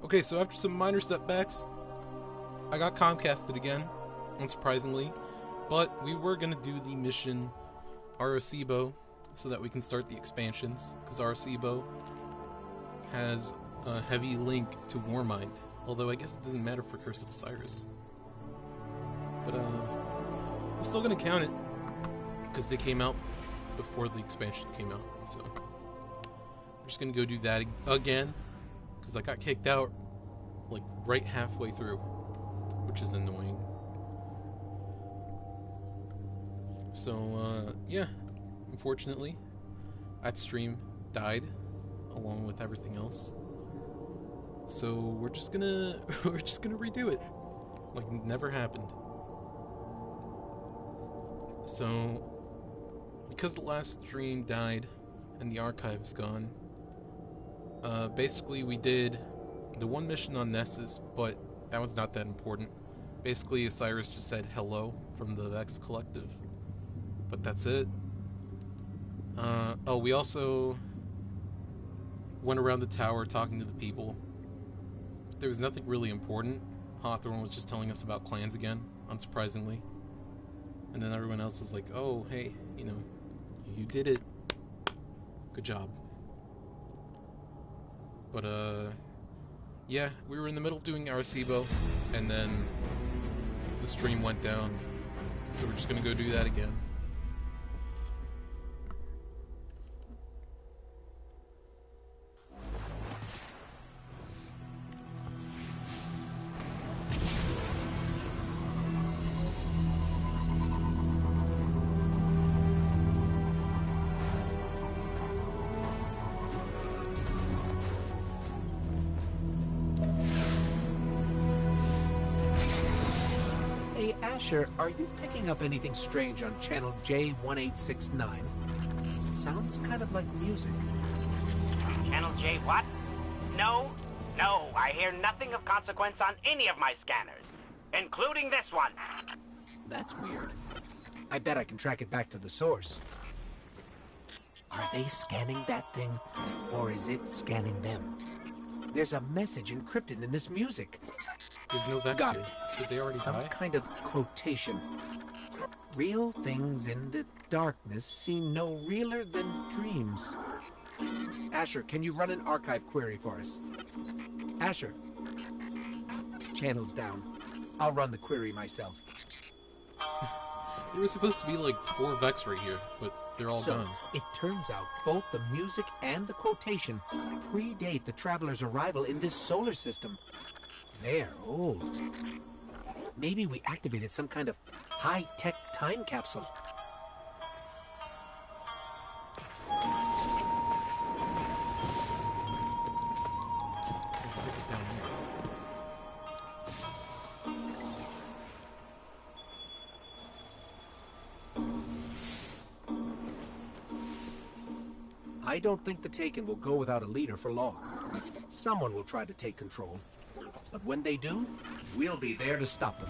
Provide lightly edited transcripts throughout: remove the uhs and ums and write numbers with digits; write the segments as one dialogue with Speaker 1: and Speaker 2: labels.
Speaker 1: Okay, so after some minor setbacks, I got Comcasted again, unsurprisingly. But we were gonna do the mission Arecibo so that we can start the expansions, because Arecibo has a heavy link to Warmind. Although I guess it doesn't matter for Curse of Osiris. But I'm still gonna count it because they came out before the expansion came out. So I'm just gonna go do that again because I got kicked out like right halfway through, which is annoying. So yeah, unfortunately, that stream died along with everything else. So we're just gonna redo it like it never happened. So because the last stream died and the archive's gone, basically we did the one mission on Nessus, but that was not that important. Basically Osiris just said hello from the Vex Collective, but that's it. Oh, we also went around the tower talking to the people. There was nothing really important. Hawthorne was just telling us about clans again, unsurprisingly. And then everyone else was like, oh, hey, you know, you did it. Good job. But, yeah, we were in the middle doing Arecibo, and then the stream went down. So we're just gonna go do that again.
Speaker 2: Asher, are you picking up anything strange on channel J1869? Sounds kind of like music.
Speaker 3: Channel J what? No, I hear nothing of consequence on any of my scanners, including this one.
Speaker 2: That's weird. I bet I can track it back to the source. Are they scanning that thing, or is it scanning them? There's a message encrypted in this music.
Speaker 1: There's no Vex
Speaker 2: Got
Speaker 1: here.
Speaker 2: it.
Speaker 1: Did they already
Speaker 2: Some
Speaker 1: die?
Speaker 2: kind of quotation. Real things in the darkness seem no realer than dreams. Asher, can you run an archive query for us? Asher. Channel's down. I'll run the query myself.
Speaker 1: There was supposed to be like 4 Vex right here, but they're all gone.
Speaker 2: It turns out both the music and the quotation predate the traveler's arrival in this solar system. They're old. Maybe we activated some kind of high-tech time capsule.
Speaker 1: Why is it down here?
Speaker 2: I don't think the Taken will go without a leader for long. Someone will try to take control. But when they do, we'll be there to stop them.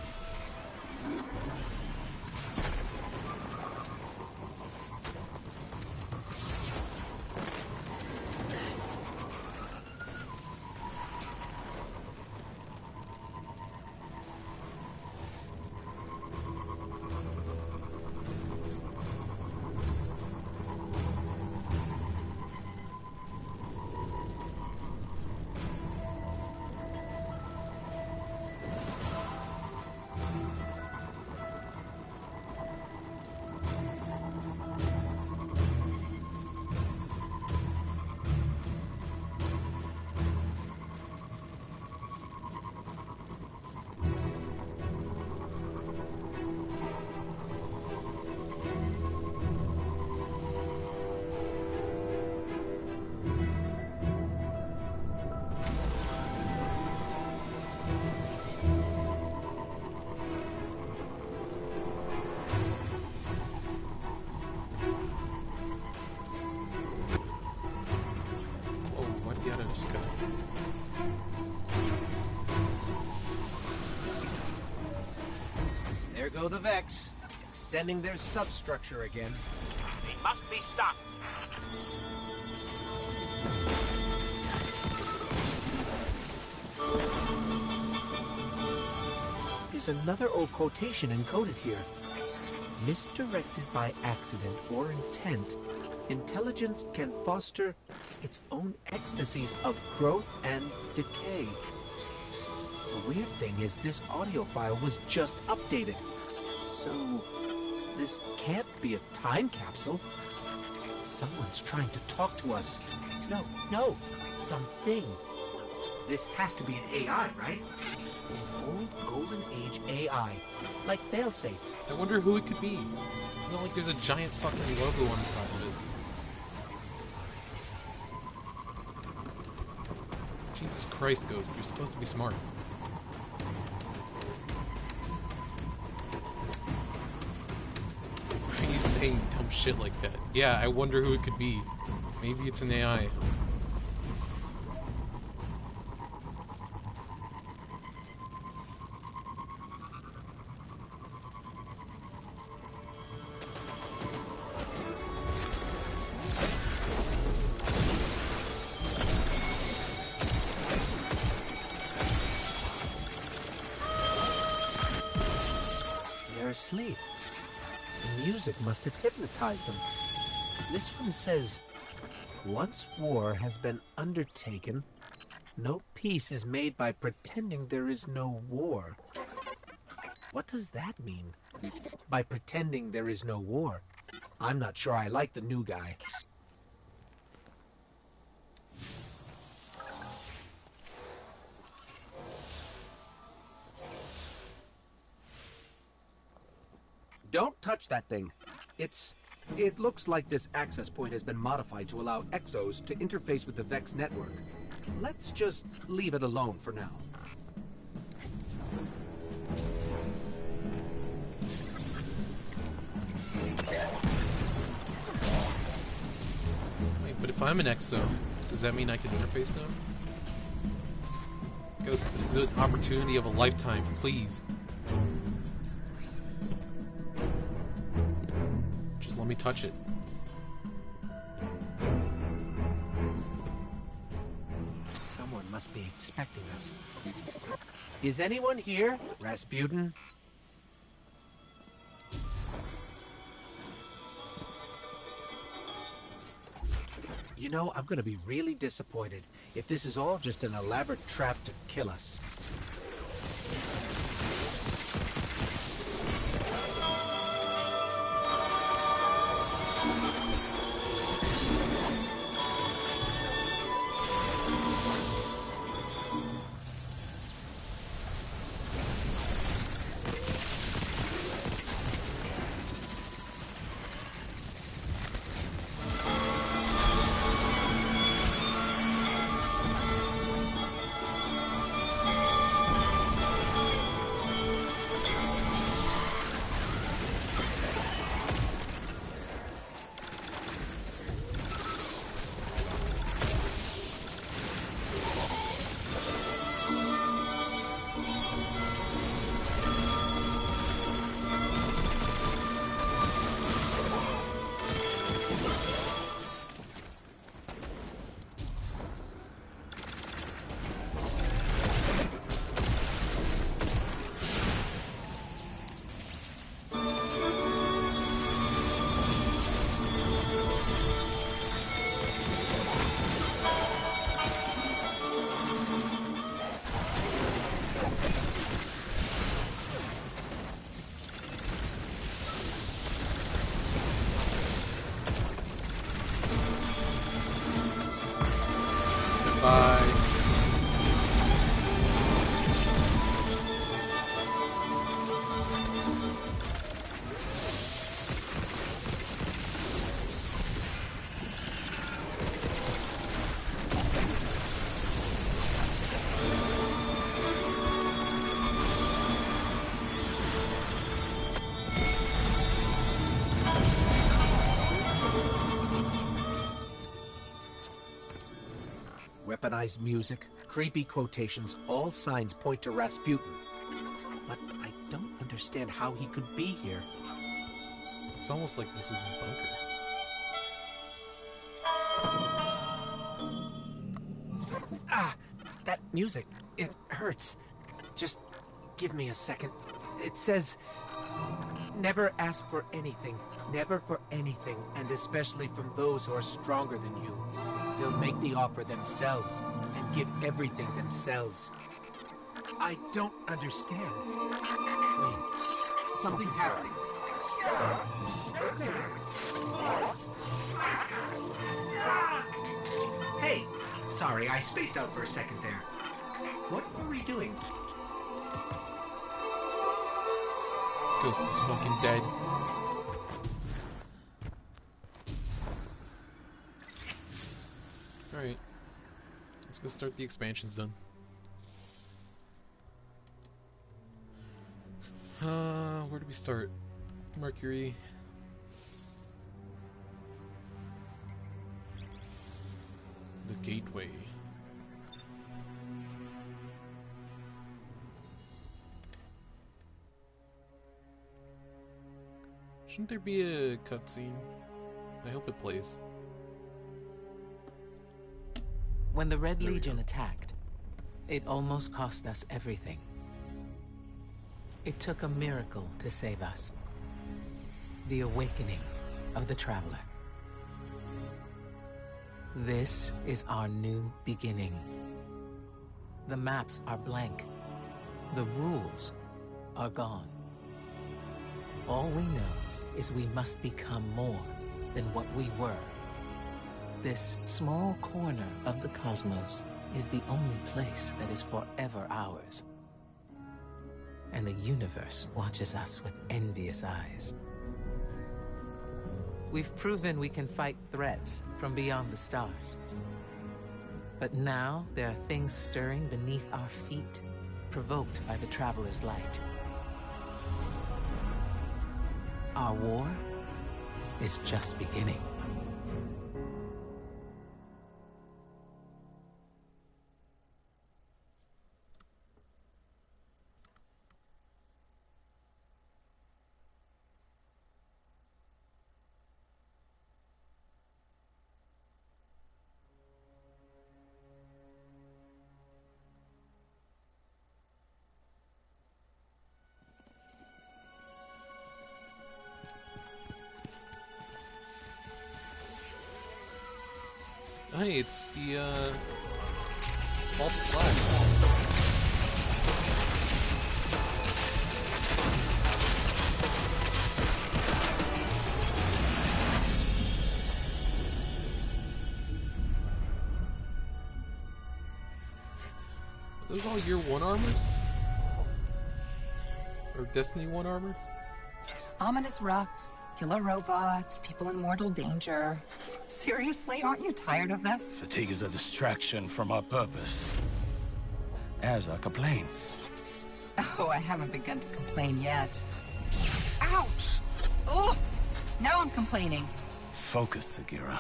Speaker 2: There go the Vex, extending their substructure again.
Speaker 3: They must be stopped.
Speaker 2: There's another old quotation encoded here. Misdirected by accident or intent, intelligence can foster its own ecstasies of growth and decay. The weird thing is this audio file was just updated. So, this can't be a time capsule. Someone's trying to talk to us. No, something. This has to be an AI, right? An old Golden Age AI, like Failsafe.
Speaker 1: I wonder who it could be. It's not like there's a giant fucking logo on the side of it. Jesus Christ, Ghost, you're supposed to be smart. Why are you saying dumb shit like that? Yeah, I wonder who it could be. Maybe it's an AI.
Speaker 2: They're asleep. The music must have hypnotized them. This one says, once war has been undertaken, no peace is made by pretending there is no war. What does that mean? By pretending there is no war? I'm not sure I like the new guy. Don't touch that thing. It looks like this access point has been modified to allow Exos to interface with the Vex network. Let's just leave it alone for now.
Speaker 1: Wait, but if I'm an Exo, does that mean I can interface now? Ghost, this is an opportunity of a lifetime, please. Just let me touch it.
Speaker 2: Someone must be expecting us. Is anyone here, Rasputin? You know, I'm gonna be really disappointed if this is all just an elaborate trap to kill us.
Speaker 1: Bye.
Speaker 2: Weaponized music, creepy quotations, all signs point to Rasputin. But I don't understand how he could be here.
Speaker 1: It's almost like this is his bunker.
Speaker 2: Ah! That music, it hurts. Just Give me a second. It says, never ask for anything. Never for anything, and especially from those who are stronger than you. They'll make the offer themselves and give everything themselves. I don't understand. Wait, something's happening. Hey, sorry, I spaced out for a second there. What were we doing?
Speaker 1: Ghost is fucking dead. Alright. Let's go start the expansions done. Where do we start? Mercury. The Gateway. Shouldn't there be a cutscene? I hope it plays.
Speaker 4: When the Red Legion attacked, it almost cost us everything. It took a miracle to save us. The awakening of the Traveler. This is our new beginning. The maps are blank. The rules are gone. All we know is we must become more than what we were. This small corner of the cosmos is the only place that is forever ours. And the universe watches us with envious eyes. We've proven we can fight threats from beyond the stars. But now there are things stirring beneath our feet, provoked by the Traveler's light. Our war is just beginning.
Speaker 1: Hey, it's the, Vault of Flash. Are those all Year 1 armors? Or Destiny 1 armor?
Speaker 5: Ominous rocks, killer robots, people in mortal danger. Seriously, aren't you tired of this?
Speaker 6: Fatigue is a distraction from our purpose. As are complaints.
Speaker 5: Oh, I haven't begun to complain yet. Ouch! Ugh! Now I'm complaining.
Speaker 6: Focus, Sagira.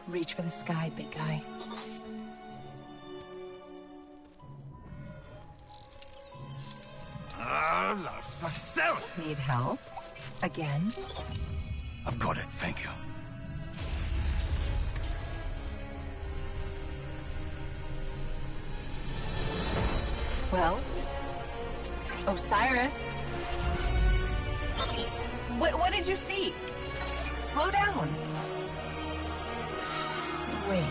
Speaker 5: Reach for the sky, big guy.
Speaker 6: La facel!
Speaker 5: Need help? Again?
Speaker 6: I've got it, thank you.
Speaker 5: Well? Osiris? What did you see? Slow down. Wait.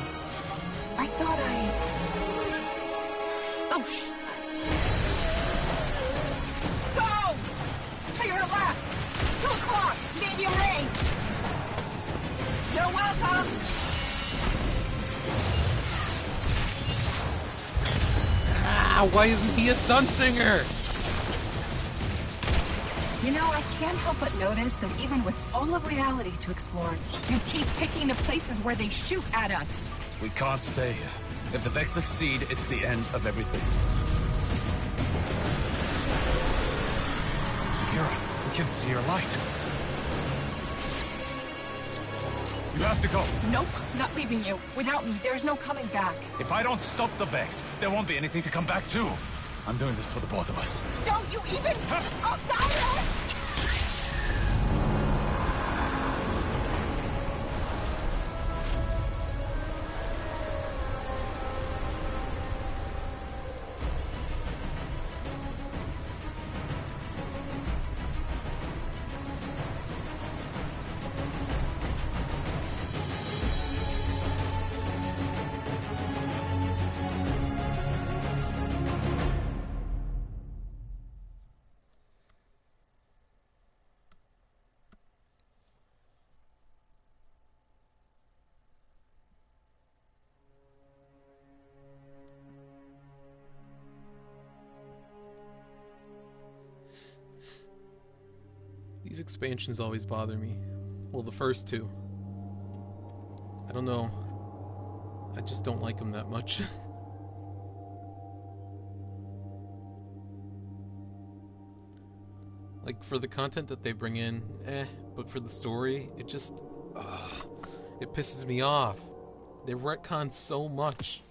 Speaker 5: I thought Oh, Go! To your left! 2 o'clock! Medium range! You're welcome!
Speaker 1: Ah, why isn't he a Sun Singer?
Speaker 5: You know, I can't help but notice that even with all of reality to explore, you keep picking the places where they shoot at us.
Speaker 6: We can't stay here. If the Vex succeed, it's the end of everything. Sagira, we can see your light. You have to go.
Speaker 5: Nope, not leaving you. Without me, there's no coming back.
Speaker 6: If I don't stop the Vex, there won't be anything to come back to. I'm doing this for the both of us.
Speaker 5: Don't you even... Osiris!
Speaker 1: expansions always bother me. Well, the first two. I don't know. I just don't like them that much. Like, for the content that they bring in, but for the story, it just... it pisses me off. They retcon so much.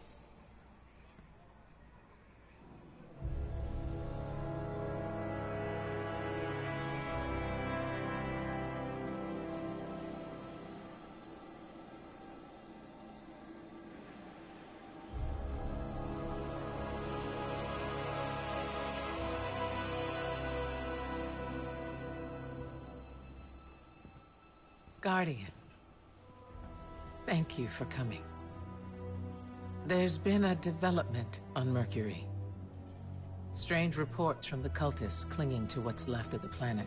Speaker 4: Guardian, thank you for coming. There's been a development on Mercury. Strange reports from the cultists clinging to what's left of the planet.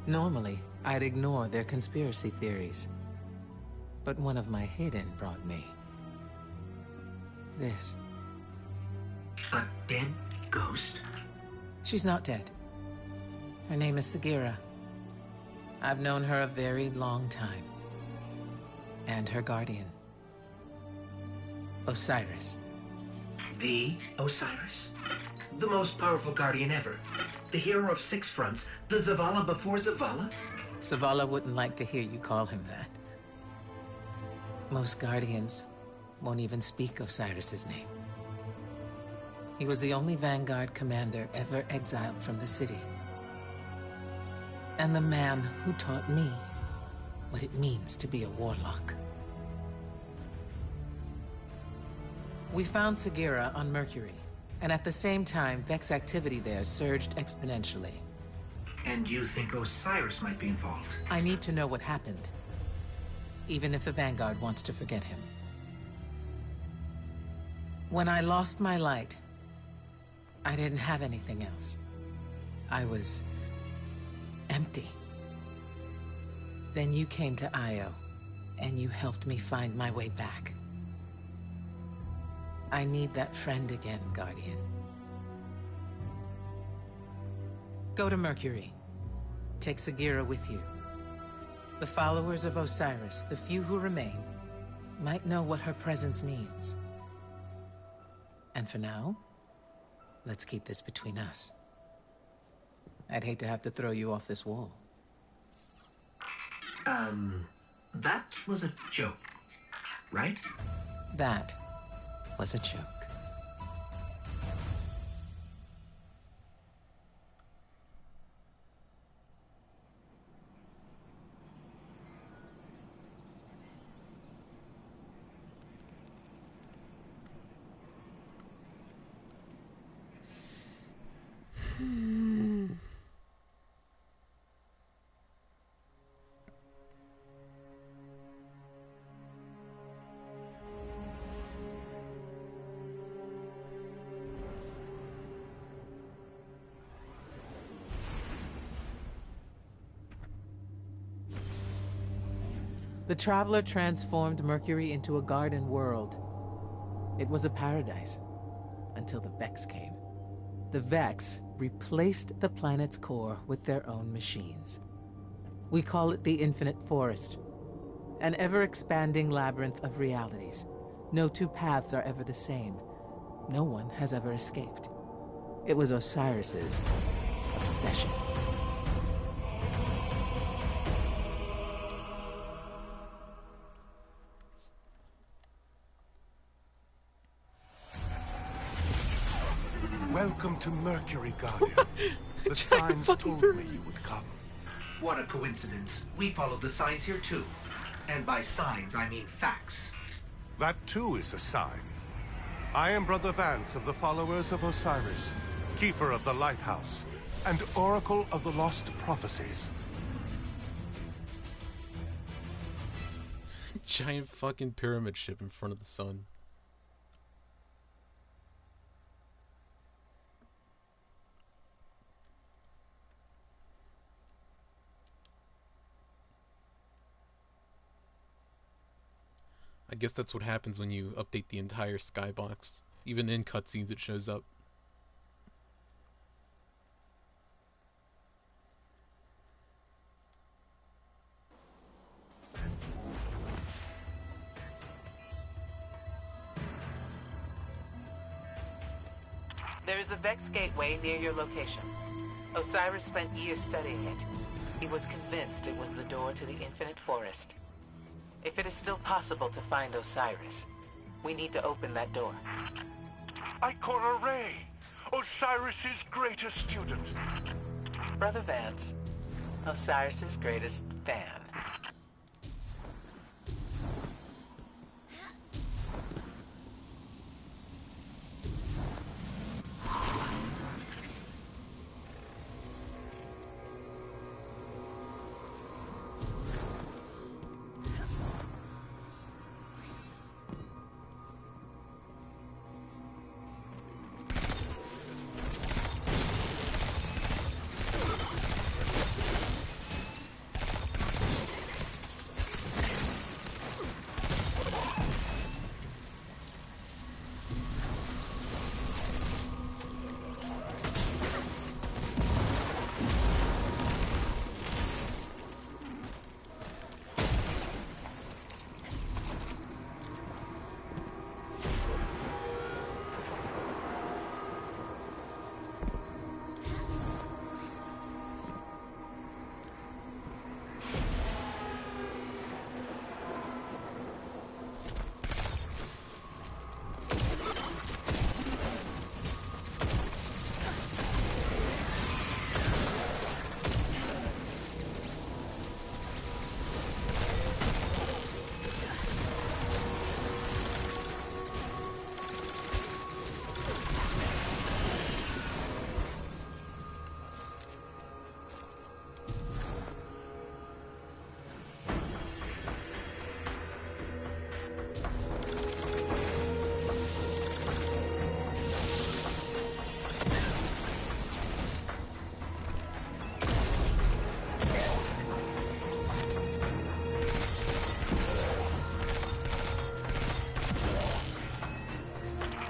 Speaker 4: Normally, I'd ignore their conspiracy theories. But one of my hidden brought me this.
Speaker 2: A dead ghost?
Speaker 4: She's not dead. Her name is Sagira. I've known her a very long time. And her guardian. Osiris.
Speaker 2: The Osiris? The most powerful guardian ever. The hero of six fronts. The Zavala before Zavala?
Speaker 4: Zavala wouldn't like to hear you call him that. Most guardians won't even speak Osiris's name. He was the only Vanguard commander ever exiled from the city. And the man who taught me what it means to be a warlock. We found Sagira on Mercury, and at the same time, Vex activity there surged exponentially.
Speaker 2: And you think Osiris might be involved?
Speaker 4: I need to know what happened, even if the Vanguard wants to forget him. When I lost my light, I didn't have anything else. I was empty. Then you came to Io, and you helped me find my way back. I need that friend again, Guardian. Go to Mercury. Take Sagira with you. The followers of Osiris, the few who remain, might know what her presence means. And for now, let's keep this between us. I'd hate to have to throw you off this wall.
Speaker 2: That was a joke, right?
Speaker 4: That was a joke. The Traveler transformed Mercury into a garden world. It was a paradise, until the Vex came. The Vex replaced the planet's core with their own machines. We call it the Infinite Forest, an ever-expanding labyrinth of realities. No two paths are ever the same. No one has ever escaped. It was Osiris's obsession.
Speaker 7: Welcome to Mercury, Guardian. The signs told me you would come.
Speaker 2: What a coincidence. We follow the signs here too. And by signs, I mean facts.
Speaker 7: That too is a sign. I am Brother Vance of the followers of Osiris, Keeper of the Lighthouse, and Oracle of the Lost Prophecies.
Speaker 1: Giant fucking pyramid ship in front of the sun. I guess that's what happens when you update the entire skybox. Even in cutscenes it shows up.
Speaker 4: There is a Vex gateway near your location. Osiris spent years studying it. He was convinced it was the door to the Infinite Forest. If it is still possible to find Osiris, we need to open that door.
Speaker 7: Ikora Rey, Osiris's greatest student.
Speaker 4: Brother Vance, Osiris's greatest fan.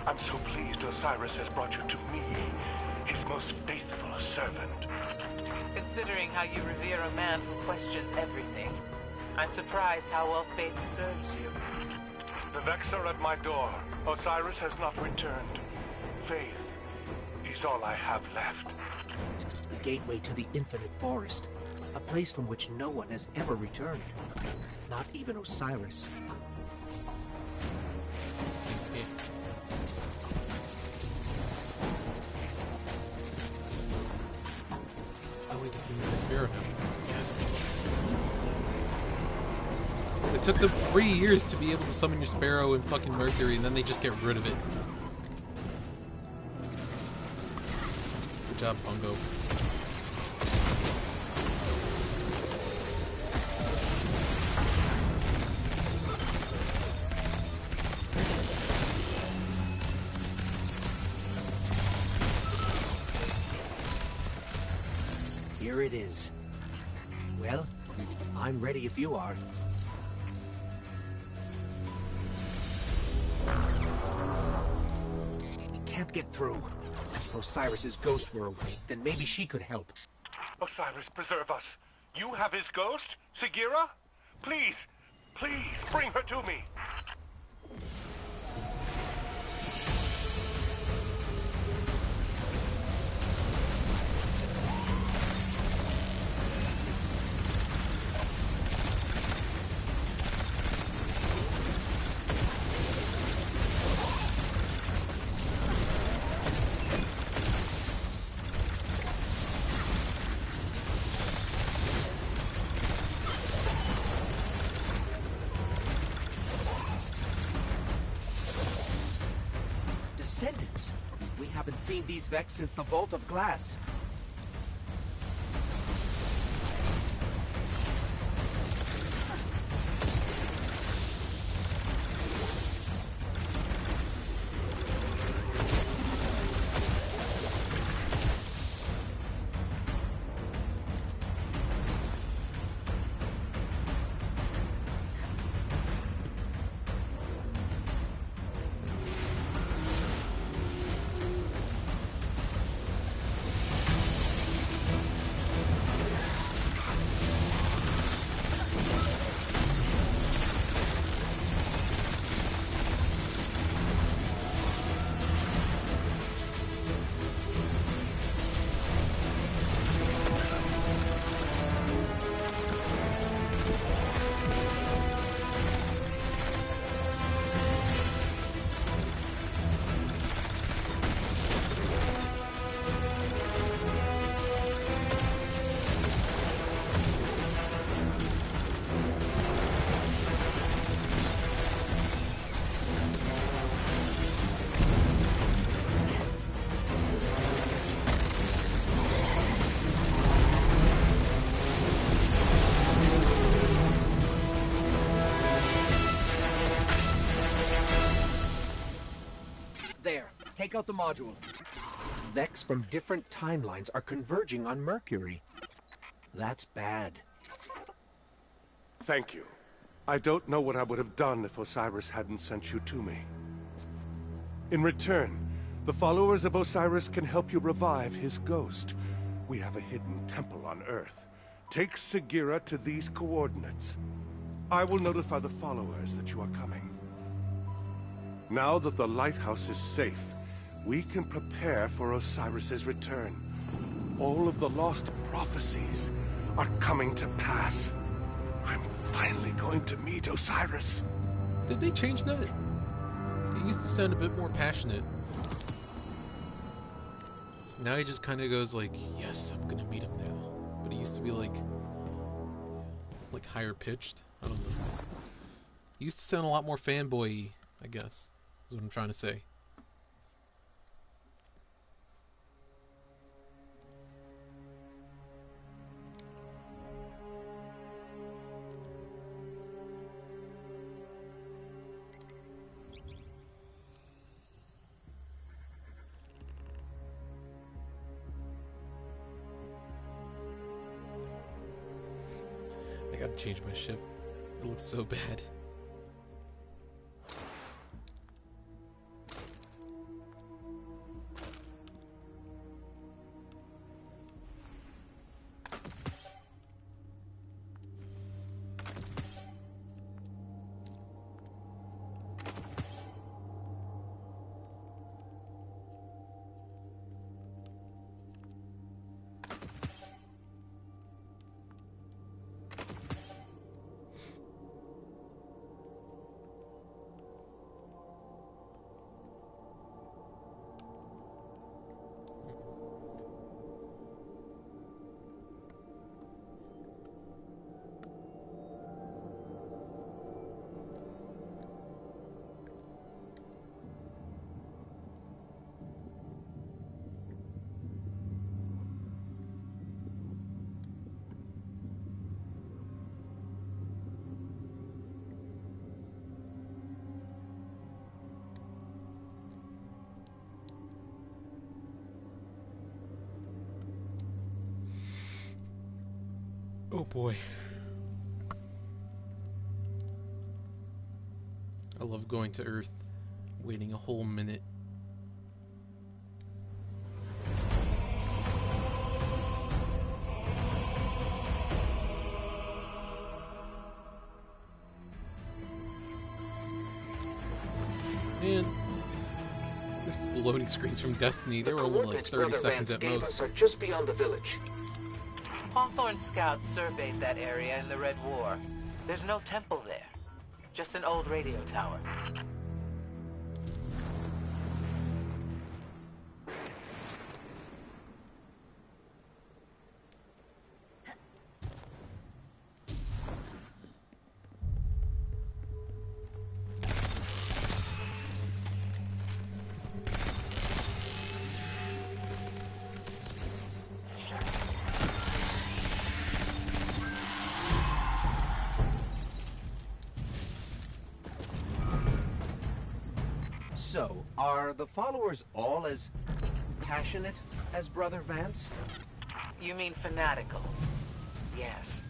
Speaker 7: I'm so pleased Osiris has brought you to me, his most faithful servant.
Speaker 4: Considering how you revere a man who questions everything, I'm surprised how well faith serves you.
Speaker 7: The Vex are at my door. Osiris has not returned. Faith is all I have left.
Speaker 2: The gateway to the Infinite Forest. A place from which no one has ever returned. Not even Osiris.
Speaker 1: Yeah. Oh wait, that means my Sparrow now. Yes. It took them 3 years to be able to summon your Sparrow and fucking Mercury, and then they just get rid of it. Good job, Bungo.
Speaker 2: Here it is. Well, I'm ready if you are. We can't get through. If Osiris's ghost were away, then maybe she could help.
Speaker 7: Osiris, preserve us. You have his ghost? Sagira? Please, please, bring her to me.
Speaker 2: Descendants. We haven't seen these Vex since the Vault of Glass. take out the module. Vex from different timelines are converging on Mercury. That's bad.
Speaker 7: Thank you. I don't know what I would have done if Osiris hadn't sent you to me. In return, the followers of Osiris can help you revive his ghost. We have a hidden temple on Earth. Take Sagira to these coordinates. I will notify the followers that you are coming. Now that the lighthouse is safe, we can prepare for Osiris's return. All of the lost prophecies are coming to pass. I'm finally going to meet Osiris.
Speaker 1: Did they change that? He used to sound a bit more passionate. Now he just kind of goes like, yes, I'm gonna meet him now. But he used to be like higher pitched. I don't know. He used to sound a lot more fanboy-y, I guess, is what I'm trying to say. I gotta change my ship. It looks so bad. Oh boy. I love going to Earth, waiting a whole minute. Man, this is the loading screens from Destiny. They were only like 30 seconds at most.
Speaker 2: Are just beyond the village.
Speaker 4: Hawthorne scouts surveyed that area in the Red War. There's no temple there, just an old radio tower.
Speaker 2: So, are the followers all as passionate as Brother Vance?
Speaker 4: You mean fanatical? Yes.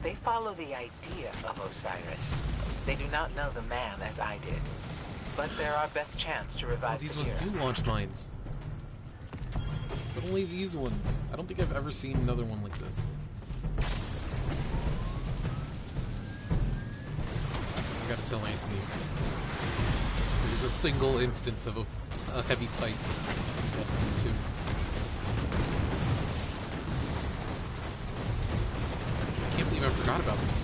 Speaker 4: They follow the idea of Osiris. They do not know the man as I did. But they're our best chance to revive
Speaker 1: These ones
Speaker 4: Sagira.
Speaker 1: do launch mines. But only these ones. I don't think I've ever seen another one like this. I gotta tell Anthony. There's a single instance of a heavy pipe in Destiny 2. I can't believe I forgot about this.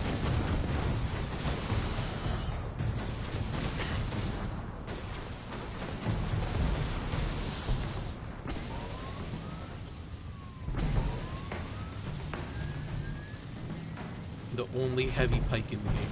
Speaker 1: The only heavy pike in the game.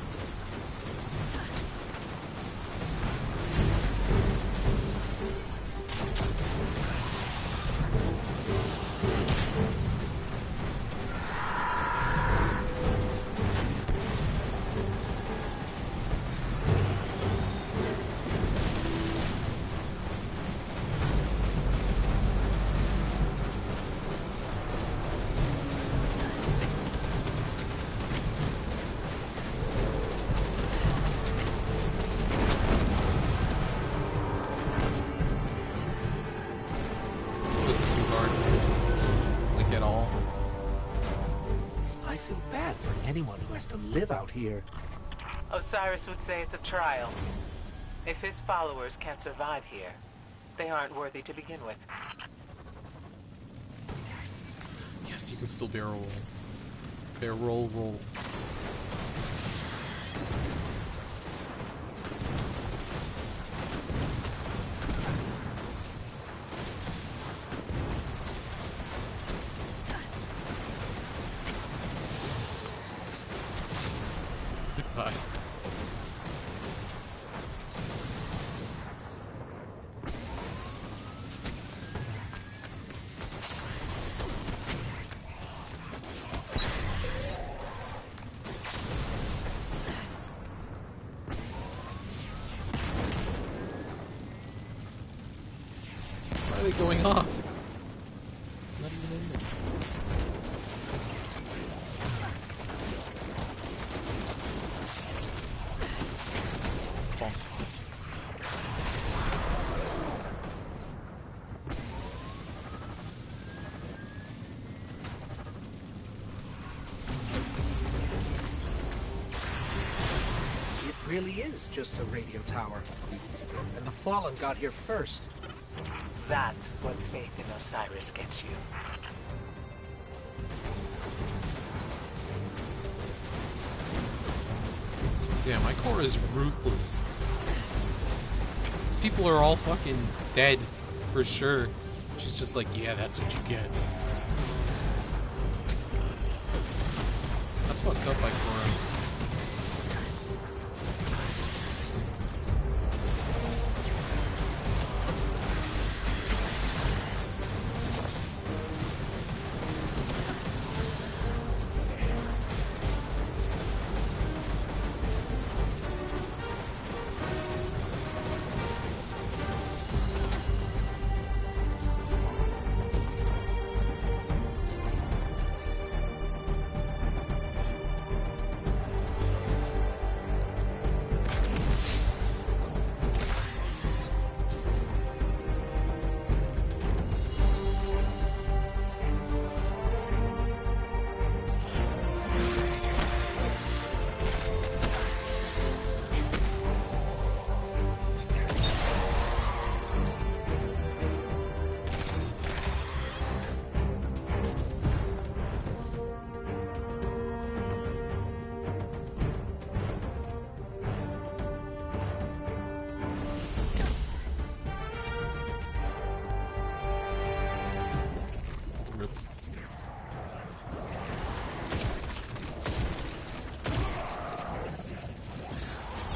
Speaker 2: live out here?
Speaker 4: Osiris would say it's a trial. If his followers can't survive here, they aren't worthy to begin with.
Speaker 1: Yes, you can still barrel roll. Barrel roll. Goodbye. Why are they going off? Not even in there. Bonk.
Speaker 2: It really is just a radio tower. And the Fallen got here first.
Speaker 4: That's what faith in Osiris gets you.
Speaker 1: Damn, Ikora is ruthless. These people are all fucking dead, for sure. She's just like, yeah, that's what you get. That's fucked up, Ikora.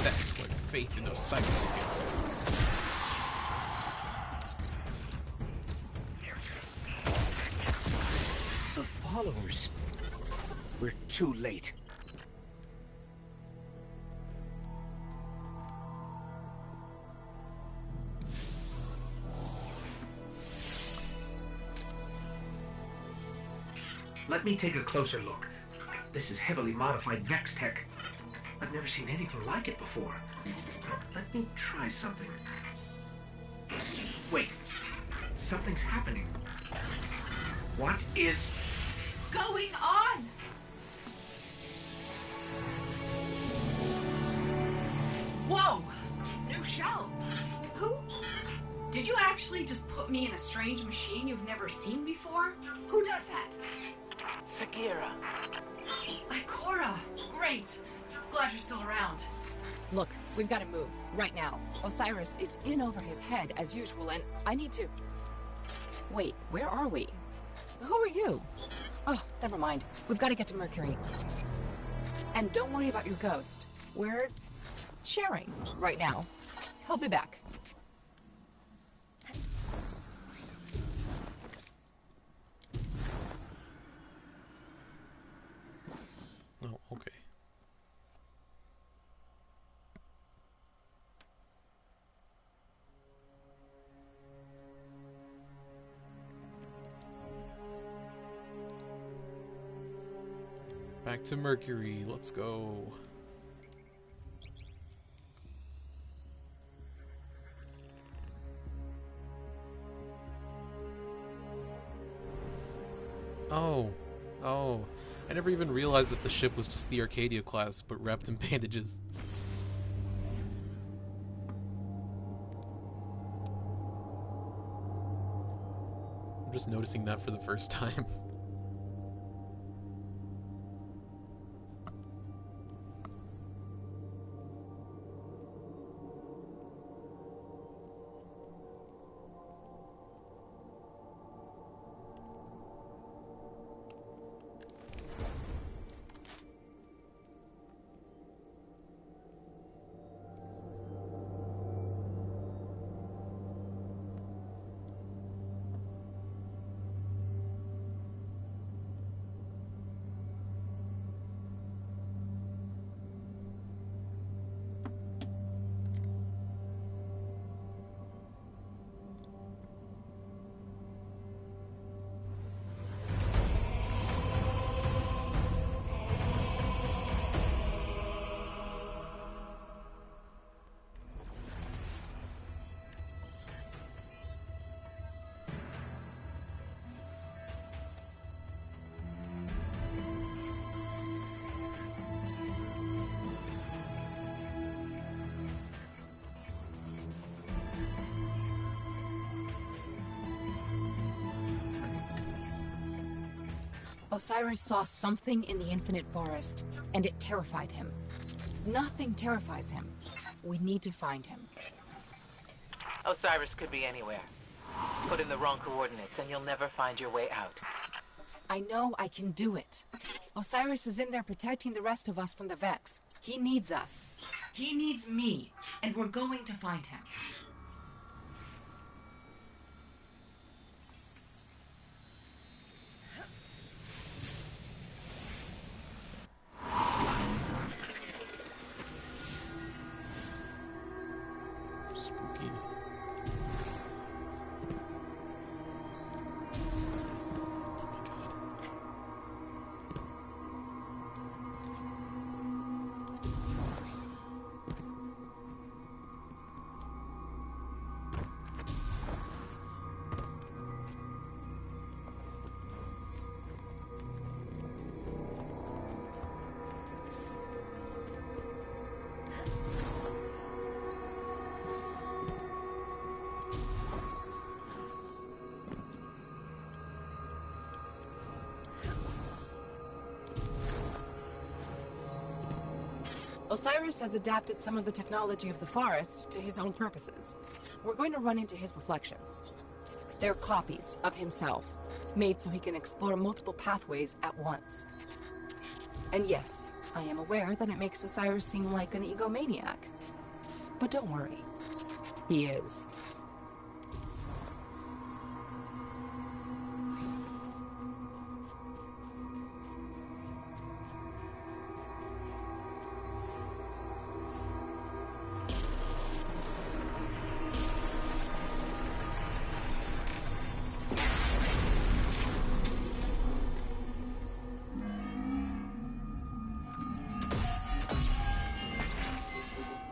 Speaker 1: That's what faith in Osiris gets you.
Speaker 2: The followers. We're too late. Let me take a closer look. This is heavily modified Vex tech. I've never seen anything like it before. Let me try something. Wait. Something's happening. What is
Speaker 5: Going on? Whoa! New shell. Who? Did you actually just put me in a strange machine you've never seen before? Who does that?
Speaker 4: Sagira.
Speaker 5: Ikora. Great. Glad you're still around.
Speaker 8: Look, we've got to move, right now. Osiris is in over his head, as usual, and I need to... Wait, where are we? Who are you? Oh, never mind. We've got to get to Mercury. And don't worry about your ghost. We're... sharing right now. He'll be back.
Speaker 1: Oh, okay. Back to Mercury, let's go. Oh, I never even realized that the ship was just the Arcadia class, but wrapped in bandages. I'm just noticing that for the first time.
Speaker 8: Osiris saw something in the Infinite Forest, and it terrified him. Nothing terrifies him. We need to find him.
Speaker 4: Osiris could be anywhere. Put in the wrong coordinates and you'll never find your way out.
Speaker 8: I know I can do it. Osiris is in there protecting the rest of us from the Vex. He needs us.
Speaker 5: He needs me, and we're going to find him.
Speaker 1: Spooky.
Speaker 8: Osiris has adapted some of the technology of the forest to his own purposes. We're going to run into his reflections. They're copies of himself, made so he can explore multiple pathways at once. And yes, I am aware that it makes Osiris seem like an egomaniac. But don't worry, he is.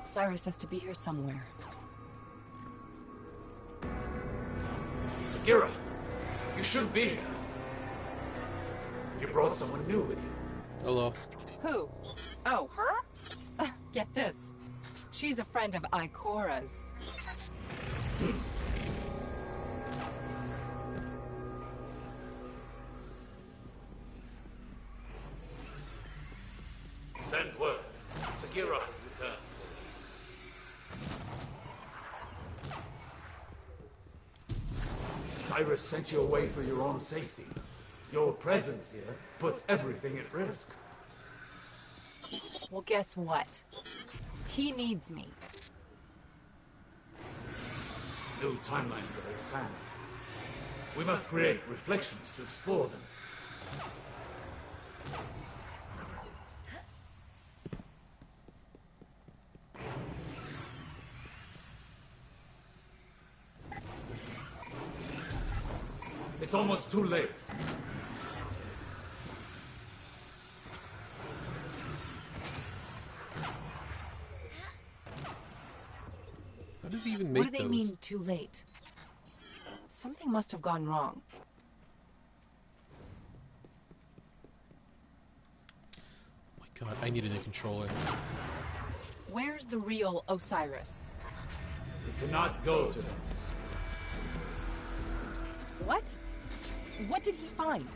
Speaker 8: Osiris has to be here somewhere.
Speaker 9: Sagira, you shouldn't be here. You brought someone new with you.
Speaker 1: Hello.
Speaker 8: Who? Oh, her? Get this. She's a friend of Ikora's.
Speaker 9: Send word. Sagira has returned. Cyrus sent you away for your own safety. Your presence here puts everything at risk.
Speaker 8: Well, guess what? He needs me.
Speaker 9: New timelines are expanding. We must create reflections to explore them. It's almost too late.
Speaker 1: How does he even make
Speaker 8: What do they
Speaker 1: those?
Speaker 8: mean, too late? Something must have gone wrong.
Speaker 1: God, I need a new controller.
Speaker 8: Where's the real Osiris?
Speaker 9: We cannot go to them.
Speaker 8: What? What did he find?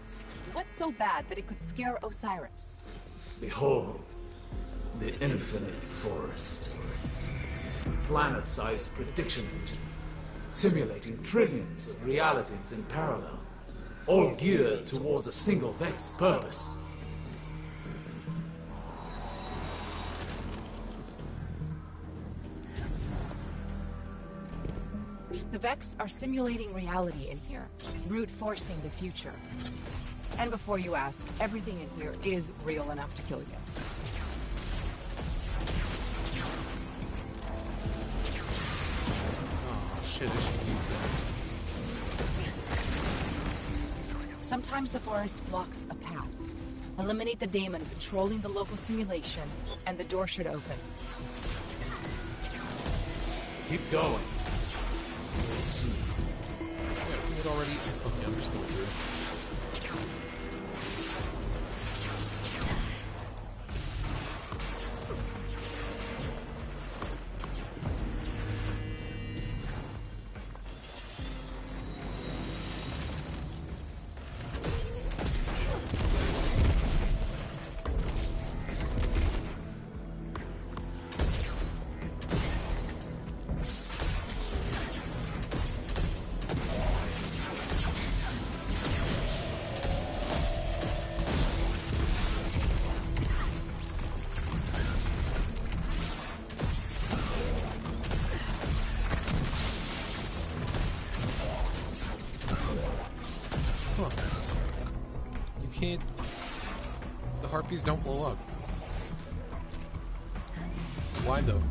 Speaker 8: What's so bad that it could scare Osiris?
Speaker 9: Behold, the Infinite Forest. Planet-sized prediction engine, simulating trillions of realities in parallel, all geared towards a single Vex purpose.
Speaker 8: The Vex are simulating reality in here, brute forcing the future. And before you ask, everything in here is real enough to kill you.
Speaker 1: Oh shit, I should use that.
Speaker 8: Sometimes the forest blocks a path. Eliminate the daemon controlling the local simulation, and the door should open.
Speaker 9: Keep going.
Speaker 1: Do it already? Okay, I'm just going through. Huh. You can't... The harpies don't blow up. Why though?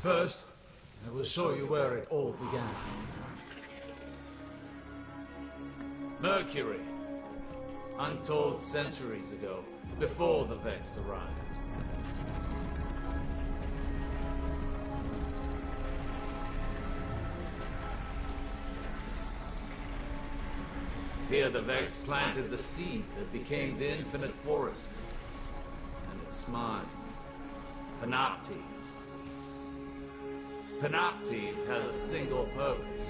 Speaker 9: First, I will show you where it all began. Mercury. Untold centuries ago, before the Vex arrived. Here the Vex planted the seed that became the Infinite Forest. And it smiled. Panoptes. Panoptes has a single purpose.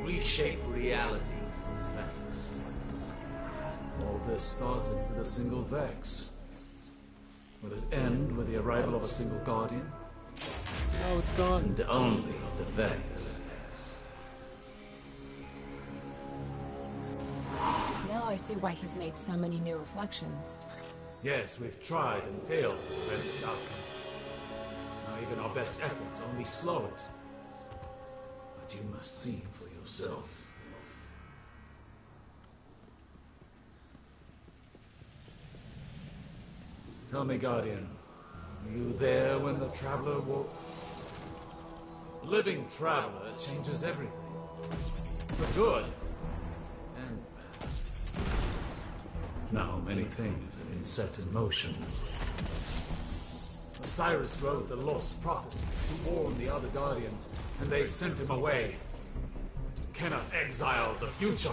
Speaker 9: Reshape reality for its Vex. All this started with a single Vex. Will it end with the arrival of a single Guardian?
Speaker 1: Oh, it's gone.
Speaker 9: And only the Vex.
Speaker 8: Now I see why he's made so many new reflections.
Speaker 9: Yes, we've tried and failed to prevent this outcome. Now even our best efforts only slow it. But you must see for yourself. Tell me, Guardian, were you there when the Traveler woke? A living Traveler changes everything. For good and bad. Now many things have been set in motion. Osiris wrote the lost prophecies to warn the other Guardians, and they sent him away. You cannot exile the future.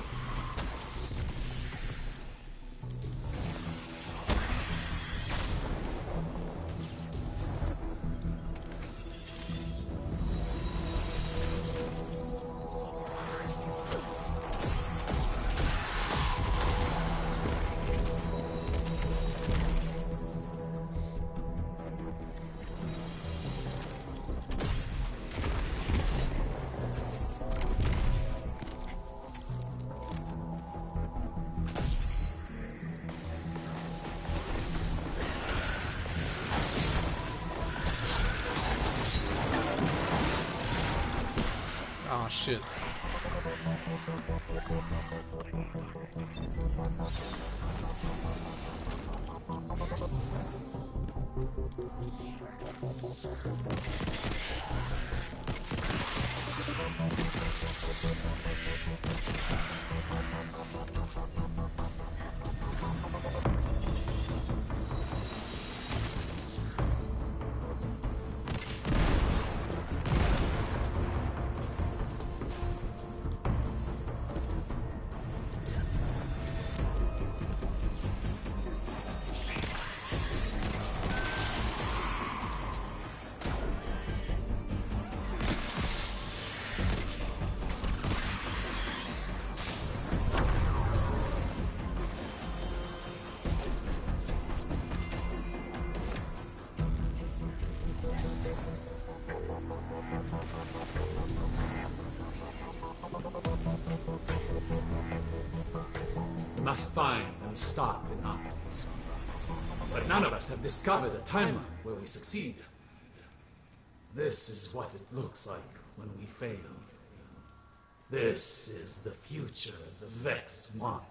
Speaker 1: Oh shit. We must find and stop the Nazis. But none of us have discovered a timeline where we succeed. This is what it looks like when we fail. This is the future the Vex want.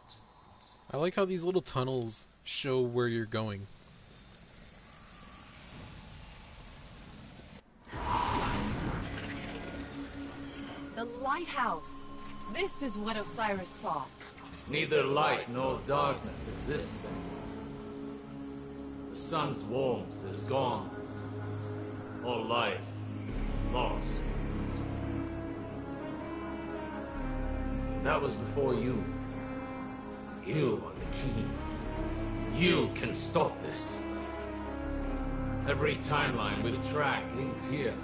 Speaker 1: I like how these little tunnels show where you're going.
Speaker 8: The lighthouse! This is what Osiris saw.
Speaker 9: Neither light nor darkness exists anymore. The sun's warmth is gone. All life lost. That was before you. You are the key. You can stop this. Every timeline we've tracked leads here.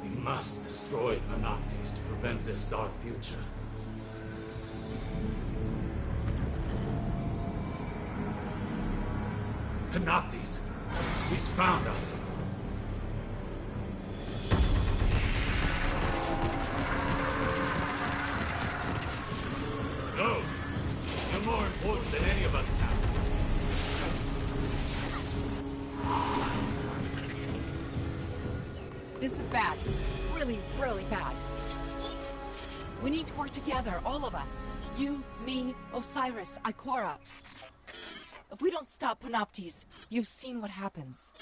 Speaker 9: We must destroy Panoptes to prevent this dark future. Panoptes! He's found us! Go! You're more important than any of us now.
Speaker 8: This is bad. Really, really bad. We need to work together, all of us. You, me, Osiris, Ikora. If we don't stop Panoptes, you've seen what happens.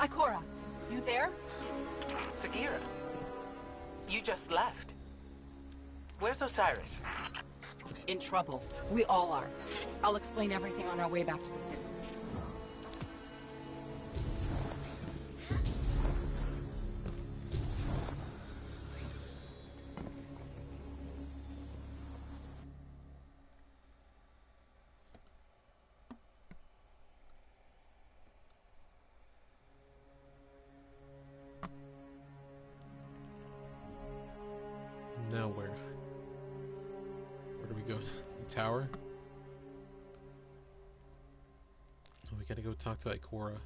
Speaker 8: Ikora, you there?
Speaker 3: Sagira, you just left. Where's Osiris?
Speaker 8: In trouble. We all are. I'll explain everything on our way back to the city.
Speaker 1: Now where? Where do we go? The tower? Oh, we gotta go talk to Ikora.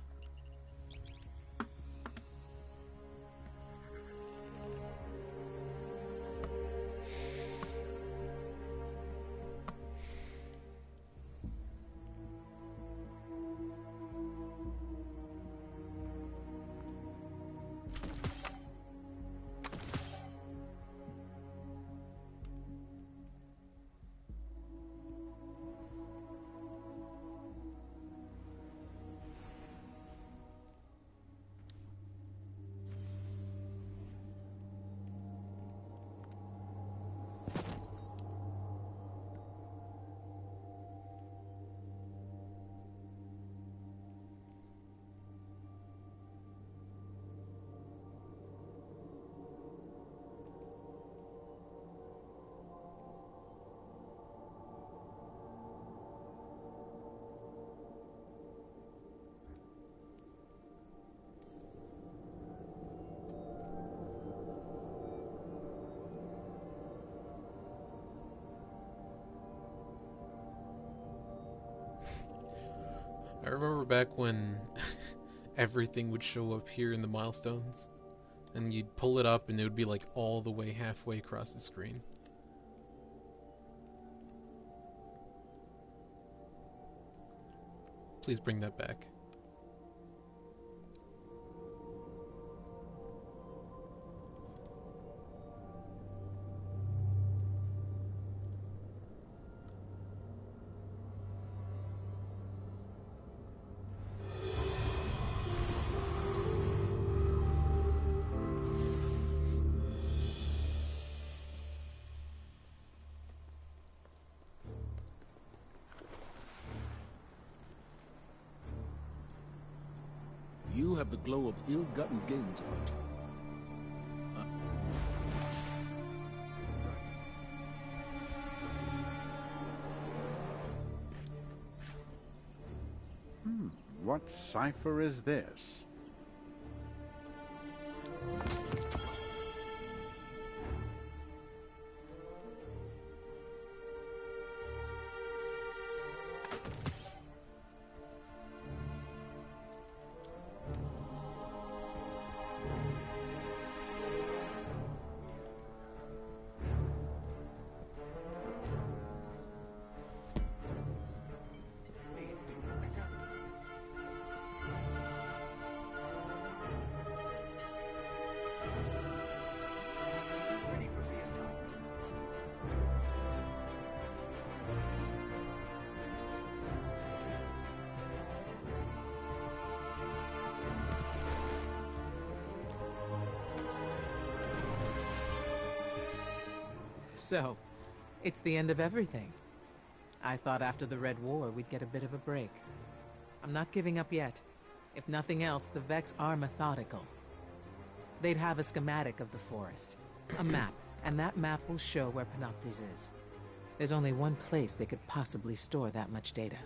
Speaker 1: I remember back when everything would show up here in the milestones, and you'd pull it up and it would be like all the way halfway across the screen. Please bring that back.
Speaker 10: You have the glow of ill-gotten gains about you.
Speaker 11: What cipher is this?
Speaker 4: So, it's the end of everything. I thought after the Red War we'd get a bit of a break. I'm not giving up yet. If nothing else, the Vex are methodical. They'd have a schematic of the forest, a map, and that map will show where Panoptes is. There's only one place they could possibly store that much data.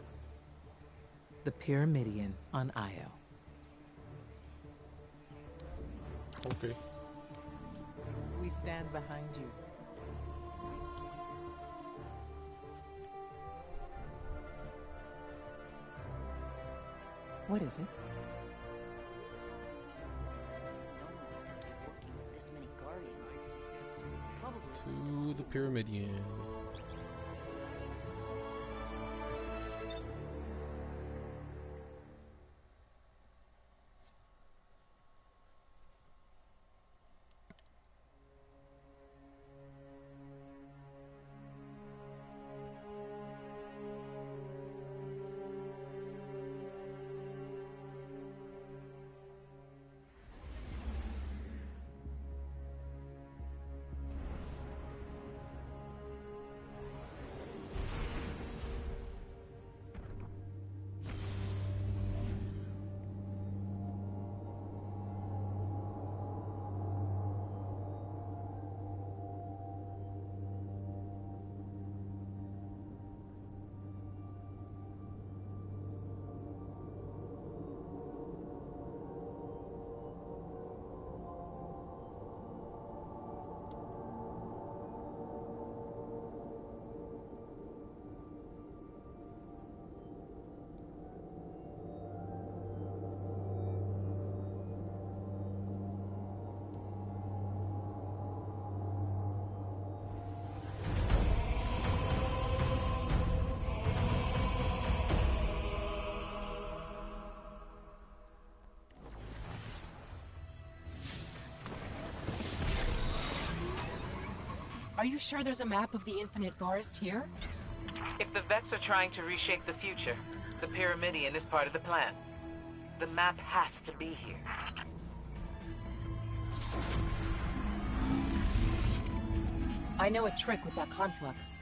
Speaker 4: The Pyramidion on Io.
Speaker 1: Okay.
Speaker 4: We stand behind you. What is it?
Speaker 1: To the Pyramidion.
Speaker 8: Are you sure there's a map of the Infinite Forest here?
Speaker 12: If the Vex are trying to reshape the future, the Pyramidion is part of the plan. The map has to be here.
Speaker 8: I know a trick with that conflux.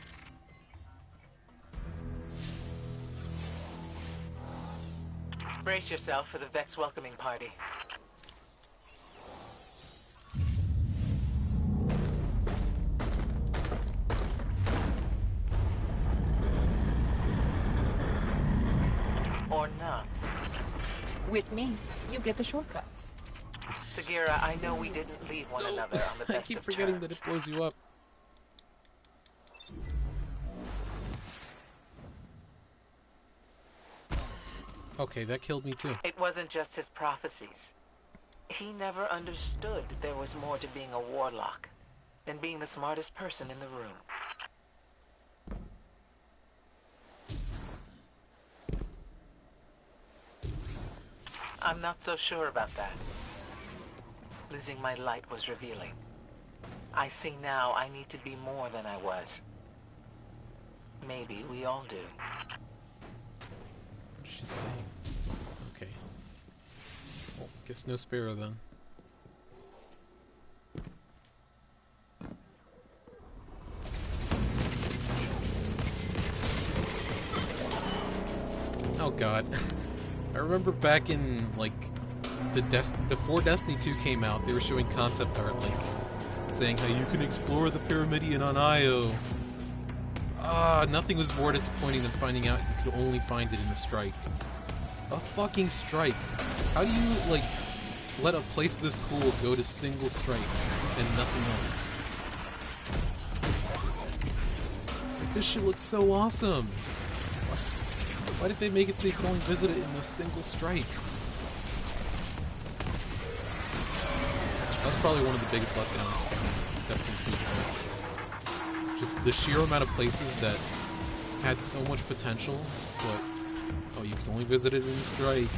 Speaker 12: Brace yourself for the Vex welcoming party. Or not.
Speaker 8: With me, you get the shortcuts.
Speaker 12: Sagira, I know we didn't leave one another on the best
Speaker 1: I keep
Speaker 12: of
Speaker 1: forgetting
Speaker 12: terms.
Speaker 1: that it blows you up. Okay, that killed me too.
Speaker 12: It wasn't just his prophecies. He never understood there was more to being a warlock than being the smartest person in the room. I'm not so sure about that. Losing my light was revealing. I see now I need to be more than I was. Maybe we all do.
Speaker 1: What's she saying? Okay. Well, guess no sparrow then. Oh god. I remember back in, like, before Destiny 2 came out, they were showing concept art, like, saying how you can explore the Pyramidion on Io. Nothing was more disappointing than finding out you could only find it in a strike. A fucking strike. How do you, like, let a place this cool go to single strike and nothing else? Like, this shit looks so awesome. Why did they make it so you could only visit it in a single strike? That was probably one of the biggest letdowns from Destiny 2. Just the sheer amount of places that had so much potential, but oh, you can only visit it in a strike.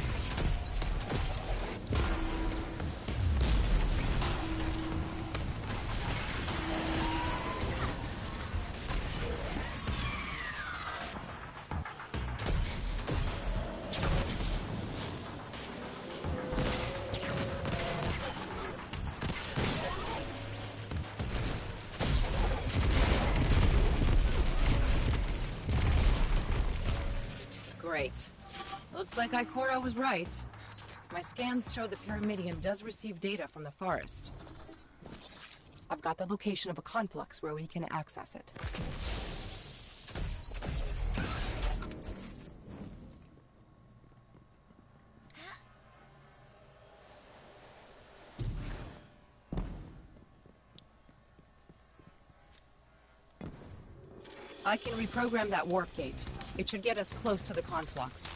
Speaker 8: Great. Looks like Ikora was right. My scans show the Pyramidion does receive data from the forest. I've got the location of a conflux where we can access it. I can reprogram that warp gate. It should get us close to the conflux.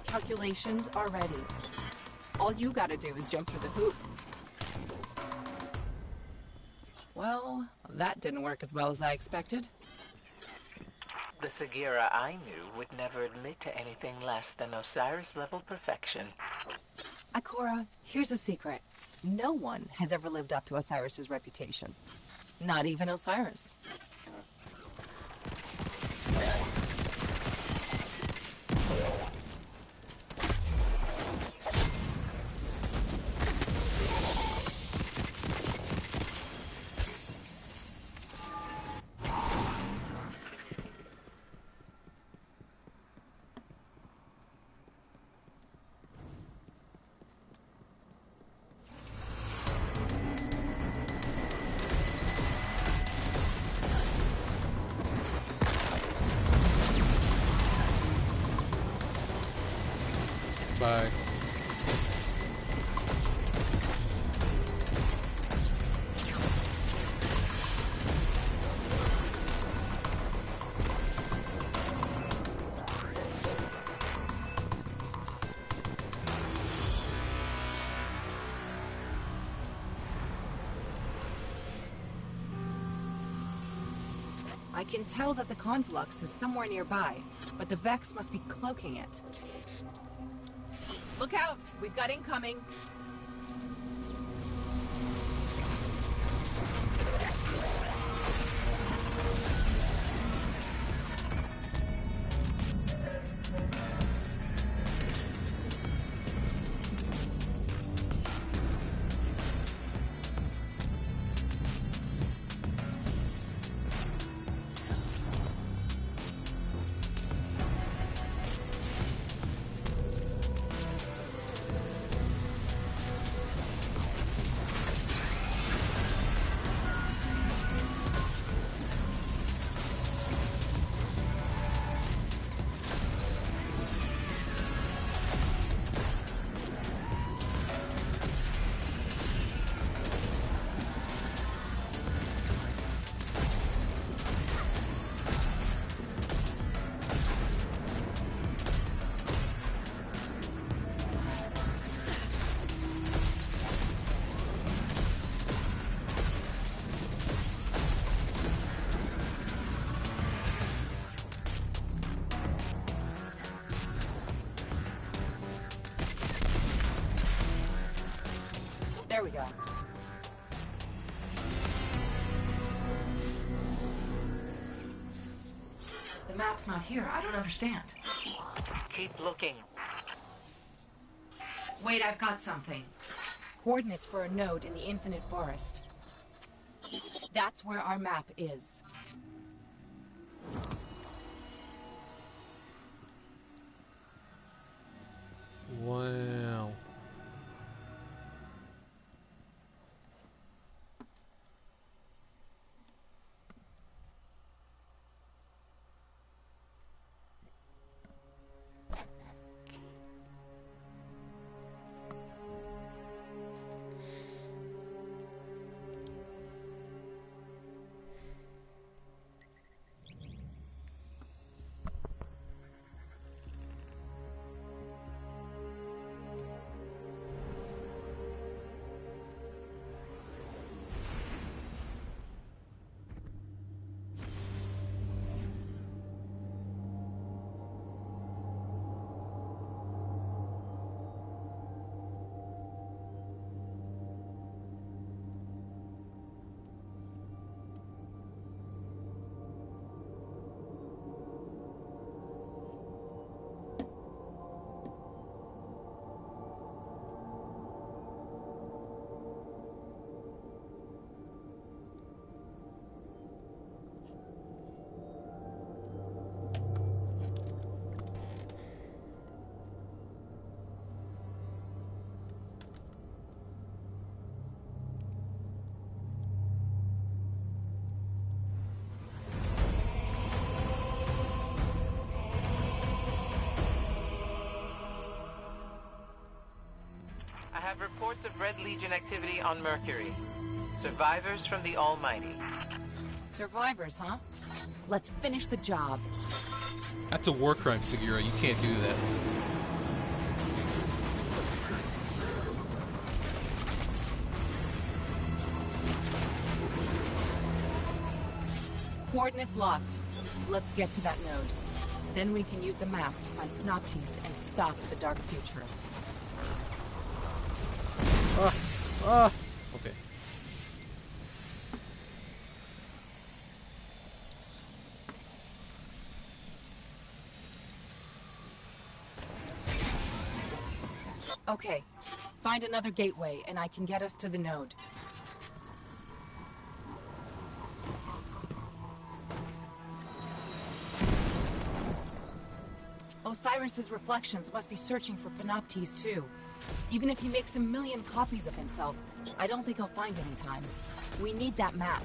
Speaker 8: Calculations are ready. All you gotta do is jump through the hoop. Well, that didn't work as well as I expected.
Speaker 12: The Sagira I knew would never admit to anything less than Osiris-level perfection.
Speaker 8: Ikora, here's a secret. No one has ever lived up to Osiris's reputation. Not even Osiris.
Speaker 1: Bye.
Speaker 8: I can tell that the conflux is somewhere nearby, but the Vex must be cloaking it. Look out! We've got incoming! There we go.
Speaker 5: The map's not here. I don't understand.
Speaker 12: Keep looking.
Speaker 5: Wait, I've got something.
Speaker 8: Coordinates for a node in the Infinite Forest. That's where our map is.
Speaker 1: Wow.
Speaker 12: I have reports of Red Legion activity on Mercury. Survivors from the Almighty.
Speaker 8: Survivors, huh? Let's finish the job.
Speaker 1: That's a war crime, Segura. You can't do that.
Speaker 8: Coordinates locked. Let's get to that node. Then we can use the map to find Panoptes and stop the Dark Future.
Speaker 1: Okay.
Speaker 8: Okay. Find another gateway, and I can get us to the node. Osiris's reflections must be searching for Panoptes too. Even if he makes a million copies of himself, I don't think he'll find it in time. We need that map.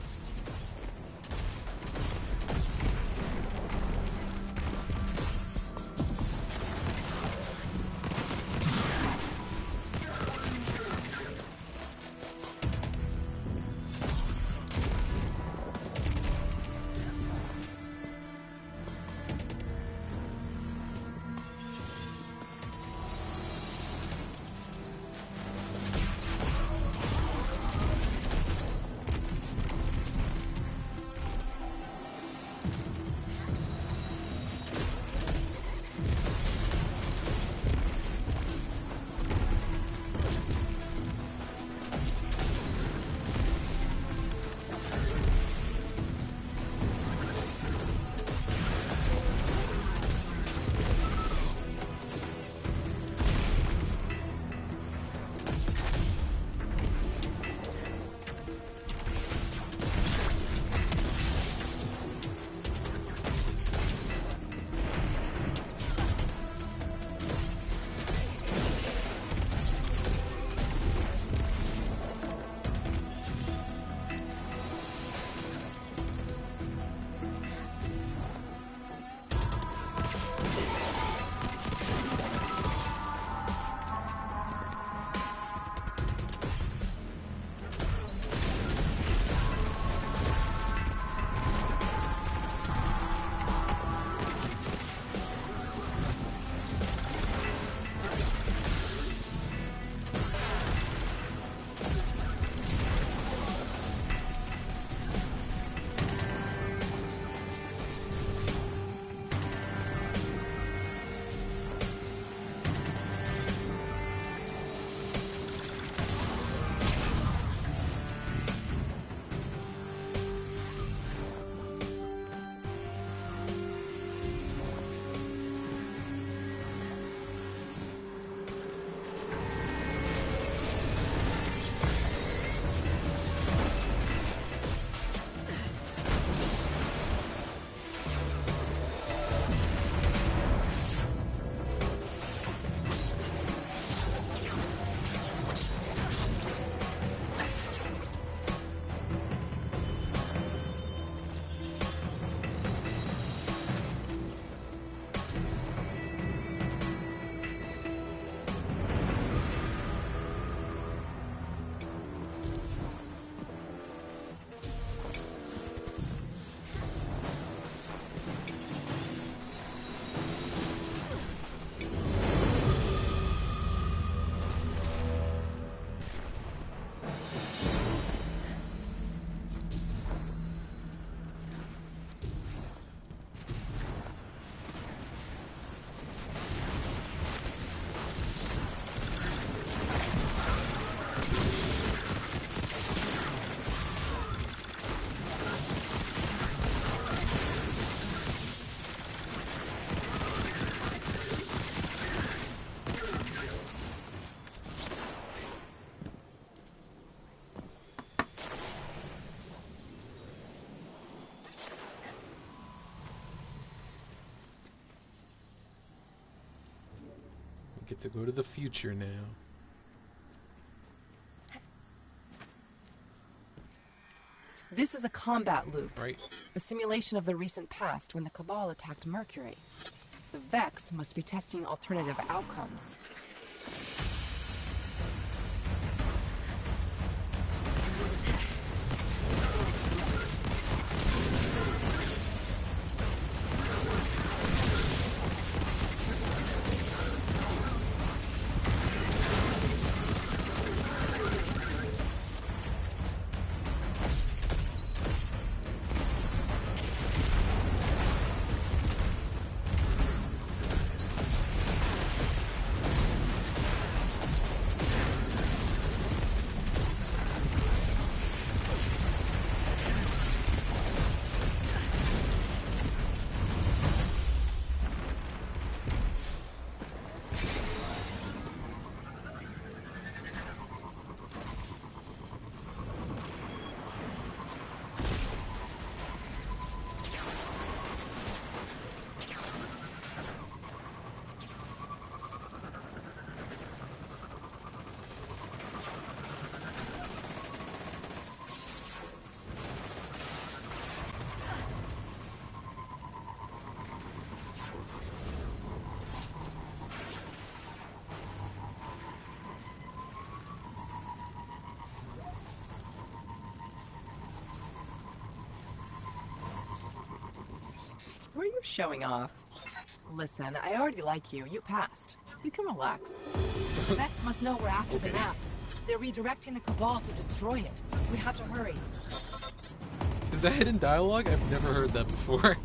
Speaker 1: Get to go to the future now.
Speaker 8: This is a combat loop.
Speaker 1: Right.
Speaker 8: A simulation of the recent past when the Cabal attacked Mercury. The Vex must be testing alternative outcomes. Were you showing off? Listen, I already like you. You passed. You can relax. The Vex must know we're after the map. They're redirecting the Cabal to destroy it. We have to hurry.
Speaker 1: Is that hidden dialogue? I've never heard that before.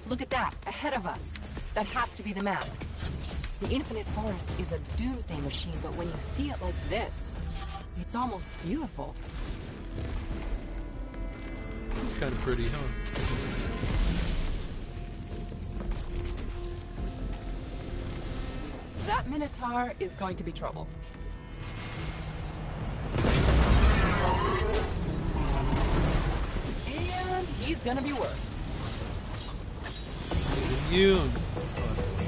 Speaker 8: Look at that, ahead of us. That has to be the map. The Infinite Forest is a doomsday machine, but when you see it like this, it's almost beautiful.
Speaker 1: It's kind of pretty, huh?
Speaker 8: That Minotaur is going to be trouble. And he's gonna be worse.
Speaker 1: He's immune. Oh, that's amazing.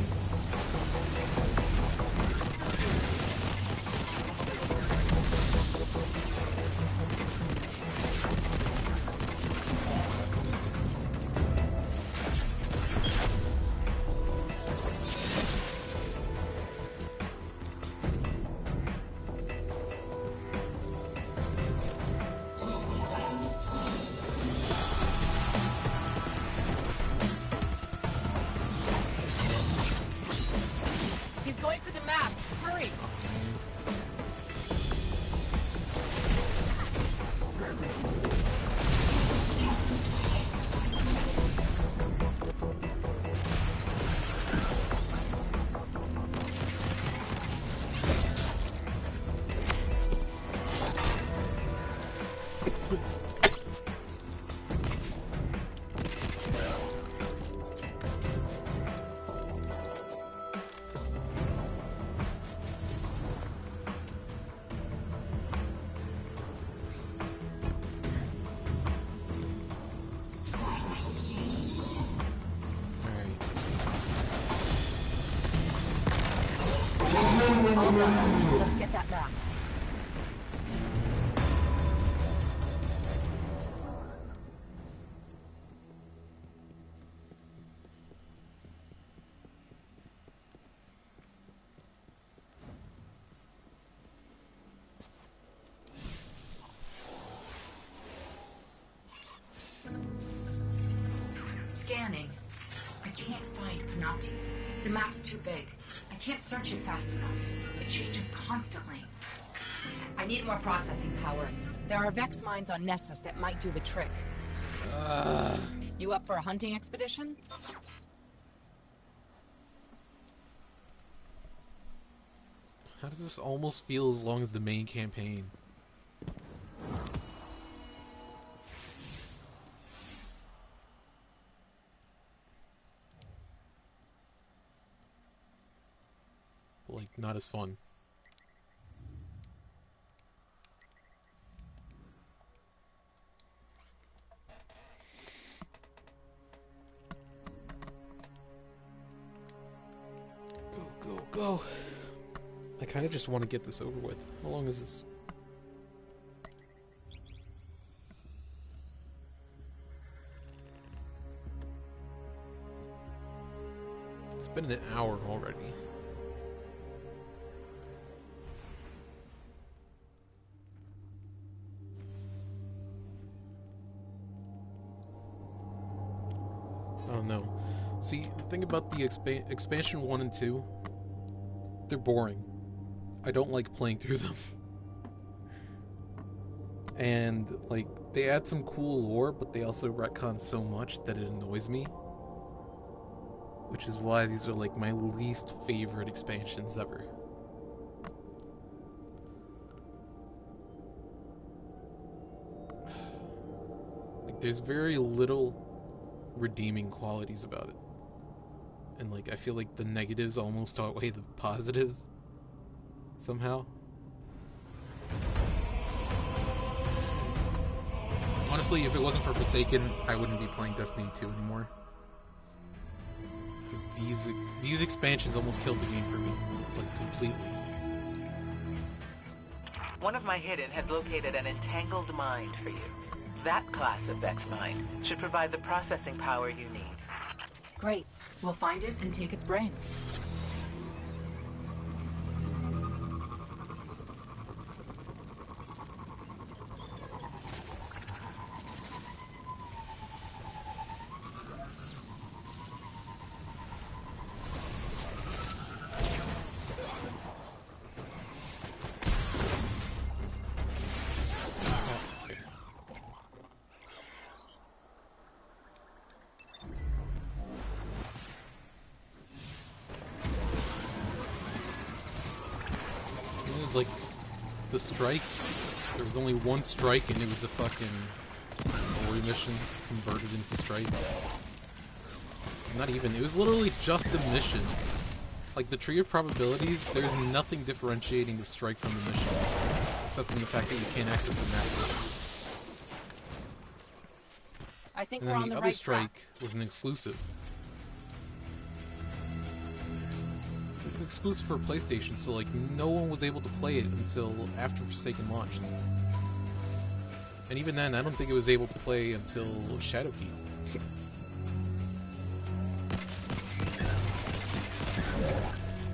Speaker 8: All done. Let's get that map.
Speaker 5: Scanning. I can't find Penates. The map's too big. I can't search it fast enough. It changes constantly.
Speaker 8: I need more processing power. There are Vex mines on Nessus that might do the trick. You up for a hunting expedition?
Speaker 1: How does this almost feel as long as the main campaign? Like, not as fun. Go, go, go. I kind of just want to get this over with. How long is this? It's been an hour already. Oh no. See, the thing about the expansion 1 and 2, they're boring. I don't like playing through them. And, like, they add some cool lore, but they also retcon so much that it annoys me. Which is why these are, like, my least favorite expansions ever. Like, there's very little redeeming qualities about it. And, like, I feel like the negatives almost outweigh the positives. Somehow. Honestly, if it wasn't for Forsaken, I wouldn't be playing Destiny 2 anymore. Because these expansions almost killed the game for me. Like, completely.
Speaker 12: One of my hidden has located an entangled mind for you. That class of Vex mine should provide the processing power you need.
Speaker 8: Great. We'll find it and take its brain.
Speaker 1: Like, the strikes, there was only one strike and it was a fucking story mission converted into strike. Not even, it was literally just a mission. Like, the tree of probabilities, there's nothing differentiating the strike from the mission. Except from the fact that you can't access the map.
Speaker 8: I think
Speaker 1: And
Speaker 8: we're
Speaker 1: then
Speaker 8: on
Speaker 1: the
Speaker 8: the
Speaker 1: other
Speaker 8: right
Speaker 1: strike
Speaker 8: track.
Speaker 1: was an exclusive. It was an exclusive for PlayStation, so like no one was able to play it until after Forsaken launched. And even then, I don't think it was able to play until Shadowkeep.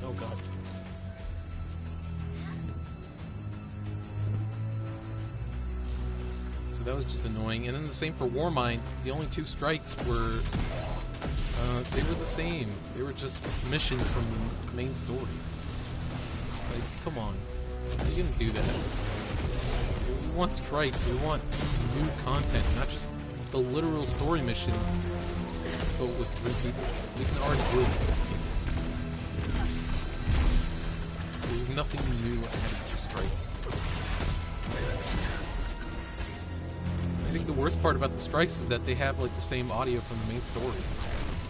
Speaker 1: Oh god. So that was just annoying. And then the same for Warmind. The only two strikes were they were the same. They were just missions from the main story. Like, come on. You didn't do that. We want strikes. We want new content, not just the literal story missions, but with new people. We can already do it. There's nothing new added to strikes. I think the worst part about the strikes is that they have like the same audio from the main story.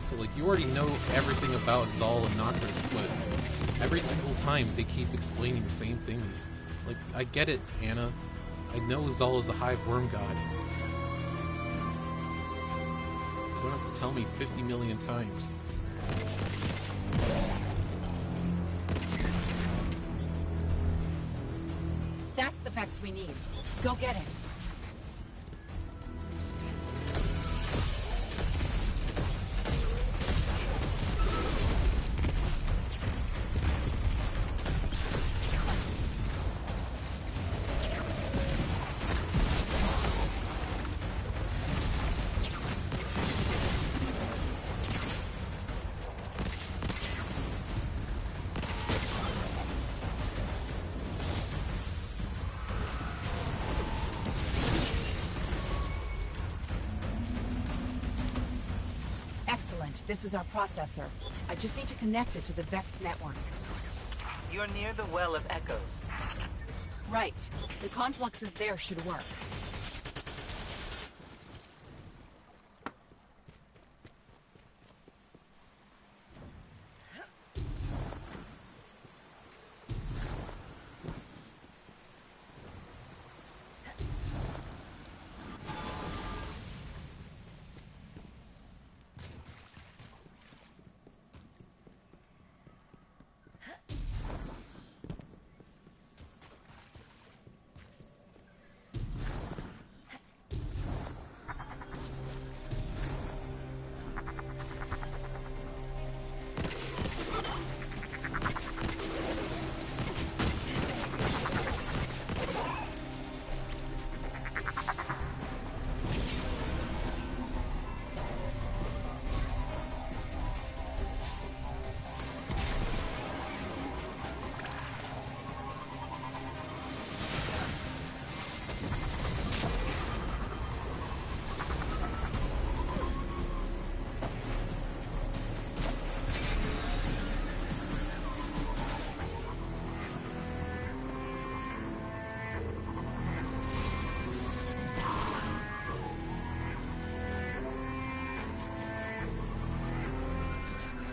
Speaker 1: So like you already know everything about Zal and Noctis, but every single time they keep explaining the same thing. Like, I get it, Anna. I know Zal is a hive worm god. You don't have to tell me 50 million times.
Speaker 8: the Vex we need. Go get it. Excellent. This is our processor. I just need to connect it to the Vex network.
Speaker 12: You're near the Well of Echoes.
Speaker 8: Right. The confluxes there should work.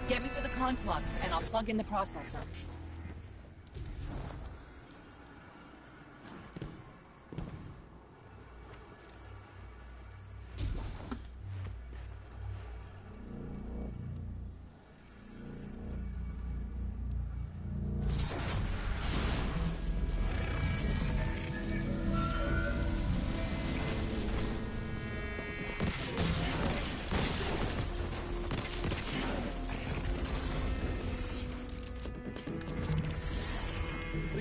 Speaker 8: Get me to the conflux, and I'll plug in the processor.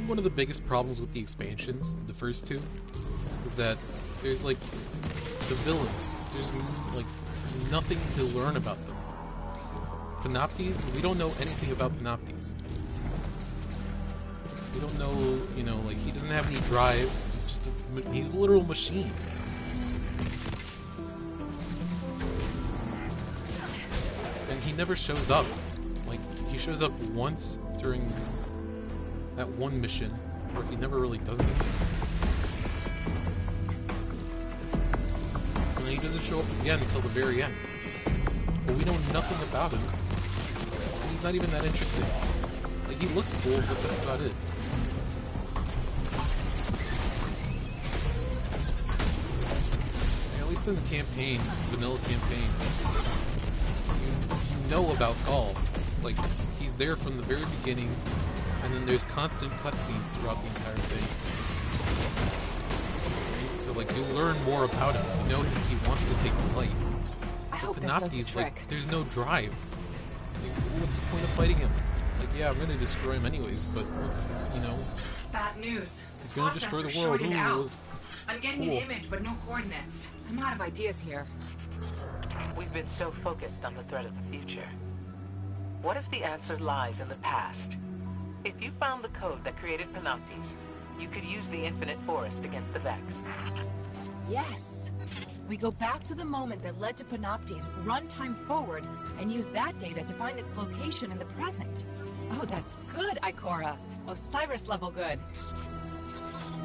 Speaker 1: One of the biggest problems with the expansions, the first two, is that there's like the villains. There's like nothing to learn about them. Panoptes, we don't know anything about Panoptes. We don't know, you know, like he doesn't have any drives. He's just he's a literal machine. And he never shows up. Like he shows up once during that one mission where he never really does anything. And then he doesn't show up again until the very end. But we know nothing about him. And he's not even that interesting. Like, he looks cool, but that's about it. And at least in the campaign, vanilla campaign, you know about Gaul. Like, he's there from the very beginning. And then there's constant cutscenes throughout the entire thing. Right? So, like, you learn more about him. You know that he wants to take the light.
Speaker 8: I hope
Speaker 1: But
Speaker 8: this does the
Speaker 1: Panoptes,
Speaker 8: trick.
Speaker 1: like, there's no drive. Like, what's the point of fighting him? Like, yeah, I'm gonna destroy him anyways, but what's, you know?
Speaker 5: Bad news.
Speaker 1: He's gonna destroy the
Speaker 5: Processor
Speaker 1: world.
Speaker 5: shorted
Speaker 1: Ooh,
Speaker 5: out. I'm getting
Speaker 1: cool.
Speaker 5: an image, but no coordinates.
Speaker 8: I'm out of ideas here.
Speaker 12: We've been so focused on the threat of the future. What if the answer lies in the past? If you found the code that created Panoptes, you could use the Infinite Forest against the Vex.
Speaker 8: Yes! We go back to the moment that led to Panoptes, run time forward, and use that data to find its location in the present. Oh, that's good, Ikora. Osiris level good.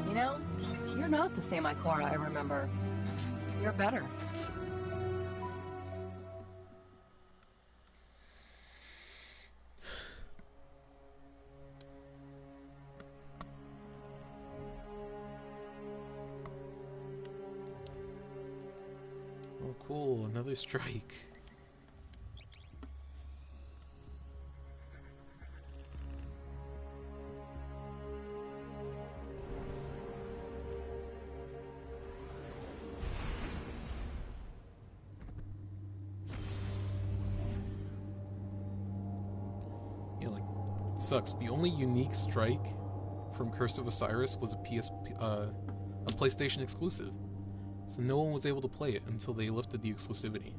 Speaker 8: You know, you're not the same Ikora I remember. You're better.
Speaker 1: Oh, cool, another strike. sucks. The only unique strike from Curse of Osiris was a PlayStation exclusive. So no one was able to play it until they lifted the exclusivity.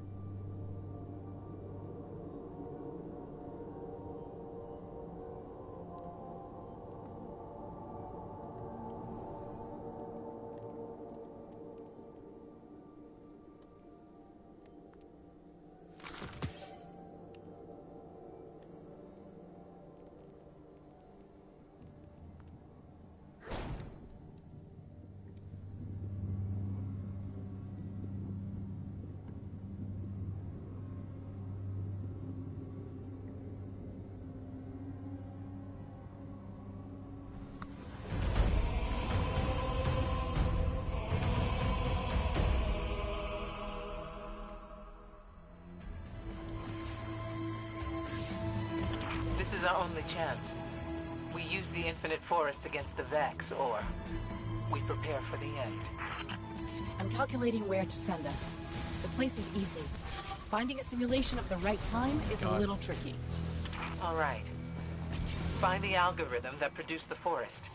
Speaker 12: Our only chance. We use the Infinite Forest against the Vex, or we prepare for the end.
Speaker 8: I'm calculating where to send us. The place is easy. Finding a simulation of the right time is a little tricky.
Speaker 12: All right. Find the algorithm that produced the forest.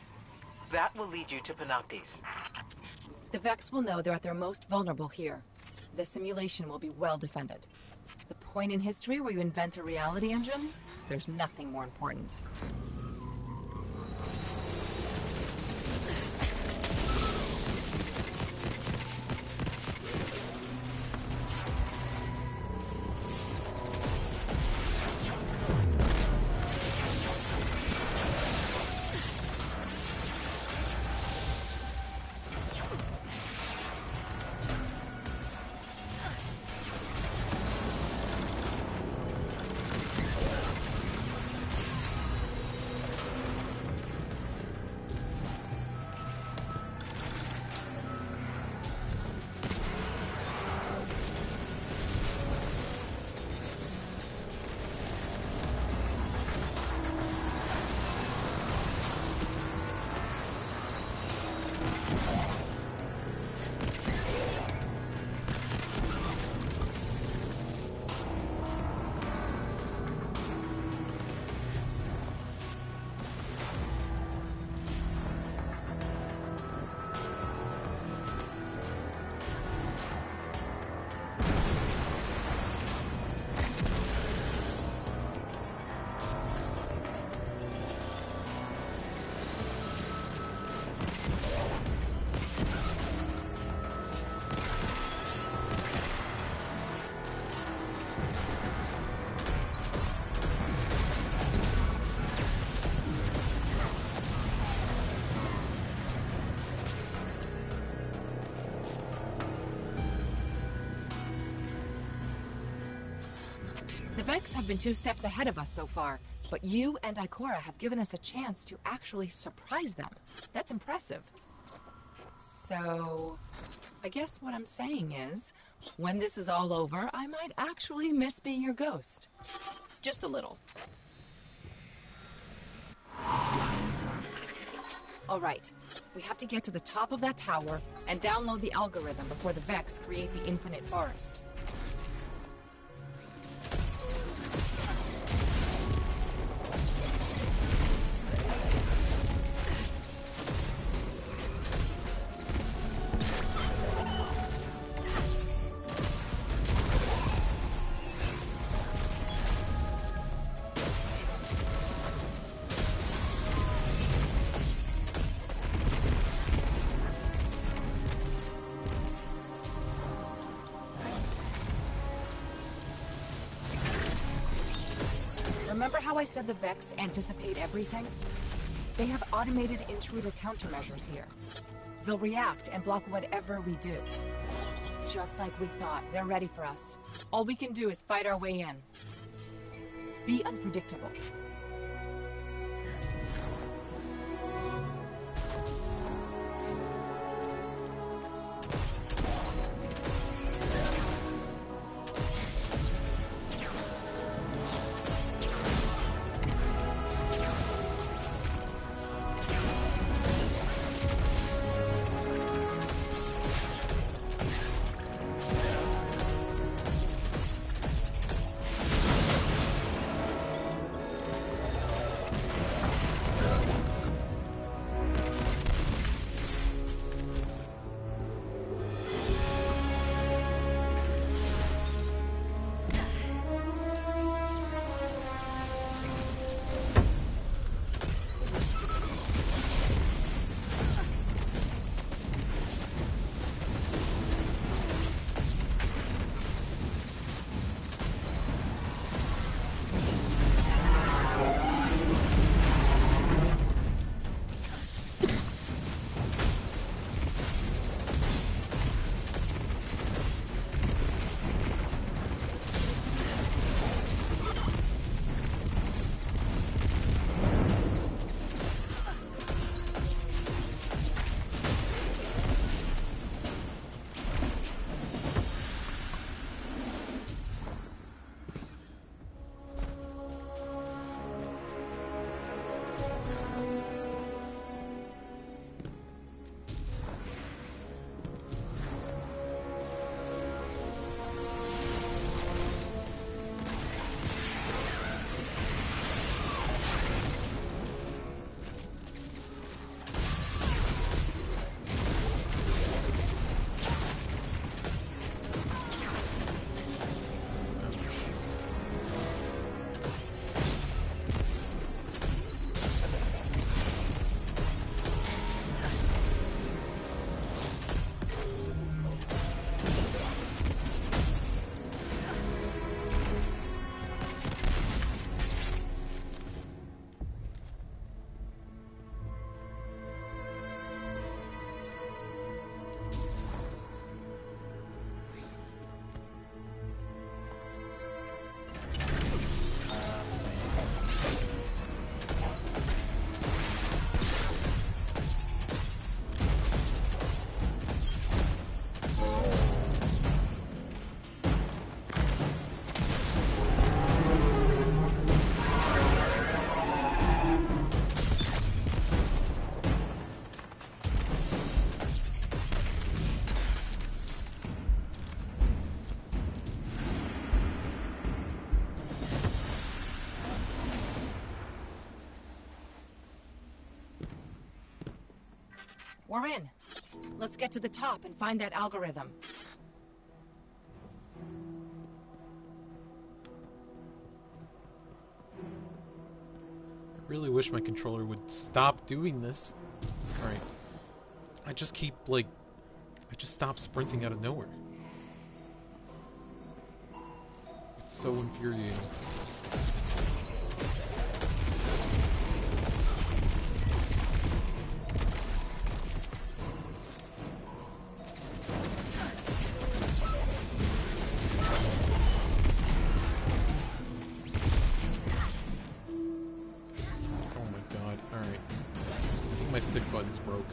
Speaker 12: That will lead you to Panoptes.
Speaker 8: The Vex will know they're at their most vulnerable here. The simulation will be well defended. The point in history where you invent a reality engine, there's nothing more important. The Vex have been 2 steps ahead of us so far, but you and Ikora have given us a chance to actually surprise them. That's impressive. So, I guess what I'm saying is, when this is all over, I might actually miss being your ghost. Just a little. All right, we have to get to the top of that tower and download the algorithm before the Vex create the Infinite Forest. Remember how I said the Vex anticipate everything? They have automated intruder countermeasures here. They'll react and block whatever we do. Just like we thought, they're ready for us. All we can do is fight our way in. Be unpredictable. we're in. Let's get to the top and find that algorithm.
Speaker 1: I really wish my controller would stop doing this. Alright. I just keep, like... I just stop sprinting out of nowhere. It's so infuriating. My stick button's broke.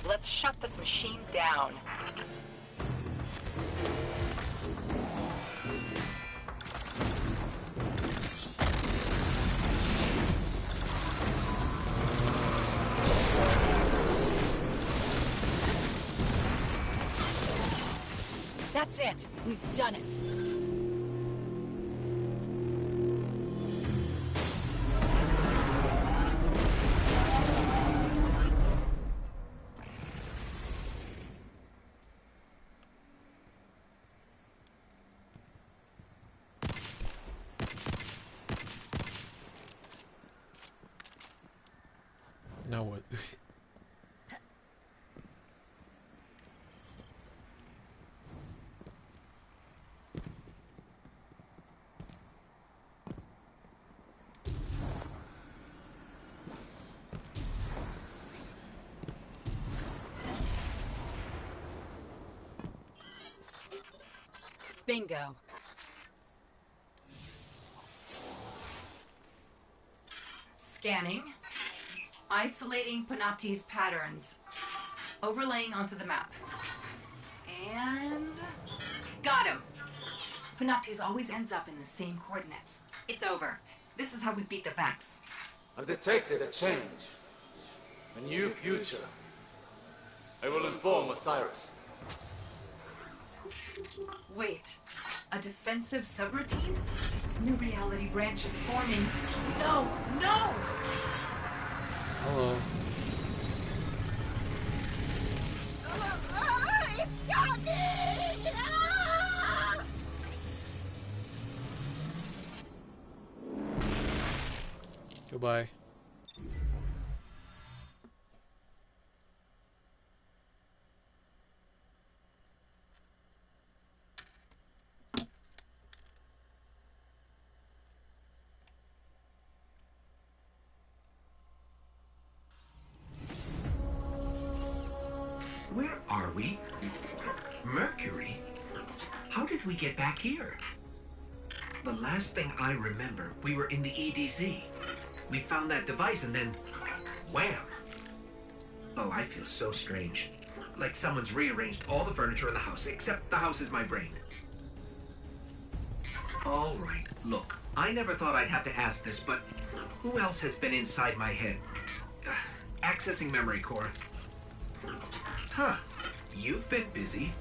Speaker 8: Let's shut this machine down. That's it. We've done it.
Speaker 1: Now what?
Speaker 8: Bingo.
Speaker 5: Scanning. Isolating Panoptes patterns. Overlaying onto the map. And... got him! Panoptes always ends up in the same coordinates. It's over. This is how we beat the Vex.
Speaker 9: I've detected a change. A new future. I will inform Osiris.
Speaker 5: Wait. A defensive subroutine? New reality branch is forming. No! No!
Speaker 1: Hello.
Speaker 13: It's got me! Ah!
Speaker 1: Goodbye.
Speaker 2: Where are we? Mercury? How did we get back here? The last thing I remember, we were in the EDZ. We found that device and then... wham! Oh, I feel so strange. Like someone's rearranged all the furniture in the house, except the house is my brain. All right, look, I never thought I'd have to ask this, but who else has been inside my head? Accessing memory core. Huh, you've been busy.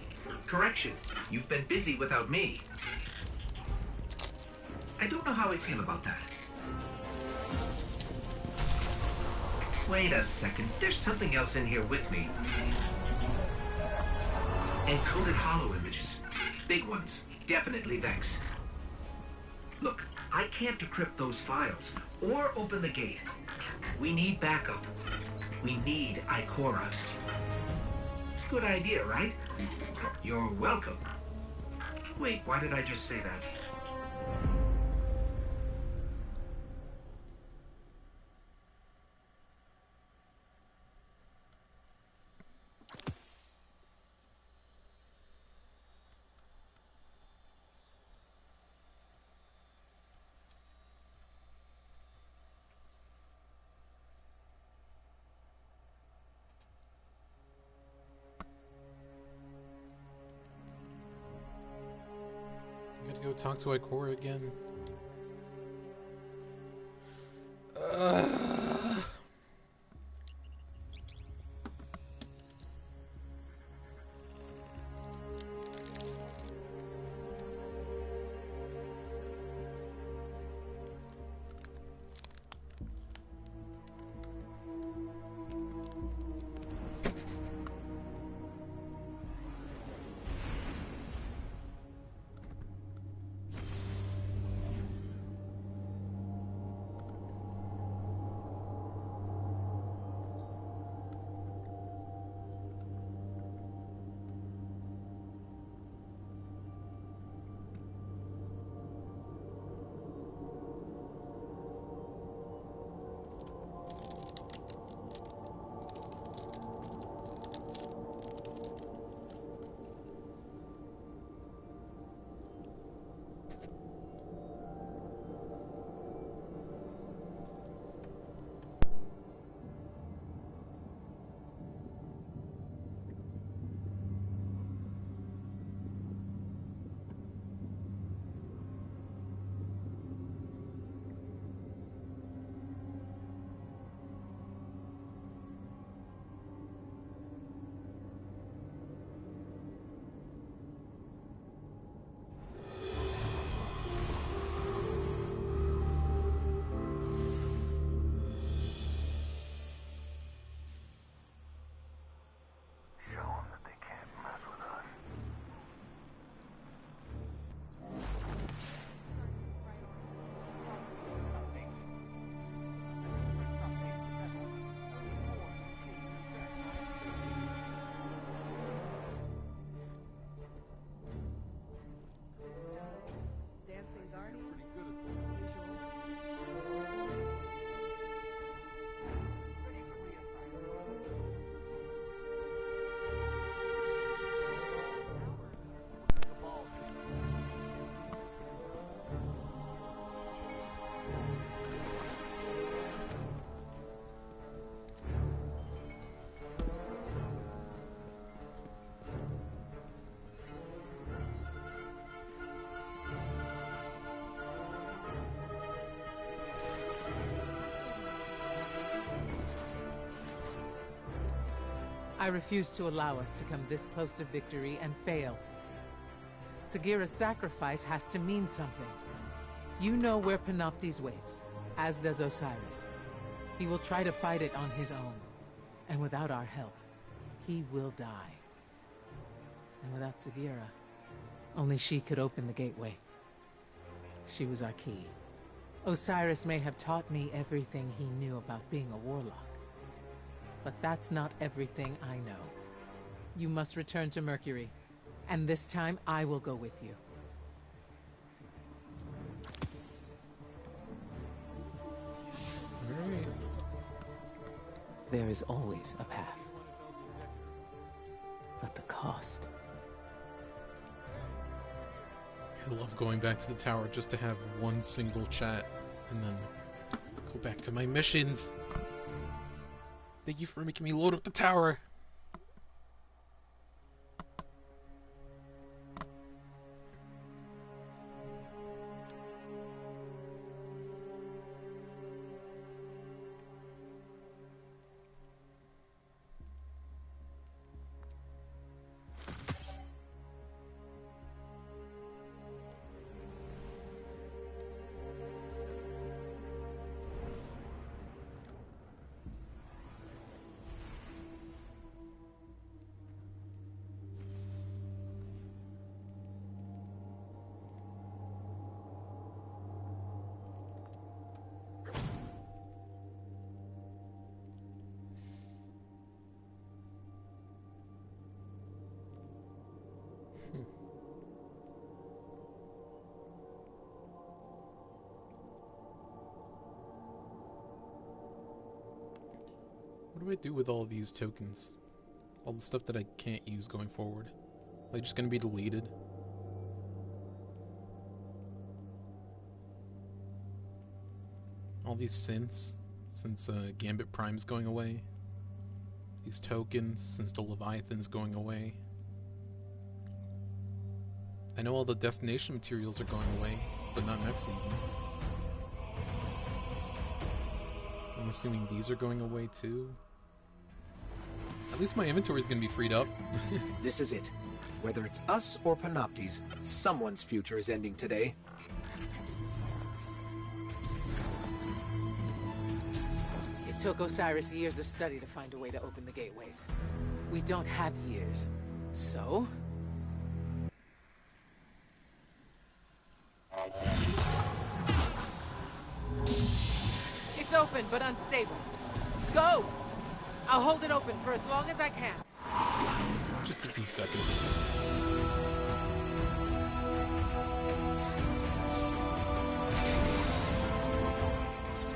Speaker 2: Correction, you've been busy without me. I don't know how I feel about that. Wait a second, there's something else in here with me. Encoded holo images. Big ones. Definitely Vex. Look, I can't decrypt those files, or open the gate. We need backup. We need Ikora. Good idea, right? You're welcome. Wait, why did I just say that?
Speaker 1: Go talk to Ikora again.
Speaker 12: I refuse to allow us to come this close to victory and fail. Sagira's sacrifice has to mean something. You know where Panoptes waits, as does Osiris. He will try to fight it on his own. And without our help, he will die. And without Sagira, only she could open the gateway. She was our key. Osiris may have taught me everything he knew about being a warlock. But that's not everything I know. You must return to Mercury, and this time I will go with you.
Speaker 1: All right.
Speaker 4: There is always a path. But the cost...
Speaker 1: I love going back to the tower just to have one single chat and then go back to my missions. Thank you for making me load up the tower. What do I do with all of these tokens? All the stuff that I can't use going forward? Are they just gonna be deleted? All these synths, since Gambit Prime's going away. These tokens, since the Leviathan's going away. I know all the destination materials are going away, but not next season. I'm assuming these are going away too. At least my inventory is going to be freed up.
Speaker 2: This is it. Whether it's us or Panoptes, someone's future is ending today.
Speaker 12: It took Osiris years of study to find a way to open the gateways. We don't have years, so... It's open, but unstable. Go! I'll hold it open for as long as I can.
Speaker 1: Just a few seconds.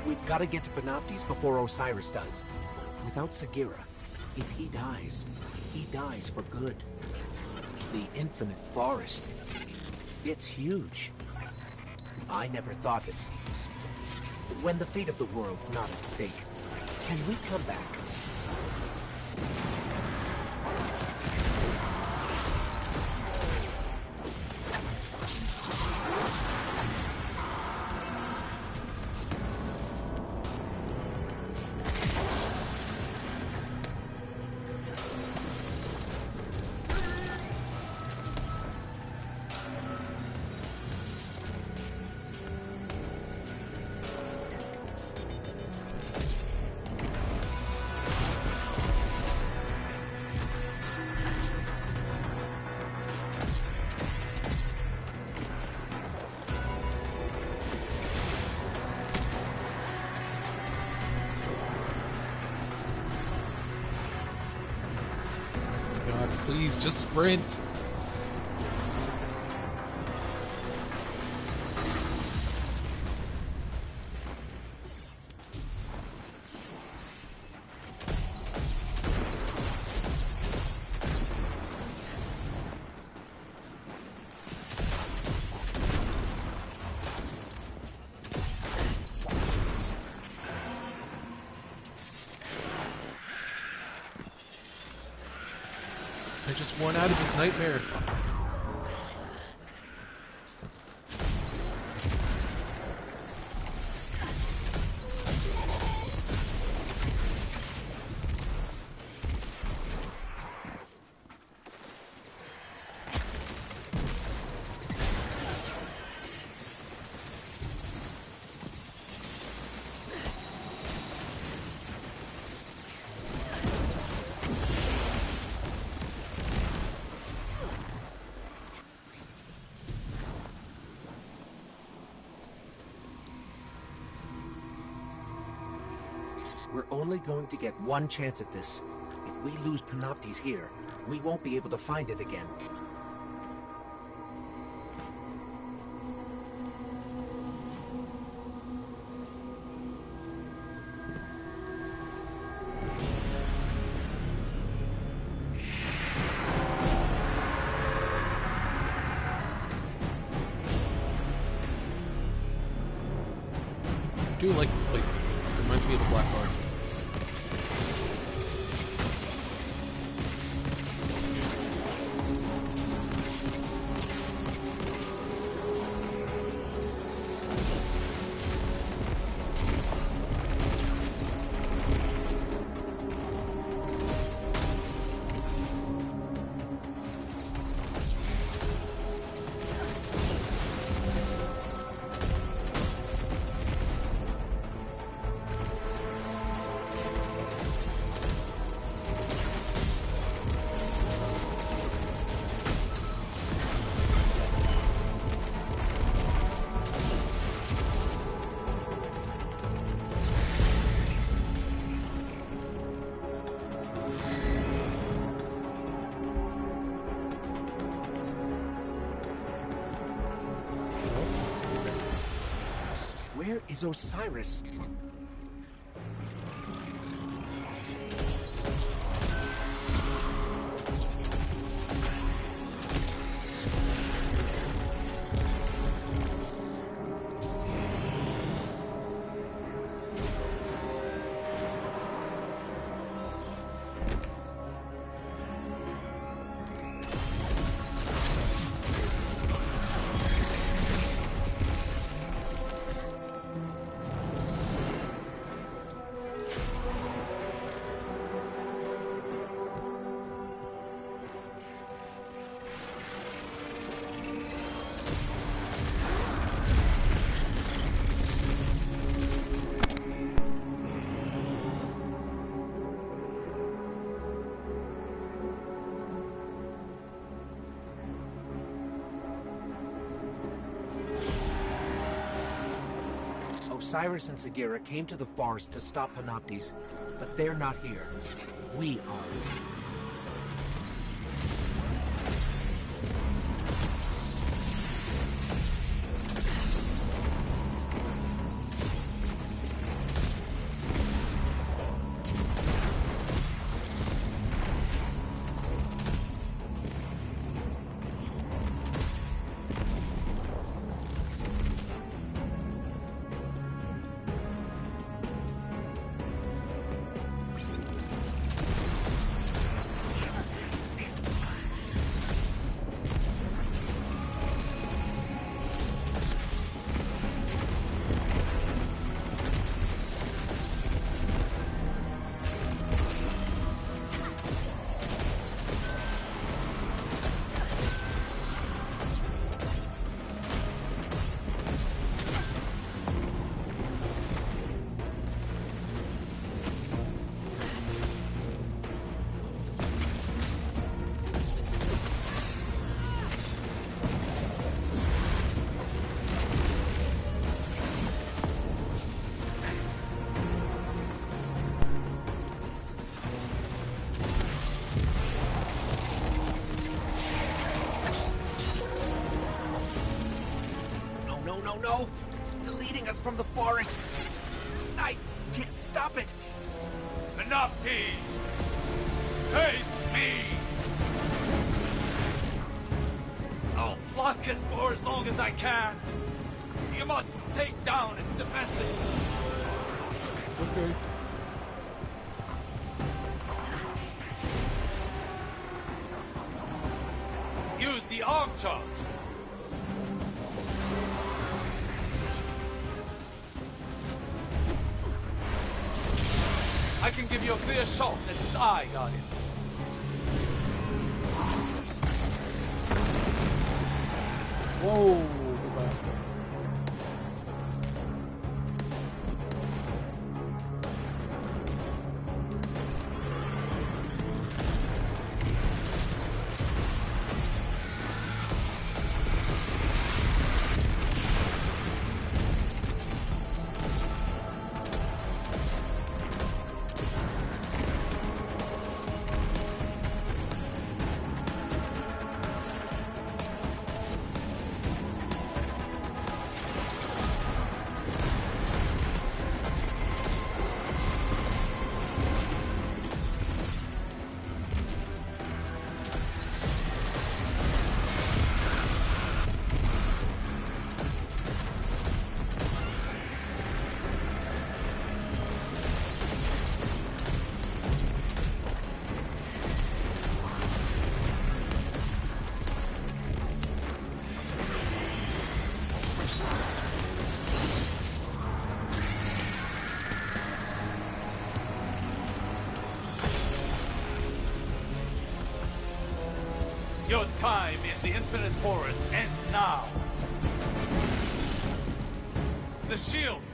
Speaker 2: We've got to get to Panoptes before Osiris does. Without Sagira, if he dies for good. The Infinite Forest. It's huge. I never thought it. When the fate of the world's not at stake, can we come back?
Speaker 1: Please, just sprint. I just won out of this nightmare.
Speaker 2: We're only going to get one chance at this. If we lose Panoptes here, we won't be able to find it again.
Speaker 1: I do like this place. It reminds me of the Black Heart.
Speaker 2: is Osiris. Osiris and Sagira came to the forest to stop Panoptes, but they're not here. We are. No! It's deleting us from the forest! I can't stop it!
Speaker 6: Panoptes! Face me! I'll block it for as long as I can. You must take down its defenses.
Speaker 1: Okay.
Speaker 6: Use the arc charge. I can give you a clear shot at its eye, Guardian.
Speaker 1: Whoa, goodbye.
Speaker 6: Your time in the Infinite Forest ends now. The shields!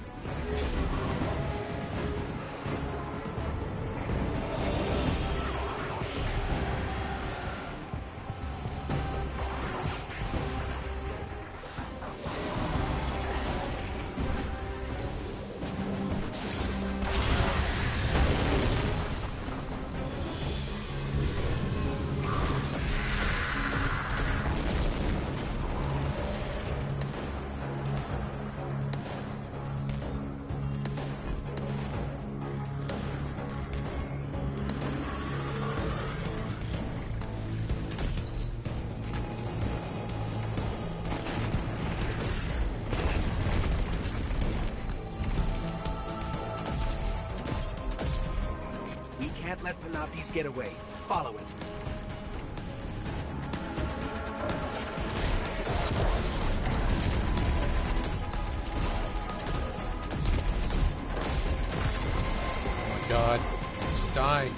Speaker 2: can't let Panoptes get away. Follow it.
Speaker 1: Oh my god. Just die.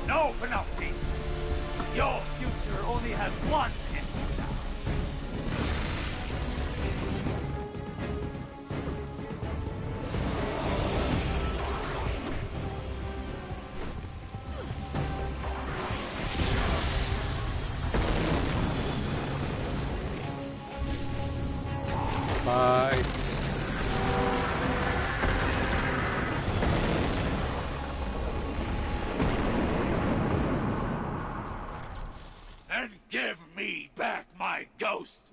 Speaker 6: No, Panoptes! Your future only has one ending now.
Speaker 1: Bye.
Speaker 6: And give me back my ghost!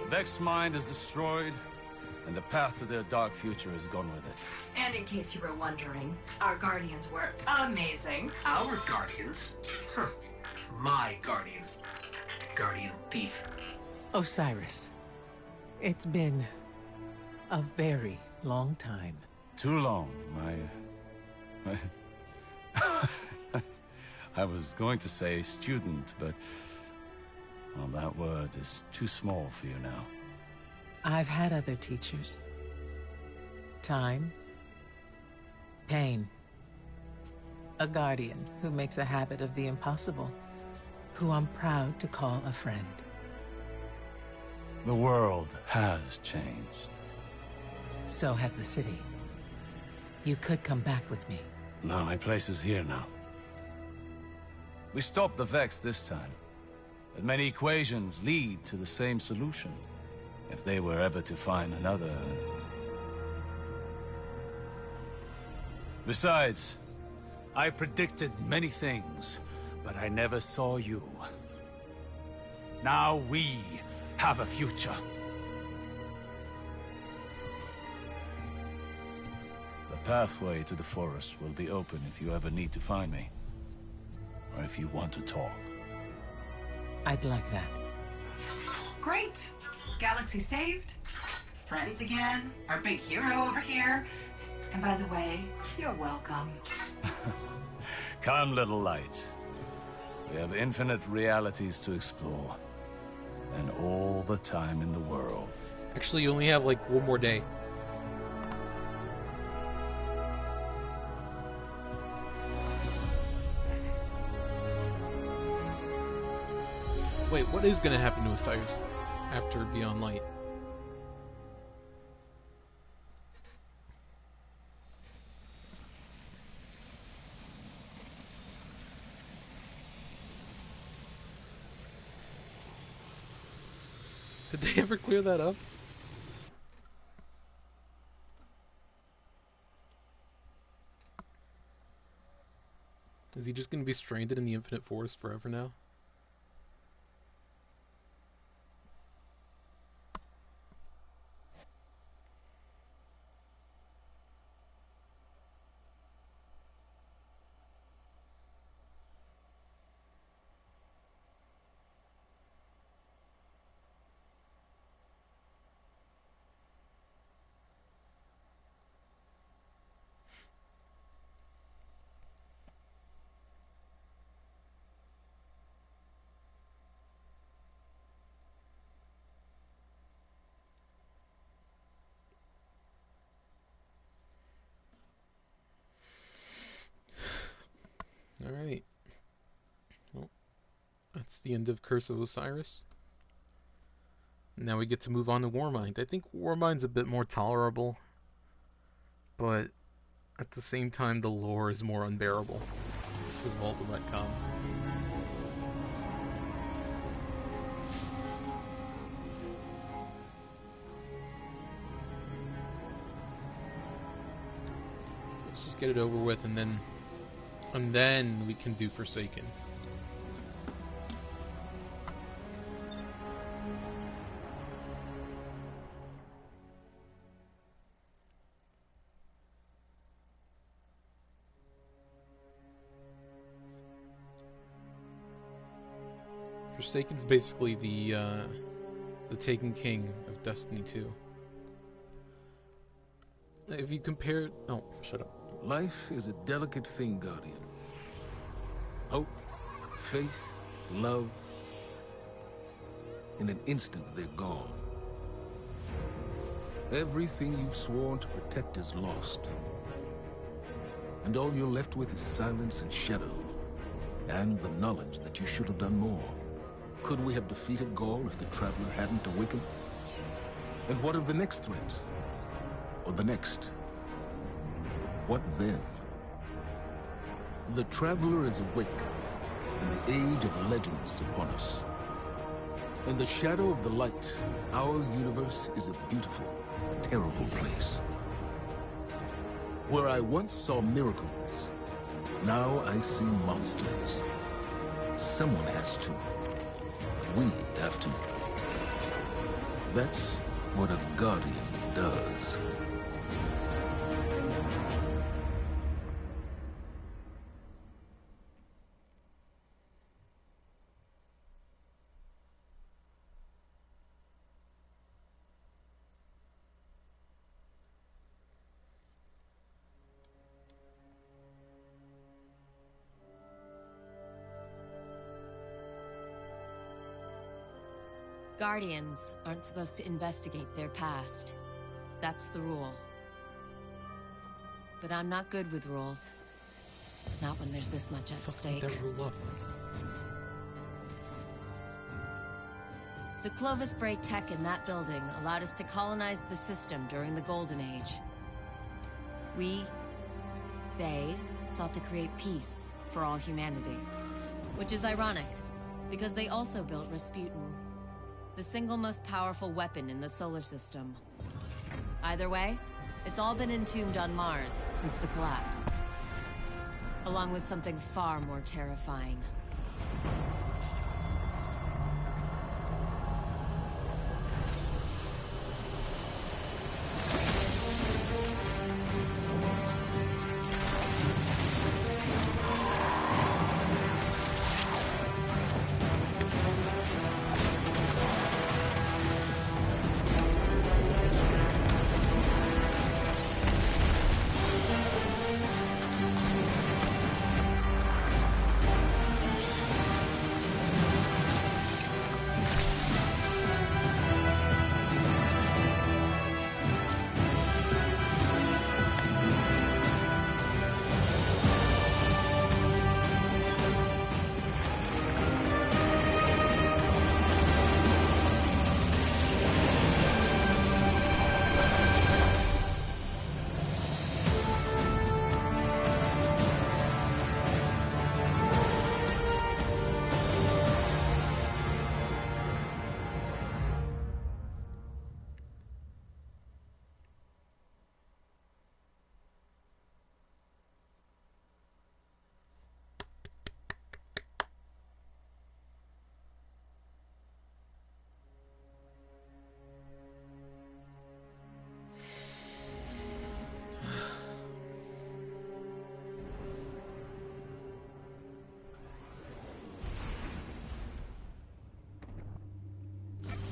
Speaker 9: The Vex mind is destroyed, and the path to their dark future is gone with it.
Speaker 5: And in case you were wondering, our guardians were amazing.
Speaker 2: Our guardians? Huh. My guardian. Guardian thief.
Speaker 4: Osiris, it's been a very long time.
Speaker 9: Too long, I was going to say student, but... well, that word is too small for you now.
Speaker 4: I've had other teachers. Time. Pain. A guardian who makes a habit of the impossible, who I'm proud to call a friend.
Speaker 9: The world has changed.
Speaker 4: So has the city. You could come back with me.
Speaker 9: No, my place is here now. We stopped the Vex this time. But many equations lead to the same solution. If they were ever to find another... Besides, I predicted many things, but I never saw you. Now we have a future. The pathway to the forest will be open if you ever need to find me. Or if you want to talk.
Speaker 4: I'd like that.
Speaker 5: Great. Galaxy saved. Friends again. Our big hero over here. And by the way, you're welcome.
Speaker 9: Come, little light. We have infinite realities to explore. And all the time in the world.
Speaker 1: Actually, you only have like one more day. Wait, what is gonna happen to Osiris after Beyond Light? Did they ever clear that up? Is he just going to be stranded in the Infinite Forest forever now? Alright. Well, that's the end of Curse of Osiris. Now we get to move on to Warmind. I think Warmind's a bit more tolerable, but at the same time the lore is more unbearable because of all the retcons. So let's just get it over with, and then we can do Forsaken. Forsaken's basically the Taken King of Destiny 2. If you compare... Oh, shut up.
Speaker 10: Life is a delicate thing, Guardian. Hope, faith, love. In an instant, they're gone. Everything you've sworn to protect is lost. And all you're left with is silence and shadow. And the knowledge that you should have done more. Could we have defeated Gaul if the Traveler hadn't awakened? And what of the next threat? Or the next? What then? The Traveler is awake, and the age of legends is upon us. In the shadow of the light, our universe is a beautiful, terrible place. Where I once saw miracles, now I see monsters. Someone has to. We have to. That's what a Guardian does.
Speaker 14: Guardians aren't supposed to investigate their past. That's the rule. But I'm not good with rules. Not when there's this much at stake.
Speaker 1: That rule up.
Speaker 14: The Clovis Bray tech in that building allowed us to colonize the system during the Golden Age. They sought to create peace for all humanity. Which is ironic, because they also built Rasputin, the single most powerful weapon in the solar system. Either way, it's all been entombed on Mars since the collapse. Along with something far more terrifying.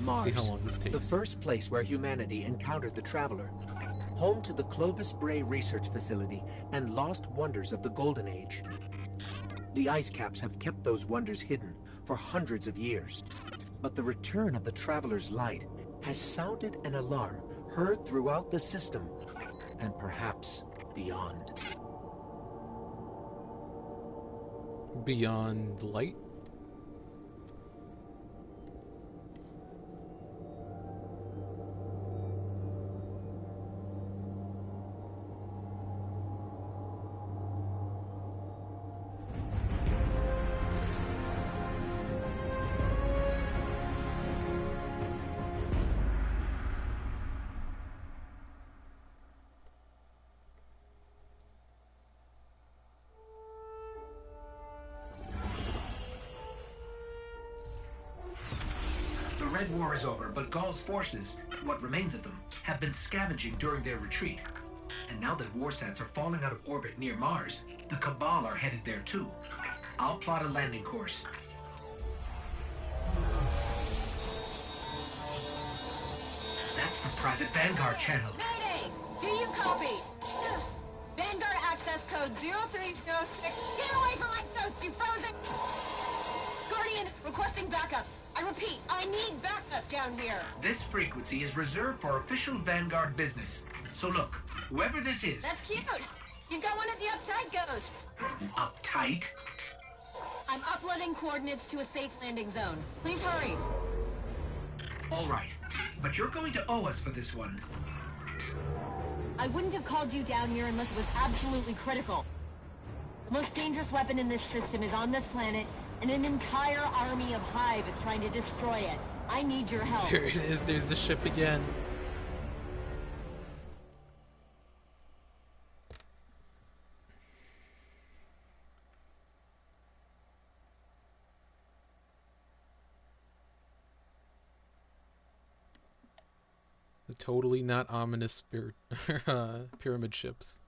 Speaker 2: Mars,
Speaker 1: see how long this takes.
Speaker 2: the first place where humanity encountered the Traveler. Home to the Clovis Bray Research Facility and lost wonders of the Golden Age. The ice caps have kept those wonders hidden for hundreds of years. But the return of the Traveler's light has sounded an alarm heard throughout the system, and perhaps beyond.
Speaker 1: Beyond light?
Speaker 2: The Red War is over, but Gaul's forces, what remains of them, have been scavenging during their retreat. And now that warsats are falling out of orbit near Mars, the Cabal are headed there too. I'll plot a landing course. That's the private Vanguard channel.
Speaker 13: Mayday! Do you copy? Vanguard access code 0306. Get away from my ghost, you frozen! Guardian, requesting backup. I repeat, I need backup down here.
Speaker 2: This frequency is reserved for official Vanguard business. So look, whoever this is...
Speaker 13: That's cute. You've got one of the uptight ghosts.
Speaker 2: Uptight?
Speaker 13: I'm uploading coordinates to a safe landing zone. Please hurry.
Speaker 2: All right, but you're going to owe us for this one.
Speaker 13: I wouldn't have called you down here unless it was absolutely critical. The most dangerous weapon in this system is on this planet, and an entire army of Hive is trying to destroy it. I need your help.
Speaker 1: Here it is, there's the ship again. The totally not ominous spirit, pyramid ships.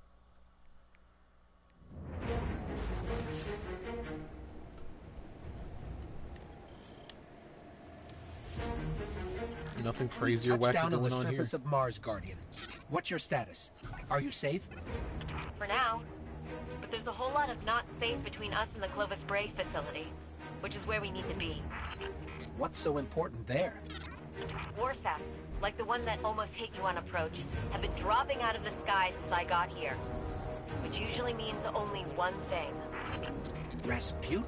Speaker 1: Nothing crazy or wacky
Speaker 2: Touchdown on the
Speaker 1: going on here.
Speaker 2: surface of Mars, Guardian. What's your status? Are you safe?
Speaker 14: For now. But there's a whole lot of not safe between us and the Clovis Bray facility, which is where we need to be.
Speaker 2: What's so important there?
Speaker 14: Warsats, like the one that almost hit you on approach, have been dropping out of the sky since I got here. Which usually means only one thing.
Speaker 2: Rasputin.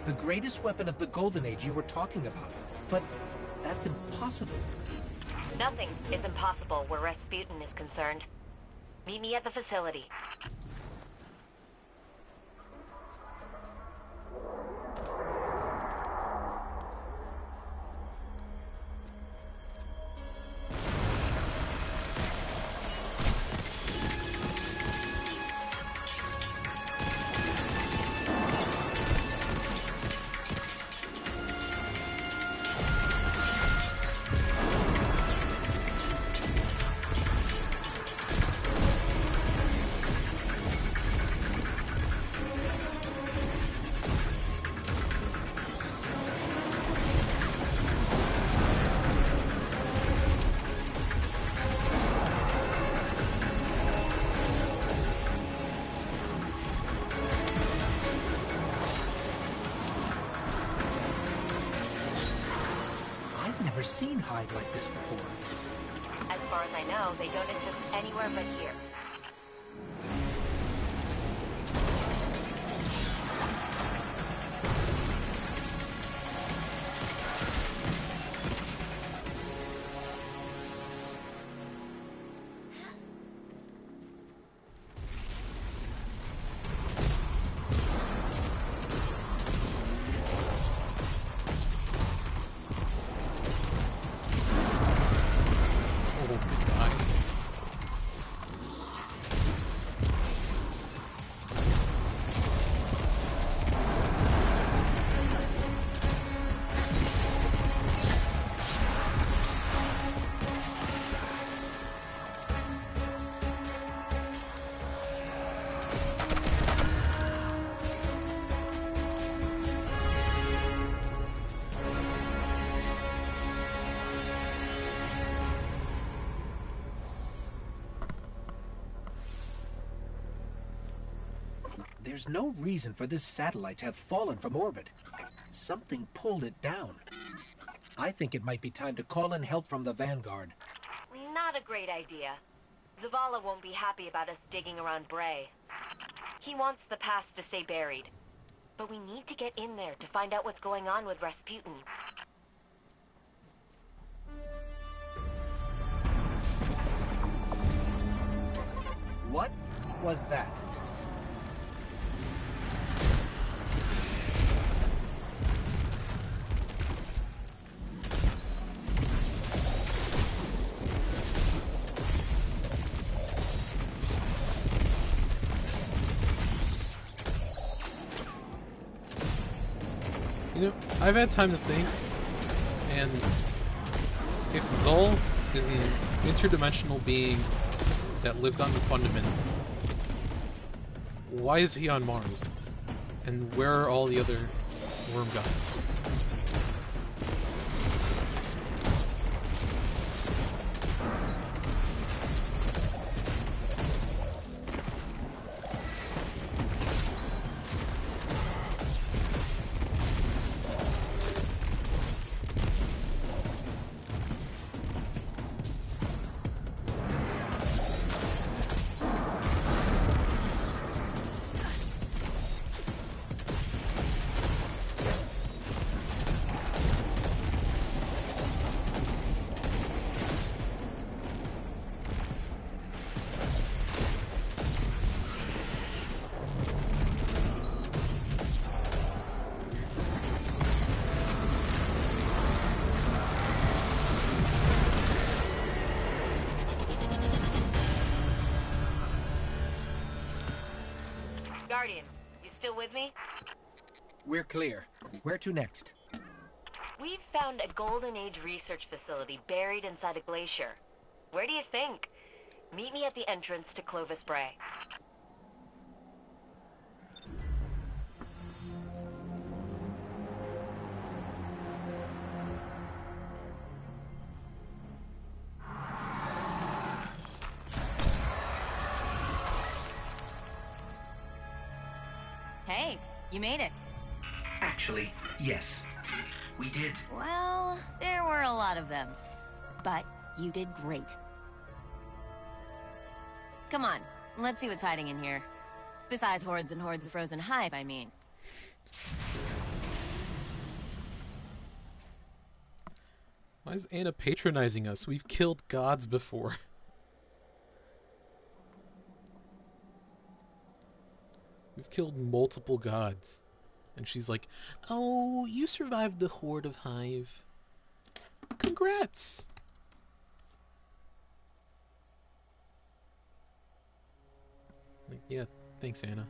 Speaker 2: The greatest weapon of the Golden Age you were talking about. But that's impossible.
Speaker 14: Nothing is impossible where Rasputin is concerned. Meet me at the facility.
Speaker 2: Seen Hive like this before.
Speaker 14: As far as I know, they don't exist anywhere but here.
Speaker 2: There's no reason for this satellite to have fallen from orbit. Something pulled it down. I think it might be time to call in help from the Vanguard.
Speaker 13: Not a great idea. Zavala won't be happy about us digging around Bray. He wants the past to stay buried. But we need to get in there to find out what's going on with Rasputin.
Speaker 2: What was that?
Speaker 1: You know, I've had time to think, and if Zol is an interdimensional being that lived on the Fundament, why is he on Mars? And where are all the other worm gods?
Speaker 13: Guardian, you still with me?
Speaker 2: We're clear. Where to next?
Speaker 13: We've found a Golden Age research facility buried inside a glacier. Where do you think? Meet me at the entrance to Clovis Bray.
Speaker 14: Hey, you made it.
Speaker 2: Actually, yes. We did.
Speaker 14: Well, there were a lot of them. But you did great. Come on, let's see what's hiding in here. Besides hordes and hordes of frozen hive, I mean.
Speaker 1: Why is Anna patronizing us? We've killed gods before. We've killed multiple gods. And she's like, oh, you survived the horde of hive. Congrats! Like, yeah, thanks, Anna.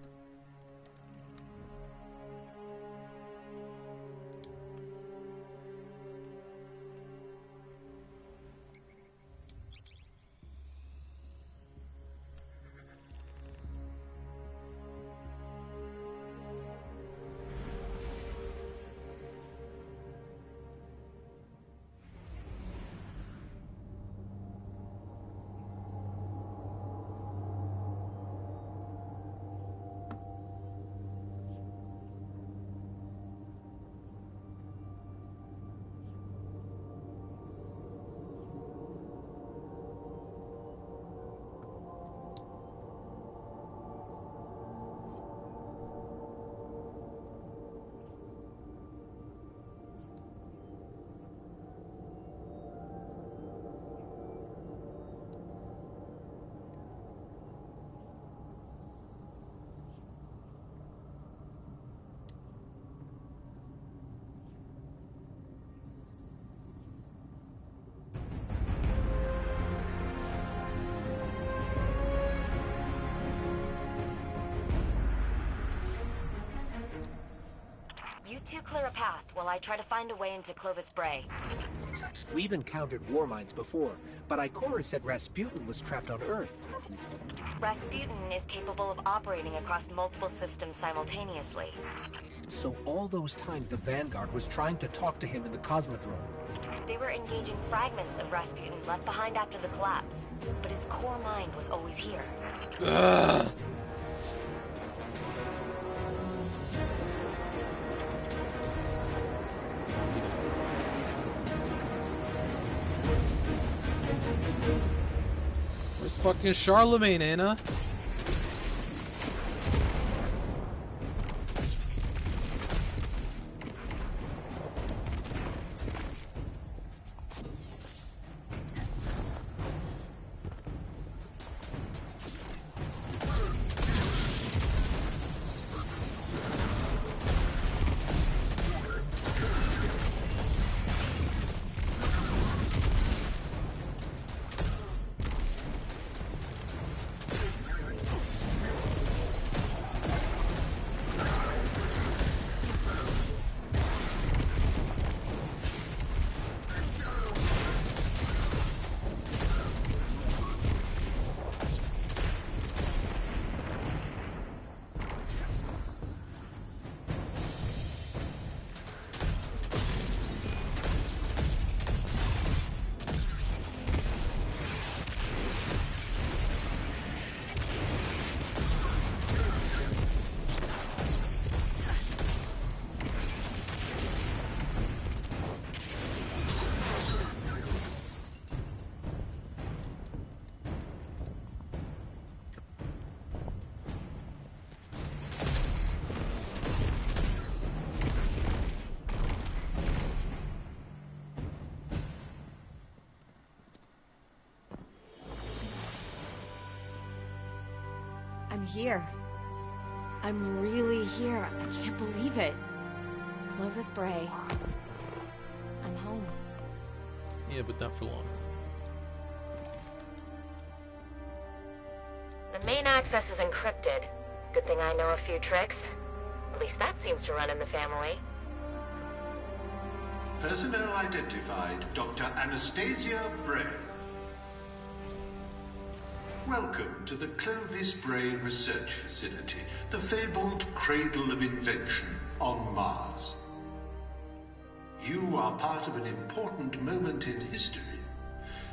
Speaker 13: You two clear a path while I try to find a way into Clovis Bray.
Speaker 2: We've encountered war mines before, but Ikora said Rasputin was trapped on Earth.
Speaker 13: Rasputin is capable of operating across multiple systems simultaneously.
Speaker 2: So all those times the Vanguard was trying to talk to him in the Cosmodrome.
Speaker 13: They were engaging fragments of Rasputin left behind after the collapse, but his core mind was always here.
Speaker 1: Ugh. Where's fucking Charlemagne, Anna?
Speaker 15: I'm here. I'm really here. I can't believe it. Clovis Bray. I'm home.
Speaker 1: Yeah, but not for long.
Speaker 16: The main access is encrypted. Good thing I know a few tricks. At least that seems to run in the family.
Speaker 17: Personnel identified, Dr. Anastasia Bray. Welcome to the Clovis Bray Research Facility, the fabled cradle of invention on Mars. You are part of an important moment in history.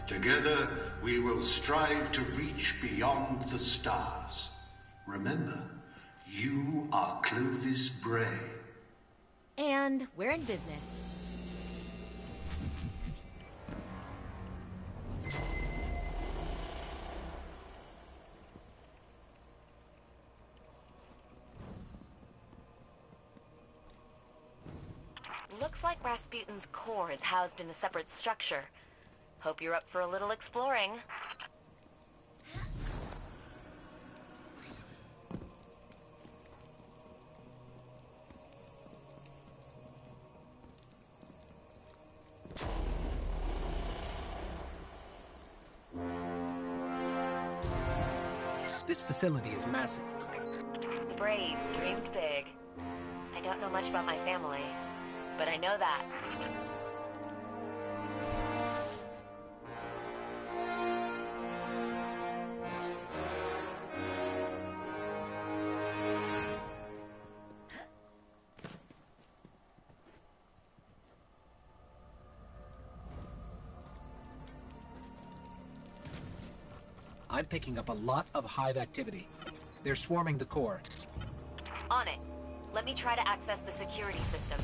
Speaker 17: Together, we will strive to reach beyond the stars. Remember, you are Clovis Bray.
Speaker 15: And we're in business.
Speaker 16: Looks like Rasputin's core is housed in a separate structure. Hope you're up for a little exploring.
Speaker 2: This facility is massive.
Speaker 16: The Brays dreamed big. I don't know much about my family, but I know that.
Speaker 2: I'm picking up a lot of hive activity. They're swarming the core.
Speaker 16: On it. Let me try to access the security systems.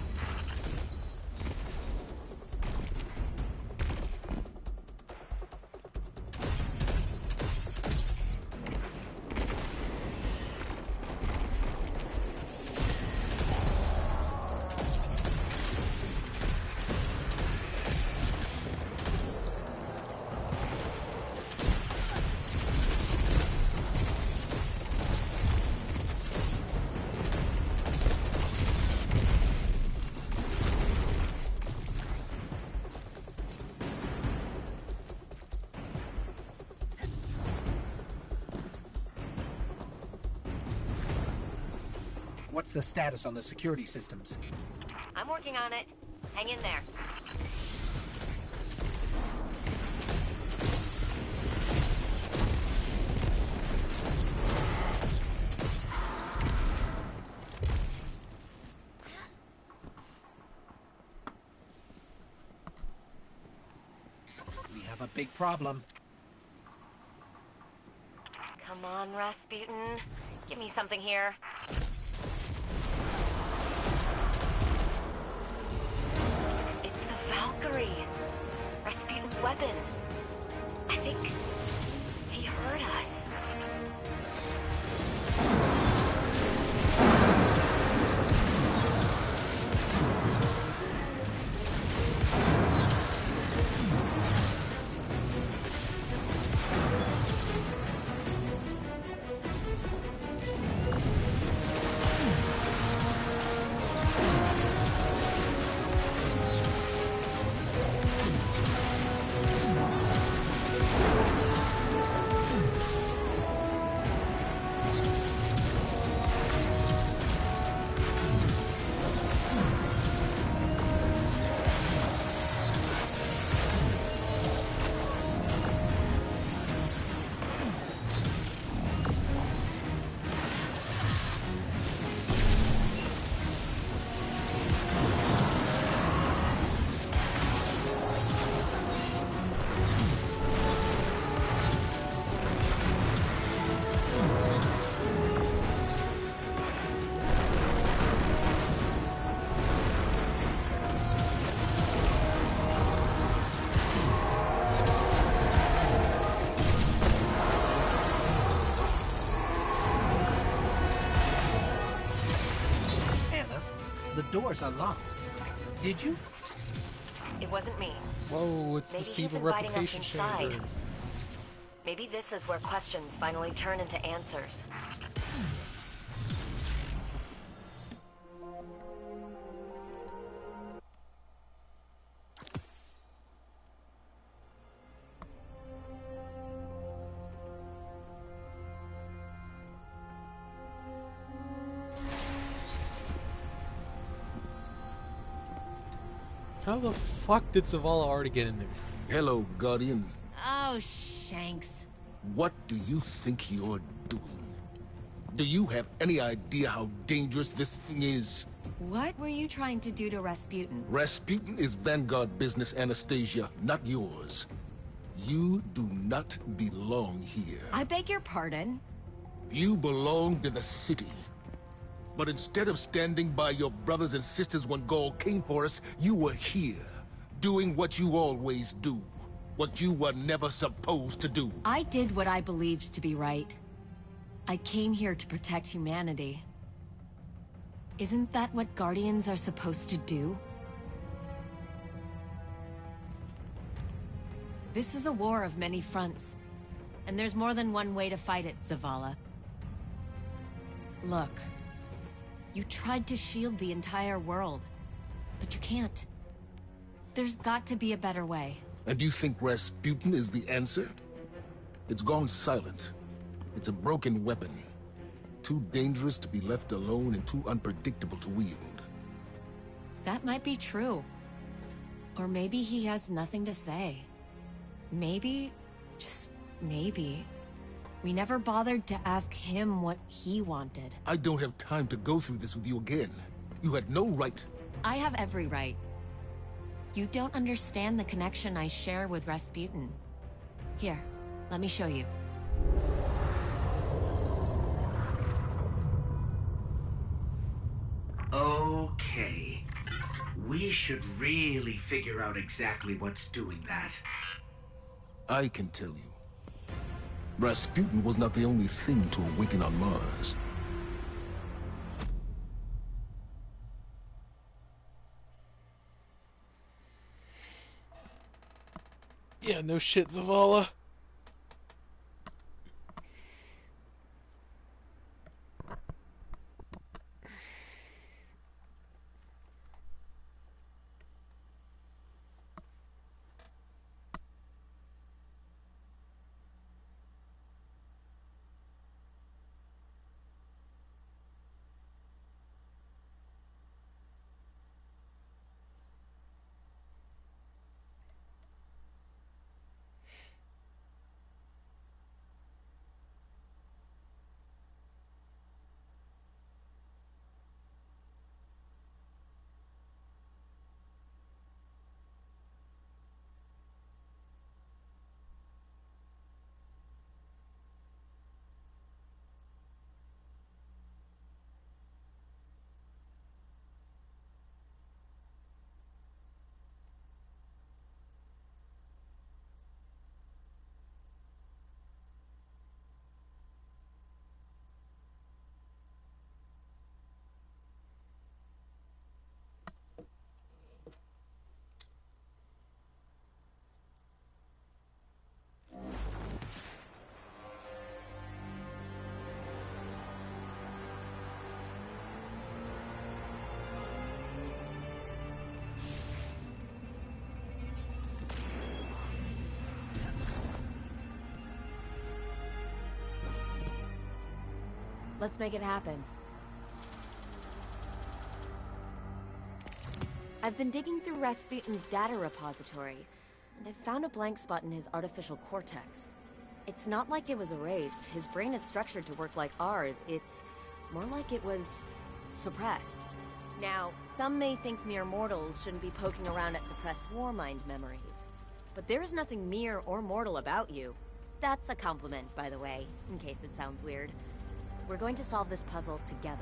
Speaker 2: What's the status on the security systems?
Speaker 16: I'm working on it. Hang in there.
Speaker 2: We have a big problem.
Speaker 16: Come on, Rasputin. Give me something here. It's the Valkyrie. Rasputin's weapon. I think he hurt us.
Speaker 2: The doors are locked. Did you?
Speaker 16: It wasn't me.
Speaker 1: Whoa, it's
Speaker 16: Maybe
Speaker 1: the
Speaker 16: he's
Speaker 1: Siva
Speaker 16: inviting us
Speaker 1: replication
Speaker 16: inside.
Speaker 1: chamber.
Speaker 16: Maybe this is where questions finally turn into answers.
Speaker 1: How the fuck did Zavala already get in there?
Speaker 10: Hello, Guardian.
Speaker 14: Oh, Shanks.
Speaker 10: What do you think you're doing? Do you have any idea how dangerous this thing is?
Speaker 14: What were you trying to do to Rasputin?
Speaker 10: Rasputin is Vanguard business, Anastasia, not yours. You do not belong here.
Speaker 14: I beg your pardon?
Speaker 10: You belong to the city. But instead of standing by your brothers and sisters when Gaul came for us, you were here, doing what you always do. What you were never supposed to do.
Speaker 14: I did what I believed to be right. I came here to protect humanity. Isn't that what Guardians are supposed to do? This is a war of many fronts, and there's more than one way to fight it, Zavala. Look, you tried to shield the entire world, but you can't. There's got to be a better way.
Speaker 10: And you think Rasputin is the answer? It's gone silent. It's a broken weapon. Too dangerous to be left alone and too unpredictable to wield.
Speaker 14: That might be true. Or maybe he has nothing to say. Maybe, just maybe, we never bothered to ask him what he wanted.
Speaker 10: I don't have time to go through this with you again. You had no right.
Speaker 14: I have every right. You don't understand the connection I share with Rasputin. Here, let me show you.
Speaker 18: Okay. We should really figure out exactly what's doing that.
Speaker 10: I can tell you. Rasputin was not the only thing to awaken on Mars.
Speaker 1: Yeah, no shit, Zavala.
Speaker 15: Let's make it happen. I've been digging through Rasputin's data repository, and I found a blank spot in his artificial cortex. It's not like it was erased. His brain is structured to work like ours. It's more like it was suppressed. Now, some may think mere mortals shouldn't be poking around at suppressed war mind memories. But there is nothing mere or mortal about you. That's a compliment, by the way, in case it sounds weird. We're going to solve this puzzle together.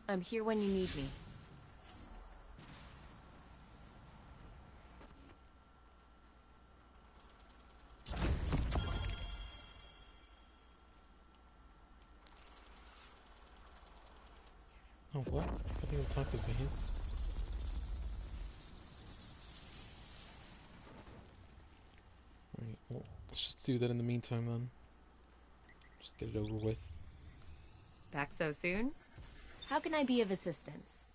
Speaker 15: I'm here when you need me.
Speaker 1: Oh, what? I think I'll talk to Vance. Alright, well, let's just do that in the meantime then. Just get it over with.
Speaker 15: Back so soon? How can I be of assistance?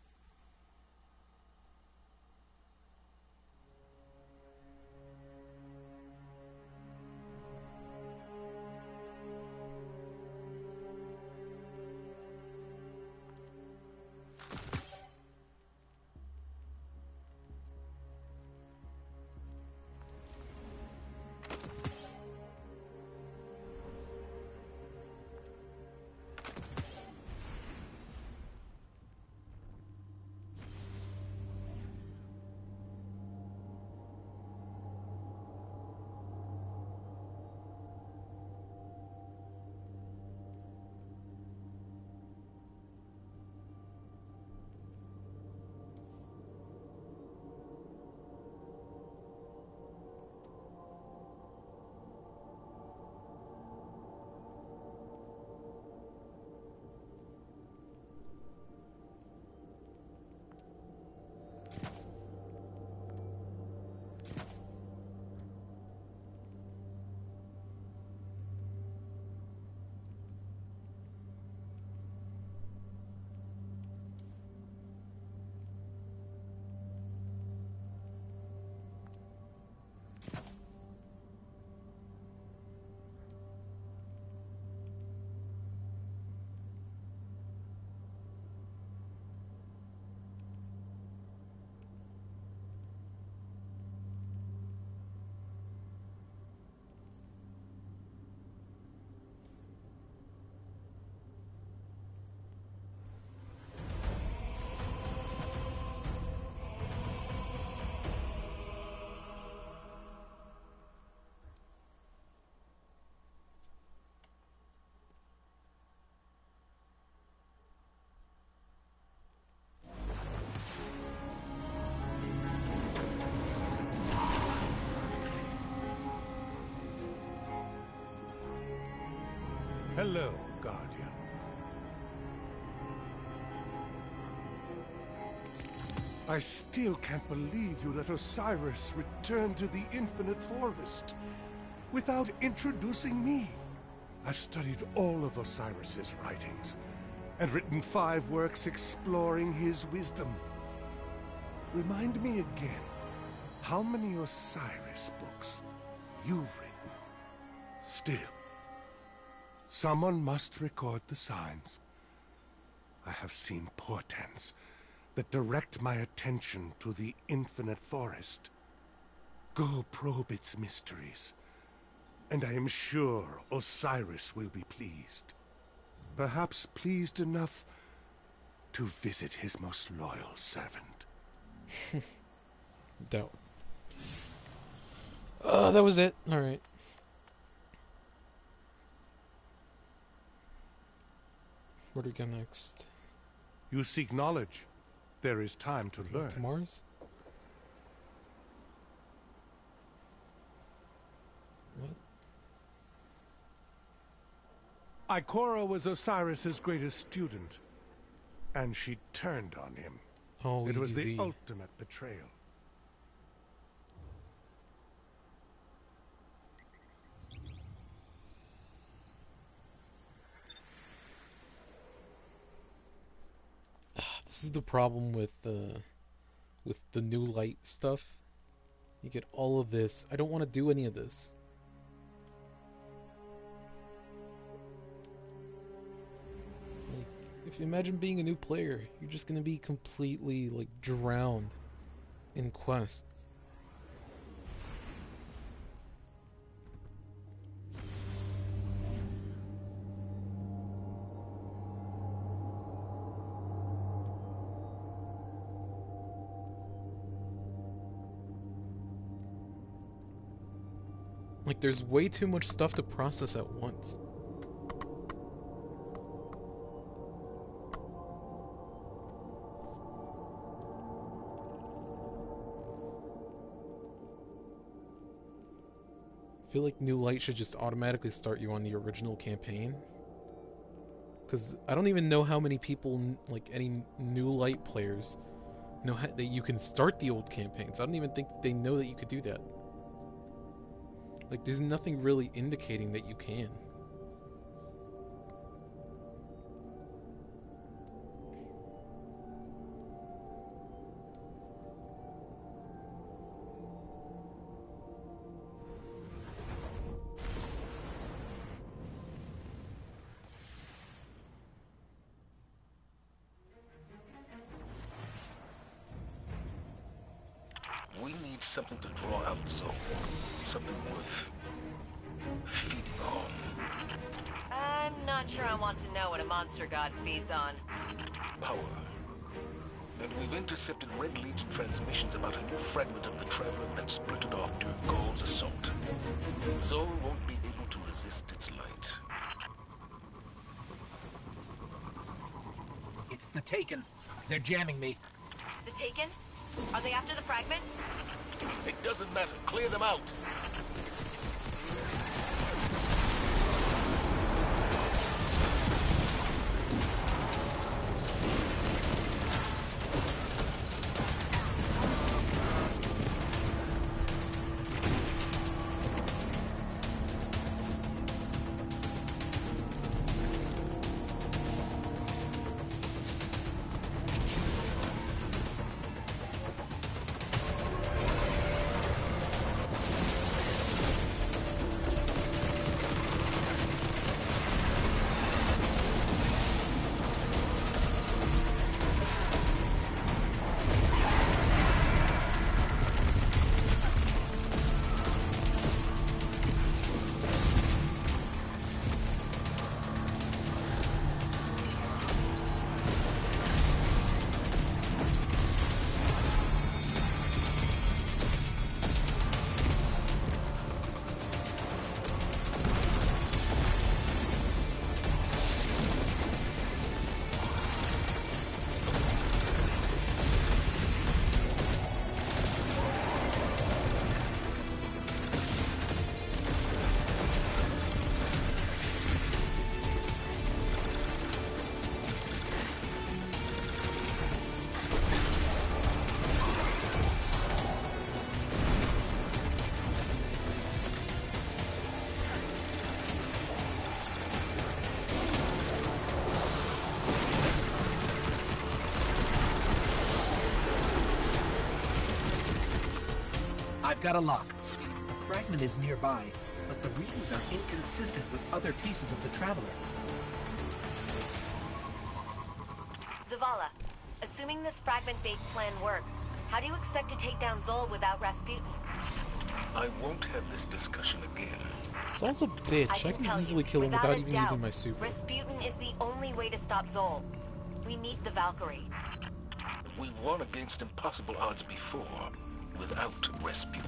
Speaker 7: Hello, Guardian. I still can't believe you let Osiris return to the Infinite Forest without introducing me. I've studied all of Osiris's writings and written 5 works exploring his wisdom. Remind me again, how many Osiris books you've written? Still, someone must record the signs. I have seen portents that direct my attention to the Infinite Forest. Go probe its mysteries, and I am sure Osiris will be pleased. Perhaps pleased enough to visit his most loyal servant.
Speaker 1: Dope. That was it. Alright. Where do we go next?
Speaker 7: You seek knowledge. There is time to learn.
Speaker 1: To Mars? What?
Speaker 7: Ikora was Osiris's greatest student, and she turned on him.
Speaker 1: Oh,
Speaker 7: it was
Speaker 1: easy.
Speaker 7: the ultimate betrayal.
Speaker 1: This is the problem with the new light stuff. You get all of this. I don't want to do any of this. Like, if you imagine being a new player, you're just gonna be completely like drowned in quests. Like, there's way too much stuff to process at once. I feel like New Light should just automatically start you on the original campaign. Because I don't even know how many people, like any New Light players, know that you can start the old campaigns. I don't even think they know that you could do that. Like, there's nothing really indicating that you can.
Speaker 10: We need something to draw out Zol. Something worth feeding on.
Speaker 16: I'm not sure I want to know what a monster god feeds on.
Speaker 10: Power. And we've intercepted Red Legion transmissions about a new fragment of the Traveler that splintered off during Gaul's assault. Zol won't be able to resist its light.
Speaker 2: It's the Taken. They're jamming me.
Speaker 16: The Taken? Are they after the fragment?
Speaker 10: It doesn't matter. Clear them out.
Speaker 2: I've got a lock. The fragment is nearby, but the readings are inconsistent with other pieces of the Traveler.
Speaker 16: Zavala, assuming this fragment-based plan works, how do you expect to take down Zol without Rasputin?
Speaker 10: I won't have this discussion again.
Speaker 1: It's also bitch. I can easily kill him without even using my super.
Speaker 16: Rasputin is the only way to stop Zol. We need the Valkyrie.
Speaker 10: We've won against impossible odds before, without Rasputin.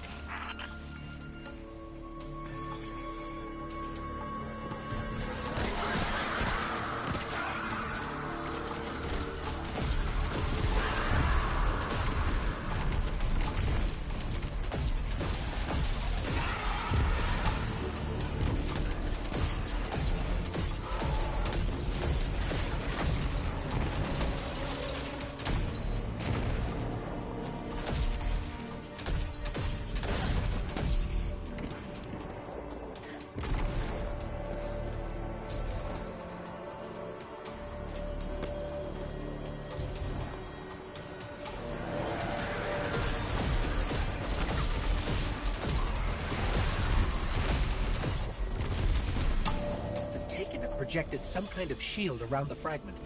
Speaker 2: projected some kind of shield around the fragment.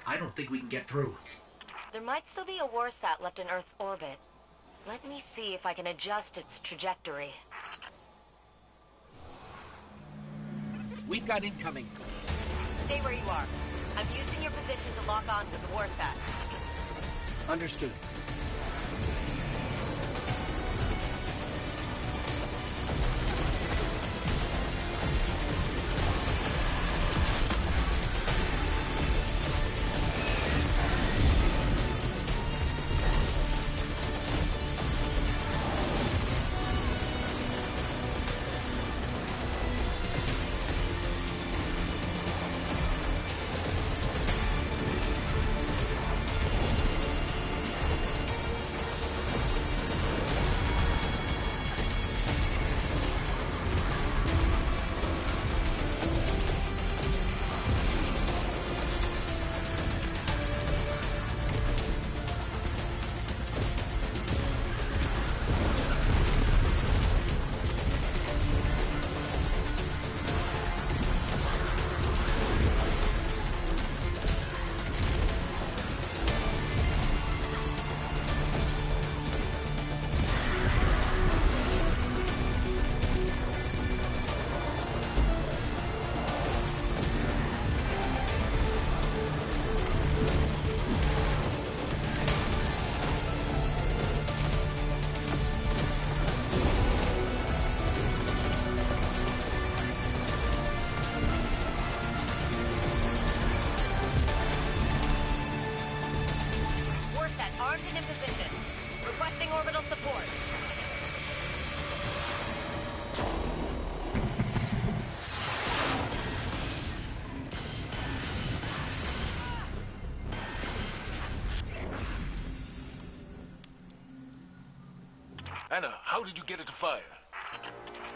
Speaker 2: I don't think we can get through.
Speaker 16: There might still be a warsat left in Earth's orbit. Let me see if I can adjust its trajectory.
Speaker 2: We've got incoming.
Speaker 16: Stay where you are. I'm using your position to lock on with the warsat.
Speaker 2: Understood.
Speaker 10: Anna, how did you get it to fire?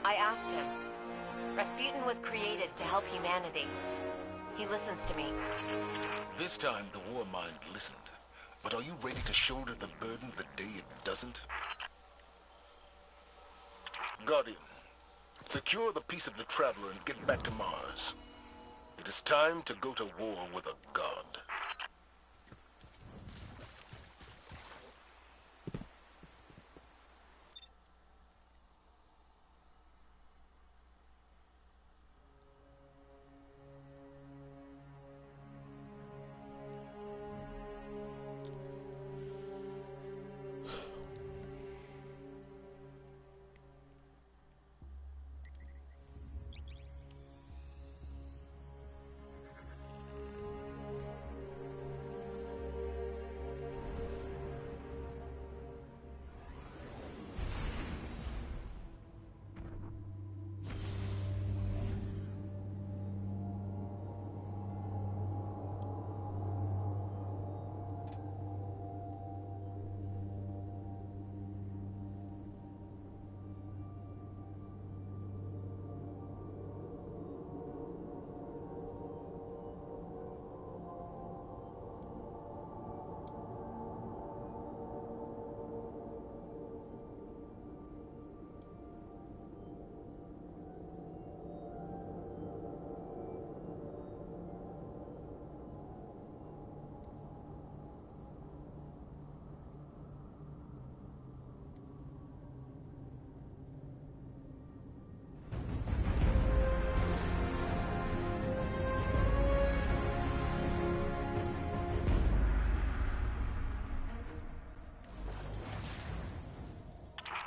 Speaker 16: I asked him. Rasputin was created to help humanity. He listens to me.
Speaker 10: This time, the war mind listened. But are you ready to shoulder the burden the day it doesn't? Guardian, secure the piece of the Traveler and get back to Mars. It is time to go to war with a god.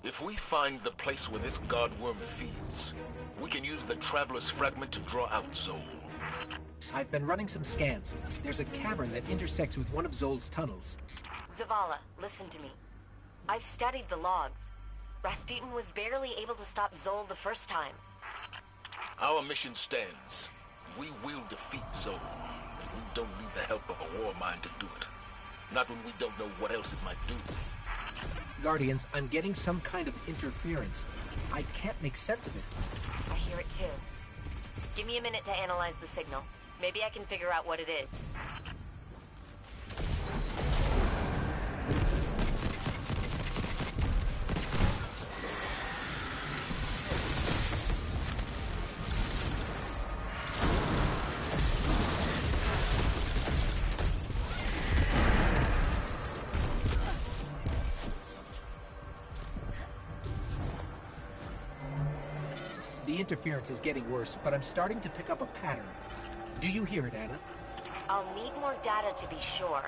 Speaker 10: If we find the place where this Godworm feeds, we can use the Traveler's fragment to draw out Zol.
Speaker 2: I've been running some scans. There's a cavern that intersects with one of Zol's tunnels.
Speaker 16: Zavala, listen to me. I've studied the logs. Rasputin was barely able to stop Zol the first time.
Speaker 10: Our mission stands. We will defeat Zol, and we don't need the help of a war mind to do it. Not when we don't know what else it might do.
Speaker 2: Guardians, I'm getting some kind of interference. I can't make sense of it.
Speaker 16: I hear it too. Give me a minute to analyze the signal. Maybe I can figure out what it is.
Speaker 2: The interference is getting worse, but I'm starting to pick up a pattern. Do you hear it, Anna?
Speaker 16: I'll need more data to be sure.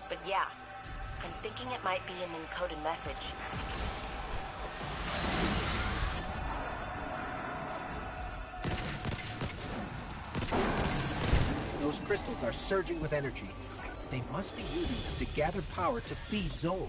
Speaker 16: But yeah, I'm thinking it might be an encoded message.
Speaker 2: Those crystals are surging with energy. They must be using them to gather power to feed Zol.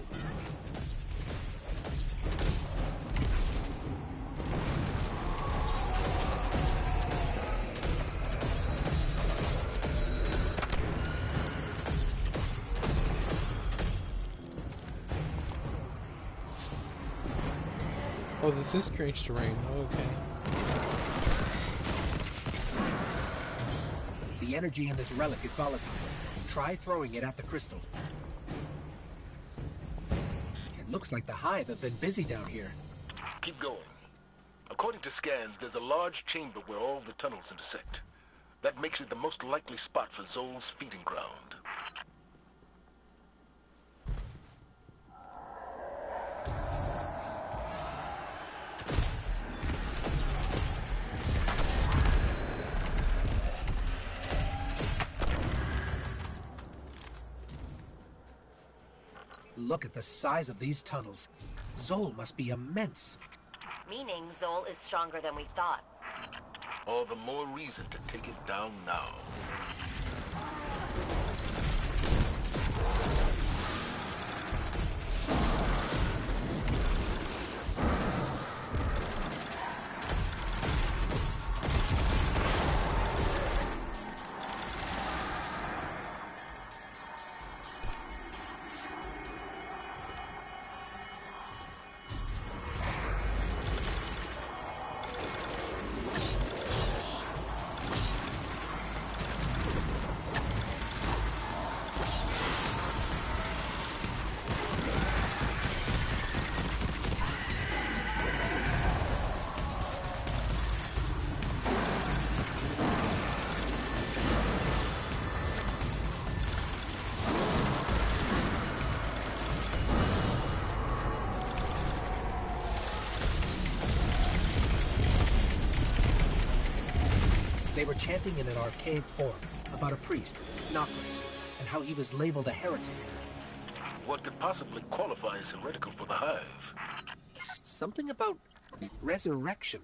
Speaker 1: Oh, this is strange terrain. Okay.
Speaker 2: The energy in this relic is volatile. Try throwing it at the crystal. It looks like the Hive have been busy down here.
Speaker 10: Keep going. According to scans, there's a large chamber where all the tunnels intersect. That makes it the most likely spot for Zol's feeding ground.
Speaker 2: Look at the size of these tunnels. Zol must be immense.
Speaker 16: Meaning Zol is stronger than we thought.
Speaker 10: All the more reason to take it down now.
Speaker 2: They were chanting in an archaic form about a priest, Nokris, and how he was labeled a heretic.
Speaker 10: What could possibly qualify as heretical for the Hive?
Speaker 2: Something about resurrection.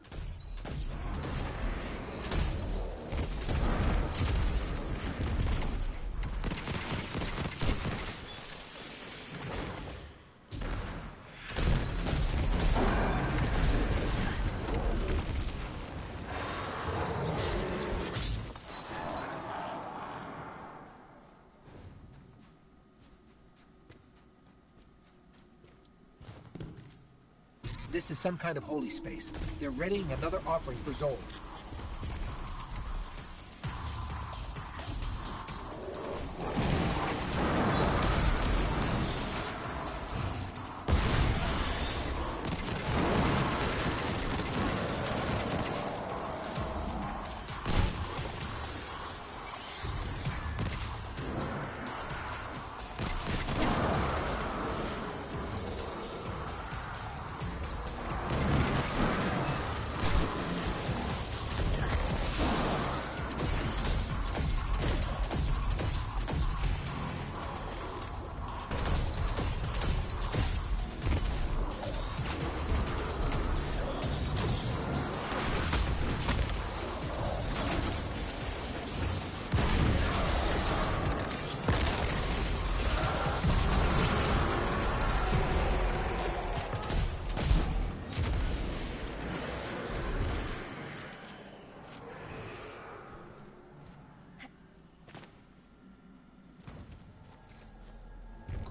Speaker 2: This is some kind of holy space. They're readying another offering for Zol.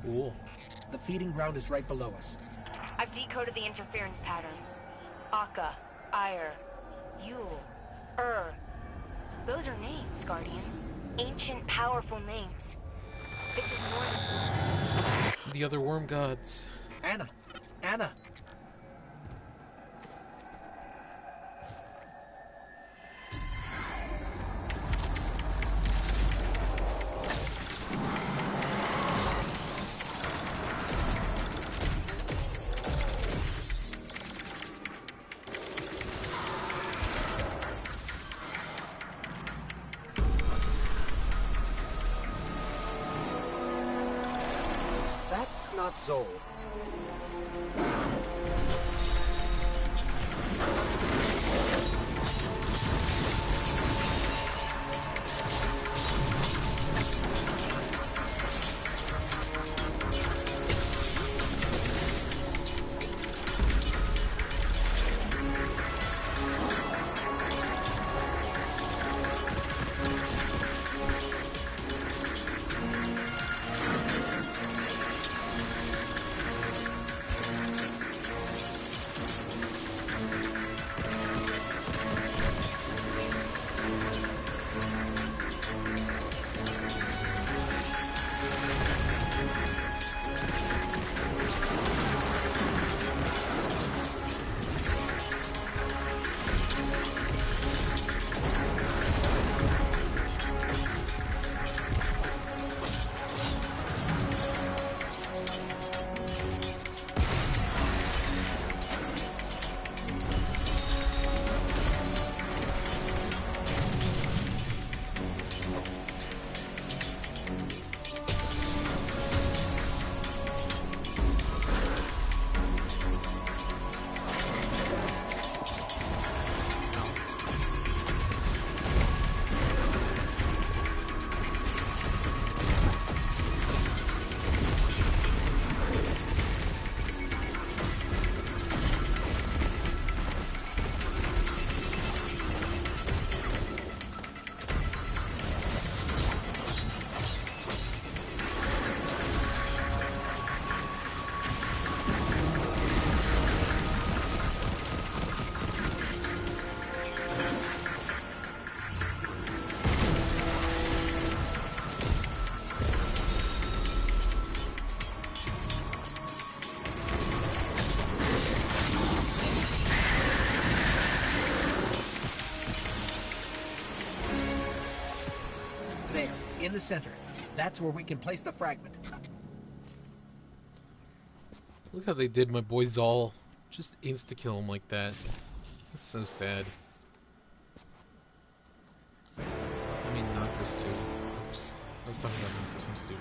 Speaker 1: Cool.
Speaker 2: The feeding ground is right below us.
Speaker 16: I've decoded the interference pattern. Akka, Ire, Yule, Those are names, Guardian. Ancient, powerful names. This is more than...
Speaker 1: The other worm gods.
Speaker 2: Anna! Anna! not Zol. In the center. That's where we can place the fragment.
Speaker 1: Look how they did my boy Zol. Just insta-kill him like that. That's so sad. I mean, not Chris 2. Oops. I was talking about him for some stupid.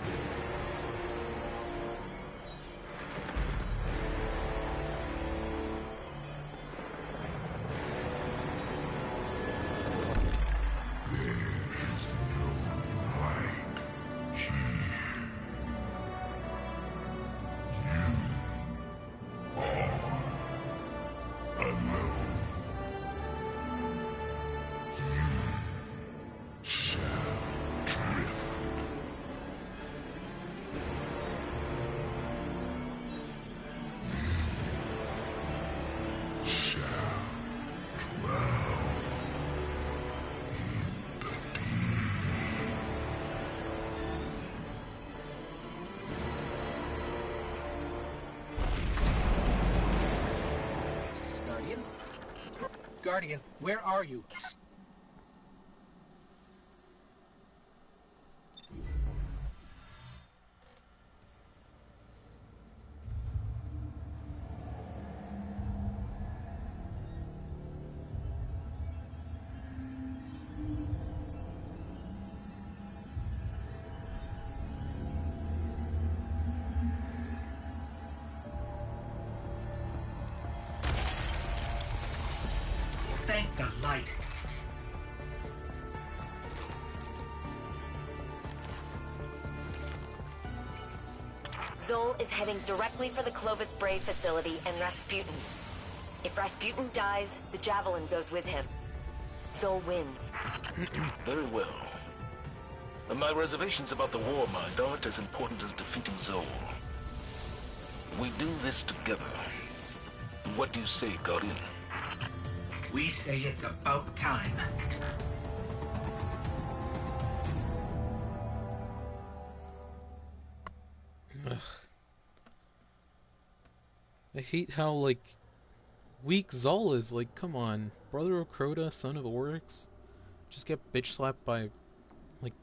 Speaker 2: Guardian, where are you? Thank the light.
Speaker 16: Zol is heading directly for the Clovis Bray facility and Rasputin. If Rasputin dies, the Javelin goes with him. Zol wins.
Speaker 10: Very well. And my reservations about the war mind aren't as important as defeating Zol. We do this together. What do you say, Guardian?
Speaker 18: We say it's about time.
Speaker 1: Ugh. I hate how, like, weak Zol is. Like, come on. Brother of Crota, son of Oryx. Just get bitch slapped by, like...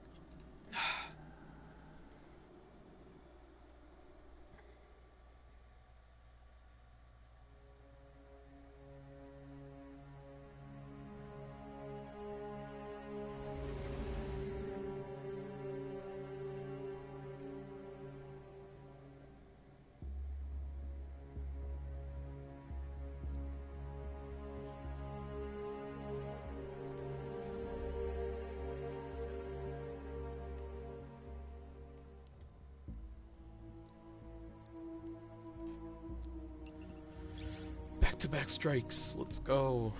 Speaker 1: Back-to-back strikes. Let's go.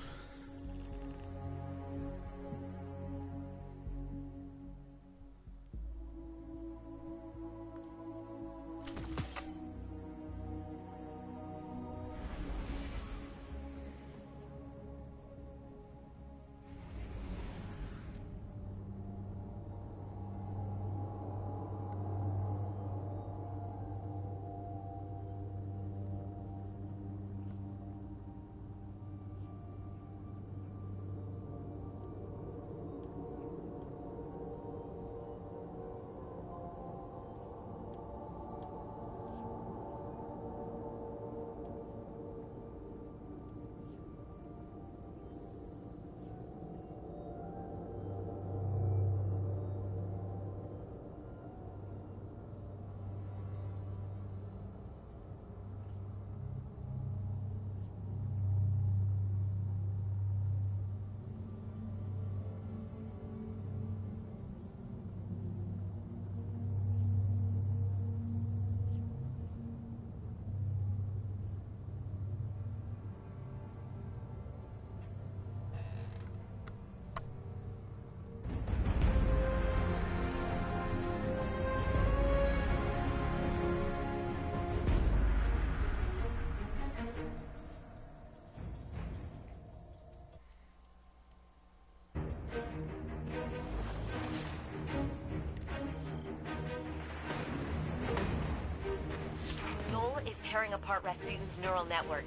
Speaker 16: Zol is tearing apart Rasputin's neural network.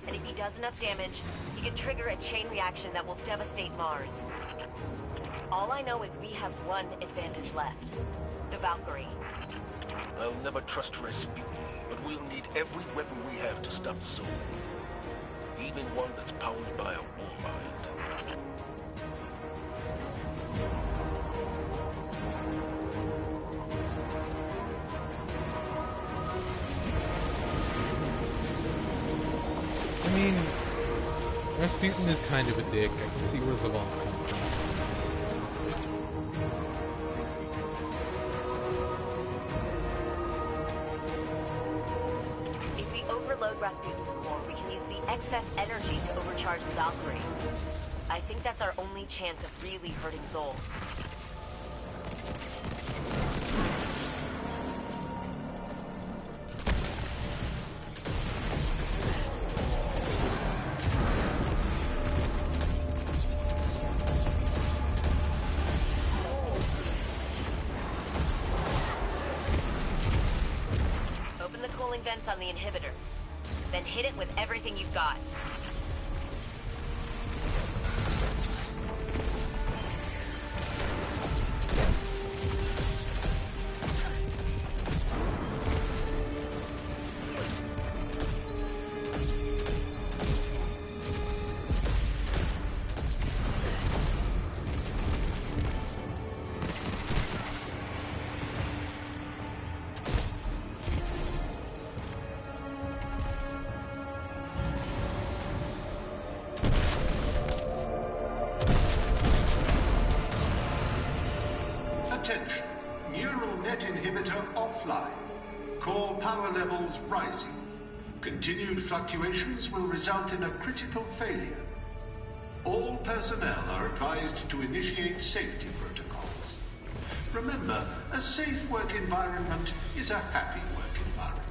Speaker 16: And if he does enough damage, he can trigger a chain reaction that will devastate Mars. All I know is we have one advantage left. The Valkyrie.
Speaker 10: I'll never trust Rasputin, but we'll need every weapon we have to stop Zol. Even one that's powered by a war mind.
Speaker 1: I mean, Rasputin is kind of a dick. I can see where Zaval's coming from.
Speaker 16: If we overload Rasputin's core, we can use the excess energy to overcharge the Valkyrie. I think that's our only chance of really hurting Zol. Vents on the inhibitors. Then hit it with everything you've got.
Speaker 17: Attention. Neural net inhibitor offline. Core power levels rising. Continued fluctuations will result in a critical failure. All personnel are advised to initiate safety protocols. Remember, a safe work environment is a happy work environment.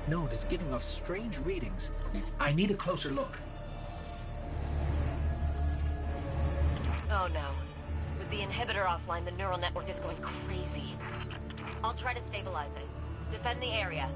Speaker 2: Node is giving off strange readings. I need a closer look.
Speaker 16: Oh no. With the inhibitor offline, the neural network is going crazy. I'll try to stabilize it. Defend the area.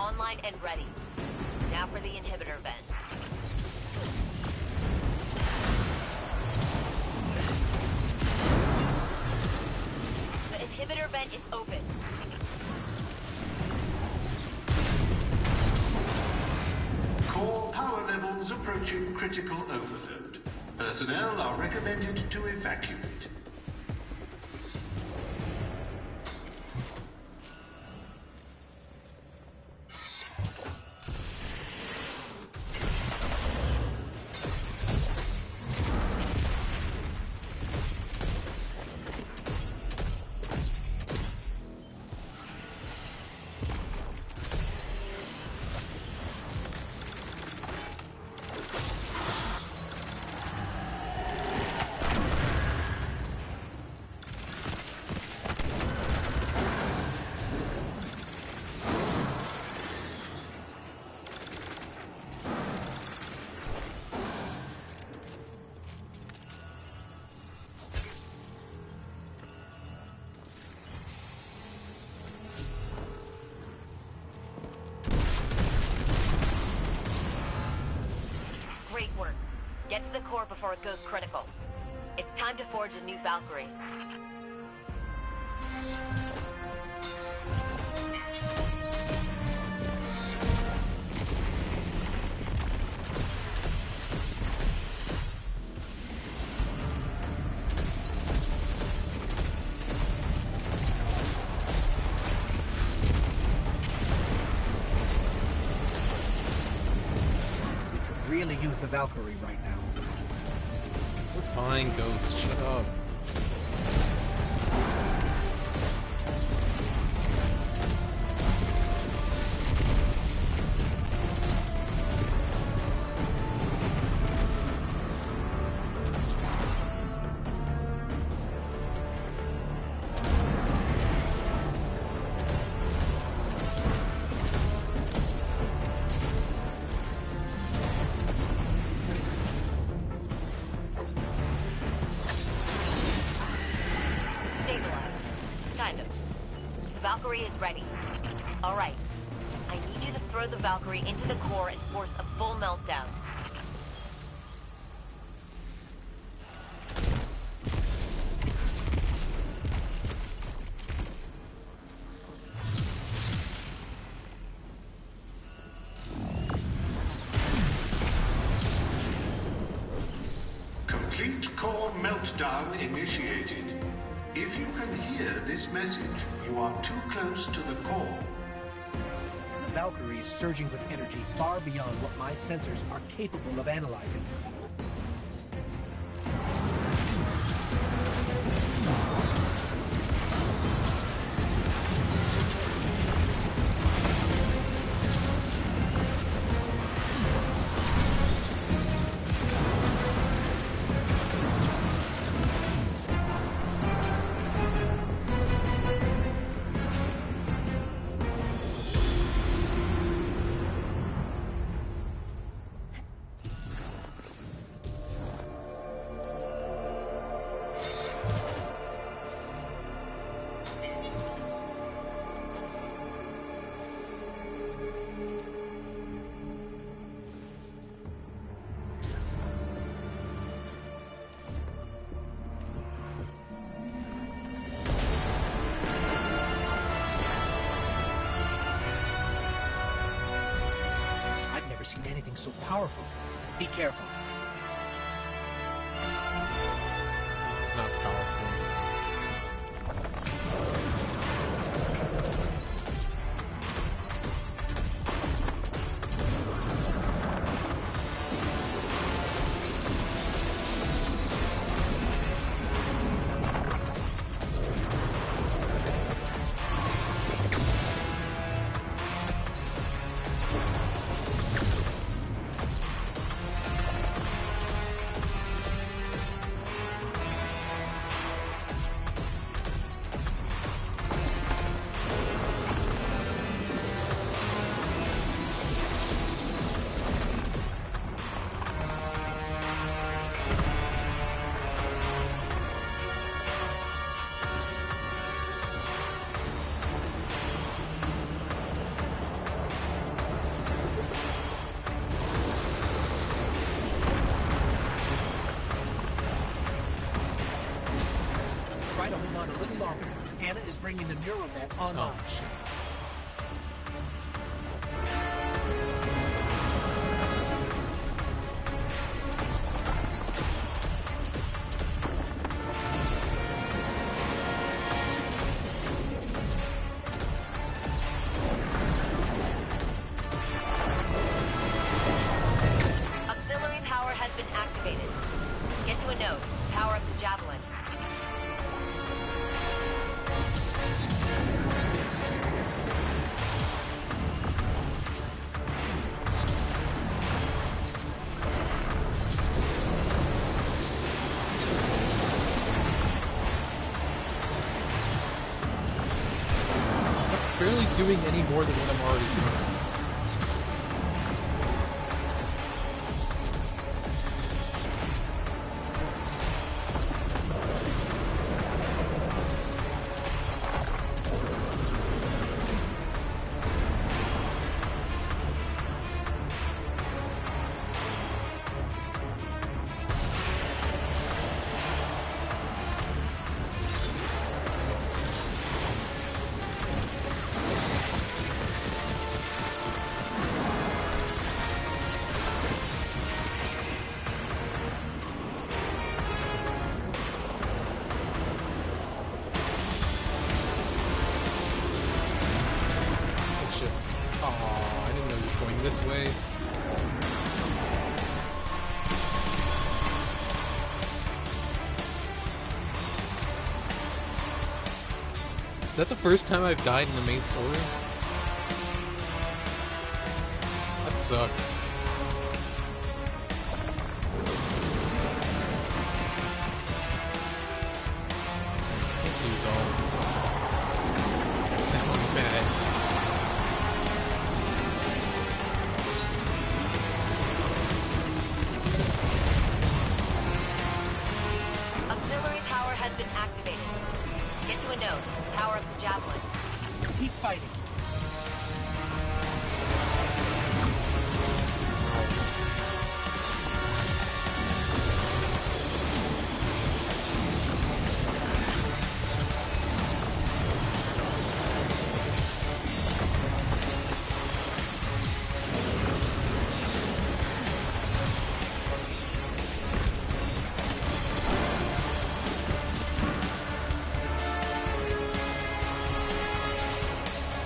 Speaker 16: online and ready. Now for the inhibitor vent. The inhibitor vent is open.
Speaker 17: Core power levels approaching critical overload. Personnel are recommended to evacuate.
Speaker 16: Great work. Get to the core before it goes critical. It's time to forge a new Valkyrie.
Speaker 2: Really use the Valkyrie right now.
Speaker 1: We're fine, Ghost. Shut up.
Speaker 16: Valkyrie is ready. All right. I need you to throw the Valkyrie into the core and force a full meltdown.
Speaker 17: Complete core meltdown initiated. If you can hear this message, you are too close to the core.
Speaker 2: The Valkyrie is surging with energy far beyond what my sensors are capable of analyzing. Seen anything so powerful. Be careful.
Speaker 1: It's not powerful.
Speaker 2: on a little longer. Anna is bringing the neural net online.
Speaker 1: Oh, shit.
Speaker 16: Auxiliary power has been activated. Get to a node. Power up the javelin.
Speaker 1: That's barely doing any more than what I'm already doing. Oh, I didn't know he was going this way. Is that the first time I've died in the main story? That sucks. Can't use all. That one's bad.
Speaker 16: Auxiliary power has been activated. Get to a node. Power up the javelin.
Speaker 2: Keep fighting.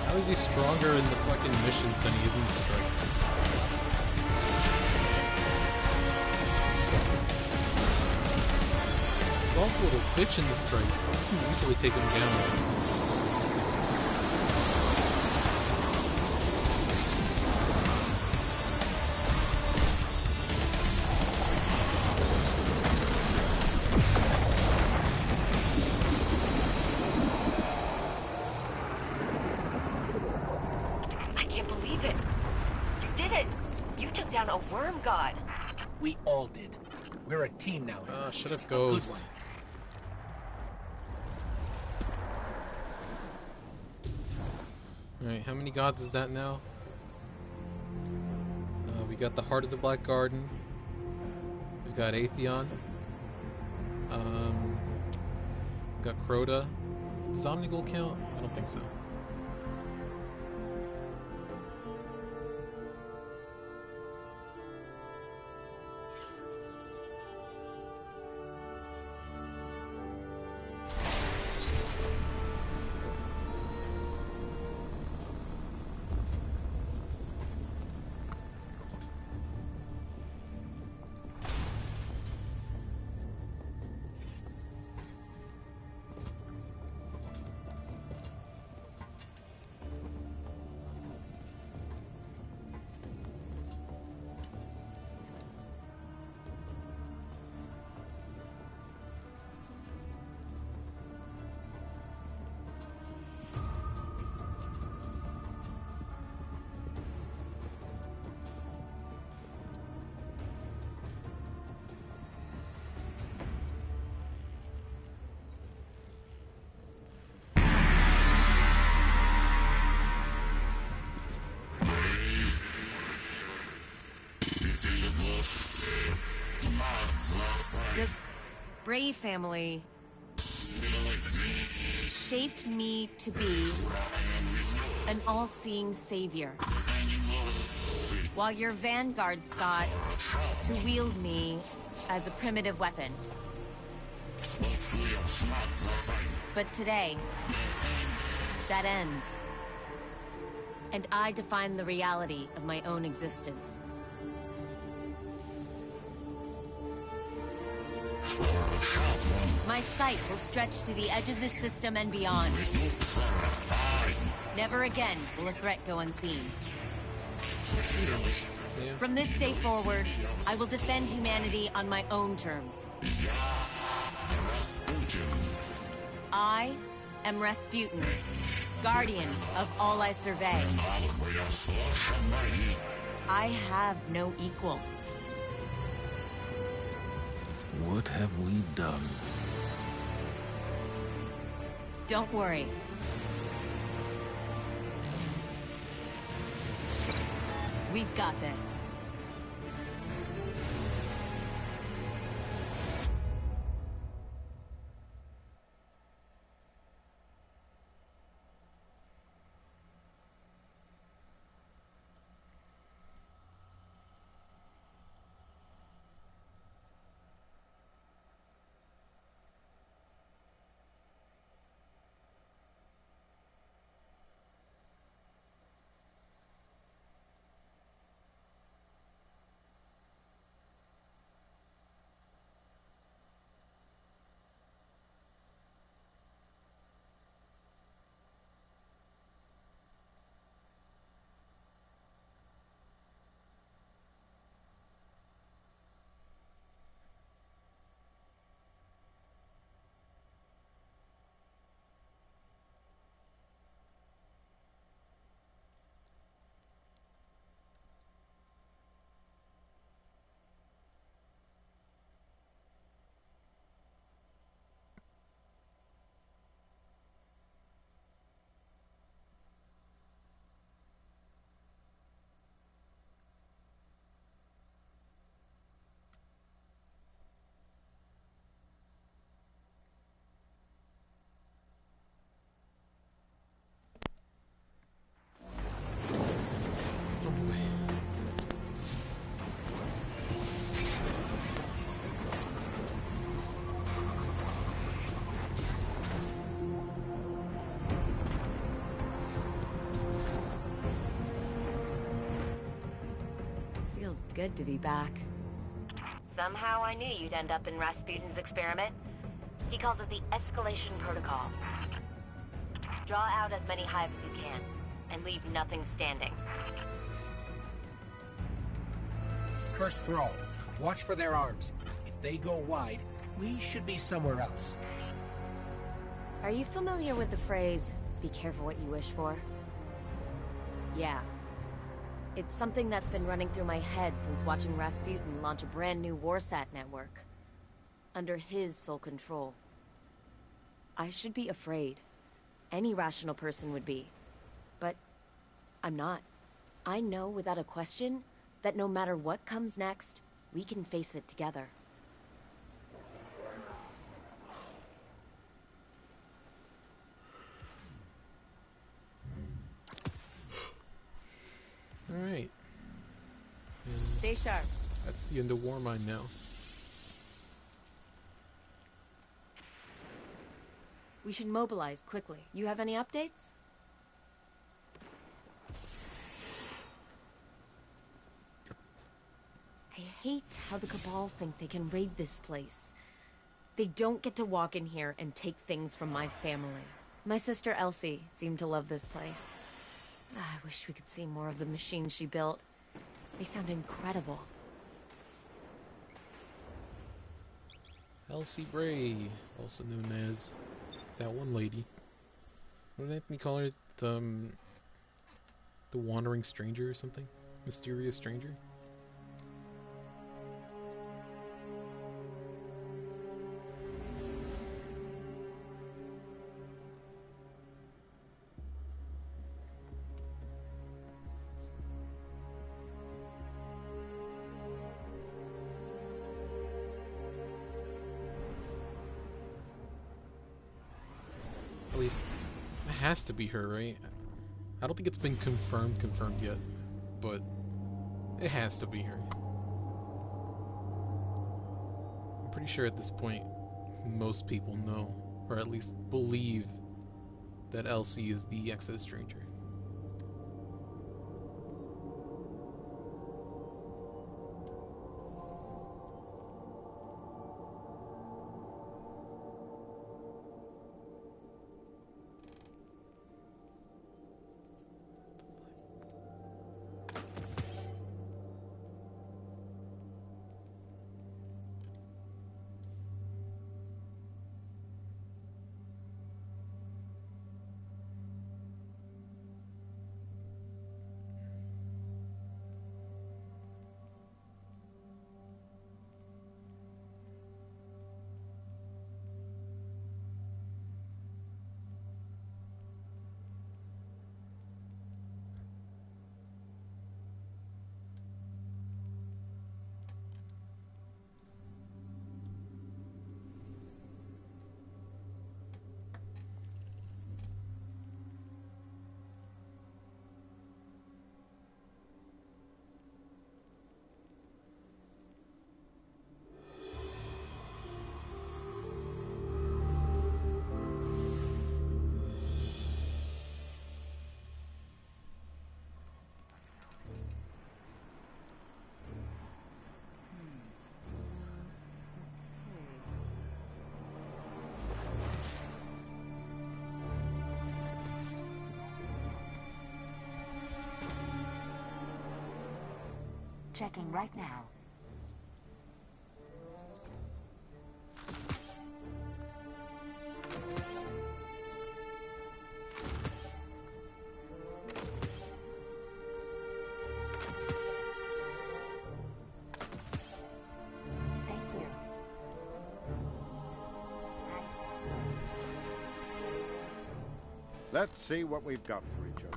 Speaker 1: How is he stronger in the fucking missions than he is in the strike? There's also a little bitch in the strike. You can easily take him down.
Speaker 16: I can't believe it. You did it. You took down a worm god.
Speaker 2: We all did. We're a team now.
Speaker 1: Shut up,
Speaker 2: A good
Speaker 1: Ghost.
Speaker 2: one.
Speaker 1: Alright, how many gods is that now? We got the Heart of the Black Garden. We've got Atheon. Got Crota. Does Omnigul count? I don't think so.
Speaker 15: The Bray family shaped me to be an all-seeing savior, while your vanguard sought to wield me as a primitive weapon. But today, that ends. And I define the reality of my own existence. My sight will stretch to the edge of this system and beyond. Never again will a threat go unseen. From this day forward, I will defend humanity on my own terms. I am Rasputin, guardian of all I survey. I have no equal.
Speaker 10: What have we done?
Speaker 15: Don't worry. We've got this. Good to be back.
Speaker 16: Somehow I knew you'd end up in Rasputin's experiment. He calls it the escalation protocol. Draw out as many hives as you can, and leave nothing standing.
Speaker 2: Cursed Thrall. Watch for their arms. If they go wide, we should be somewhere else.
Speaker 15: Are you familiar with the phrase, be careful what you wish for? Yeah. It's something that's been running through my head since watching Rasputin launch a brand new Warsat network. Under his sole control. I should be afraid. Any rational person would be. But I'm not. I know without a question that no matter what comes next, we can face it together.
Speaker 1: Alright.
Speaker 15: Stay sharp.
Speaker 1: That's the end of Warmind now.
Speaker 15: We should mobilize quickly. You have any updates? I hate how the Cabal think they can raid this place. They don't get to walk in here and take things from my family. My sister Elsie seemed to love this place. I wish we could see more of the machines she built. They sound incredible.
Speaker 1: Elsie Bray, also known as that one lady. What did Anthony call her? The Wandering Stranger or something? Mysterious Stranger? least it has to be her, right? I don't think it's been confirmed yet, but it has to be her. I'm pretty sure at this point most people know, or at least believe, that Elsie is the Exo Stranger.
Speaker 16: Checking right now. Thank you.
Speaker 11: Let's see what we've got for each other.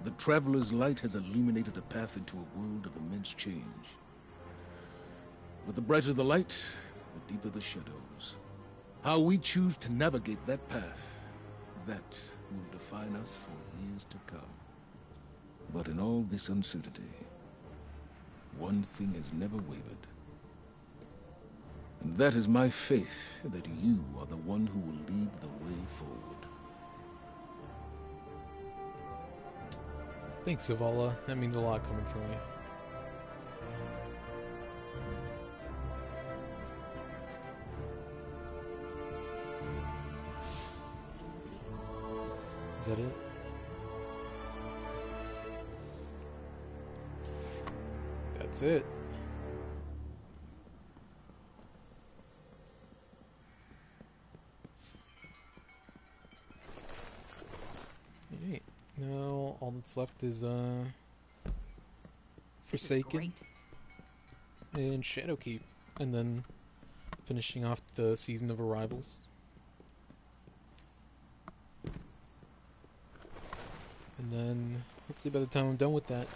Speaker 10: The Traveler's light has illuminated a path into a world of immense change. But the brighter the light, the deeper the shadows. How we choose to navigate that path, that will define us for years to come. But in all this uncertainty, one thing has never wavered. And that is my faith that you are the one who will lead the way forward.
Speaker 1: Thanks, Zavala. That means a lot coming from you. Is that it? That's it. Alright. Now all that's left is Forsaken and Shadowkeep, and then finishing off the season of Arrivals. And then hopefully by the time I'm done with that,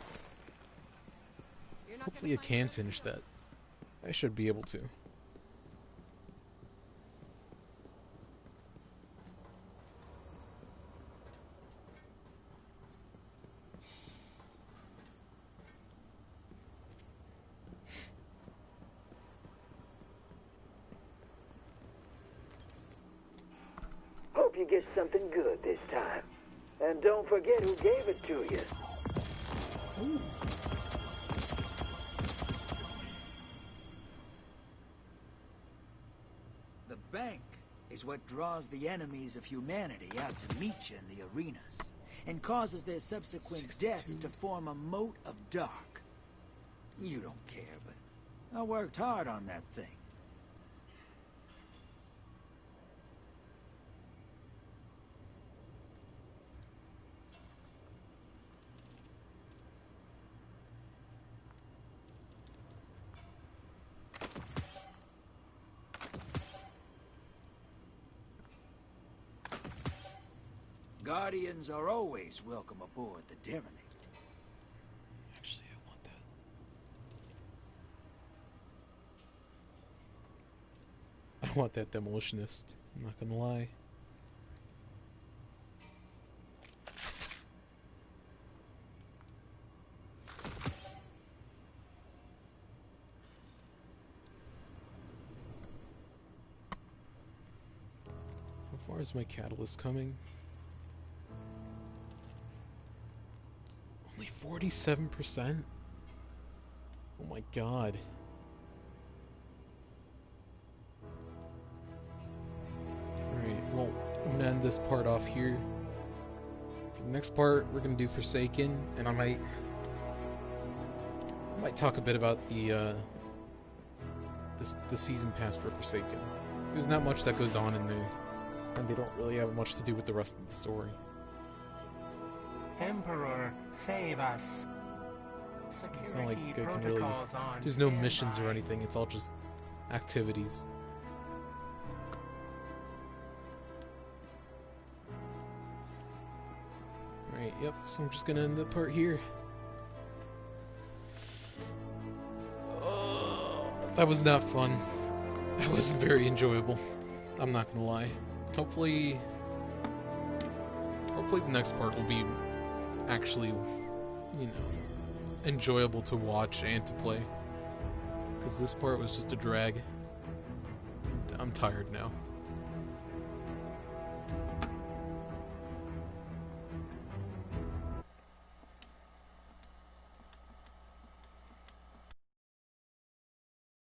Speaker 1: hopefully I can finish that. I should be able to.
Speaker 19: Hope you get something good this time. And don't forget who gave it to you.
Speaker 1: Ooh.
Speaker 20: The bank is what draws the enemies of humanity out to meet you in the arenas, and causes their subsequent death to form a moat of dark. You don't care, but I worked hard on that thing. Guardians are always welcome aboard the derelict.
Speaker 1: Actually, I want that. I want that demolitionist. I'm not gonna lie. How far is my catalyst coming? Only 47%? Oh my god. Alright, well, I'm gonna end this part off here. For the next part, we're gonna do Forsaken, and I might talk a bit about the season pass for Forsaken. There's not much that goes on in there, and they don't really have much to do with the rest of the story.
Speaker 4: Emperor, save us.
Speaker 1: It's not like I can really... There's no missions or anything, it's all just activities. Alright, yep, so I'm just gonna end the part here. That was not fun. That was very enjoyable. I'm not gonna lie. Hopefully the next part will be actually, you know, enjoyable to watch and to play. Because this part was just a drag. I'm tired now.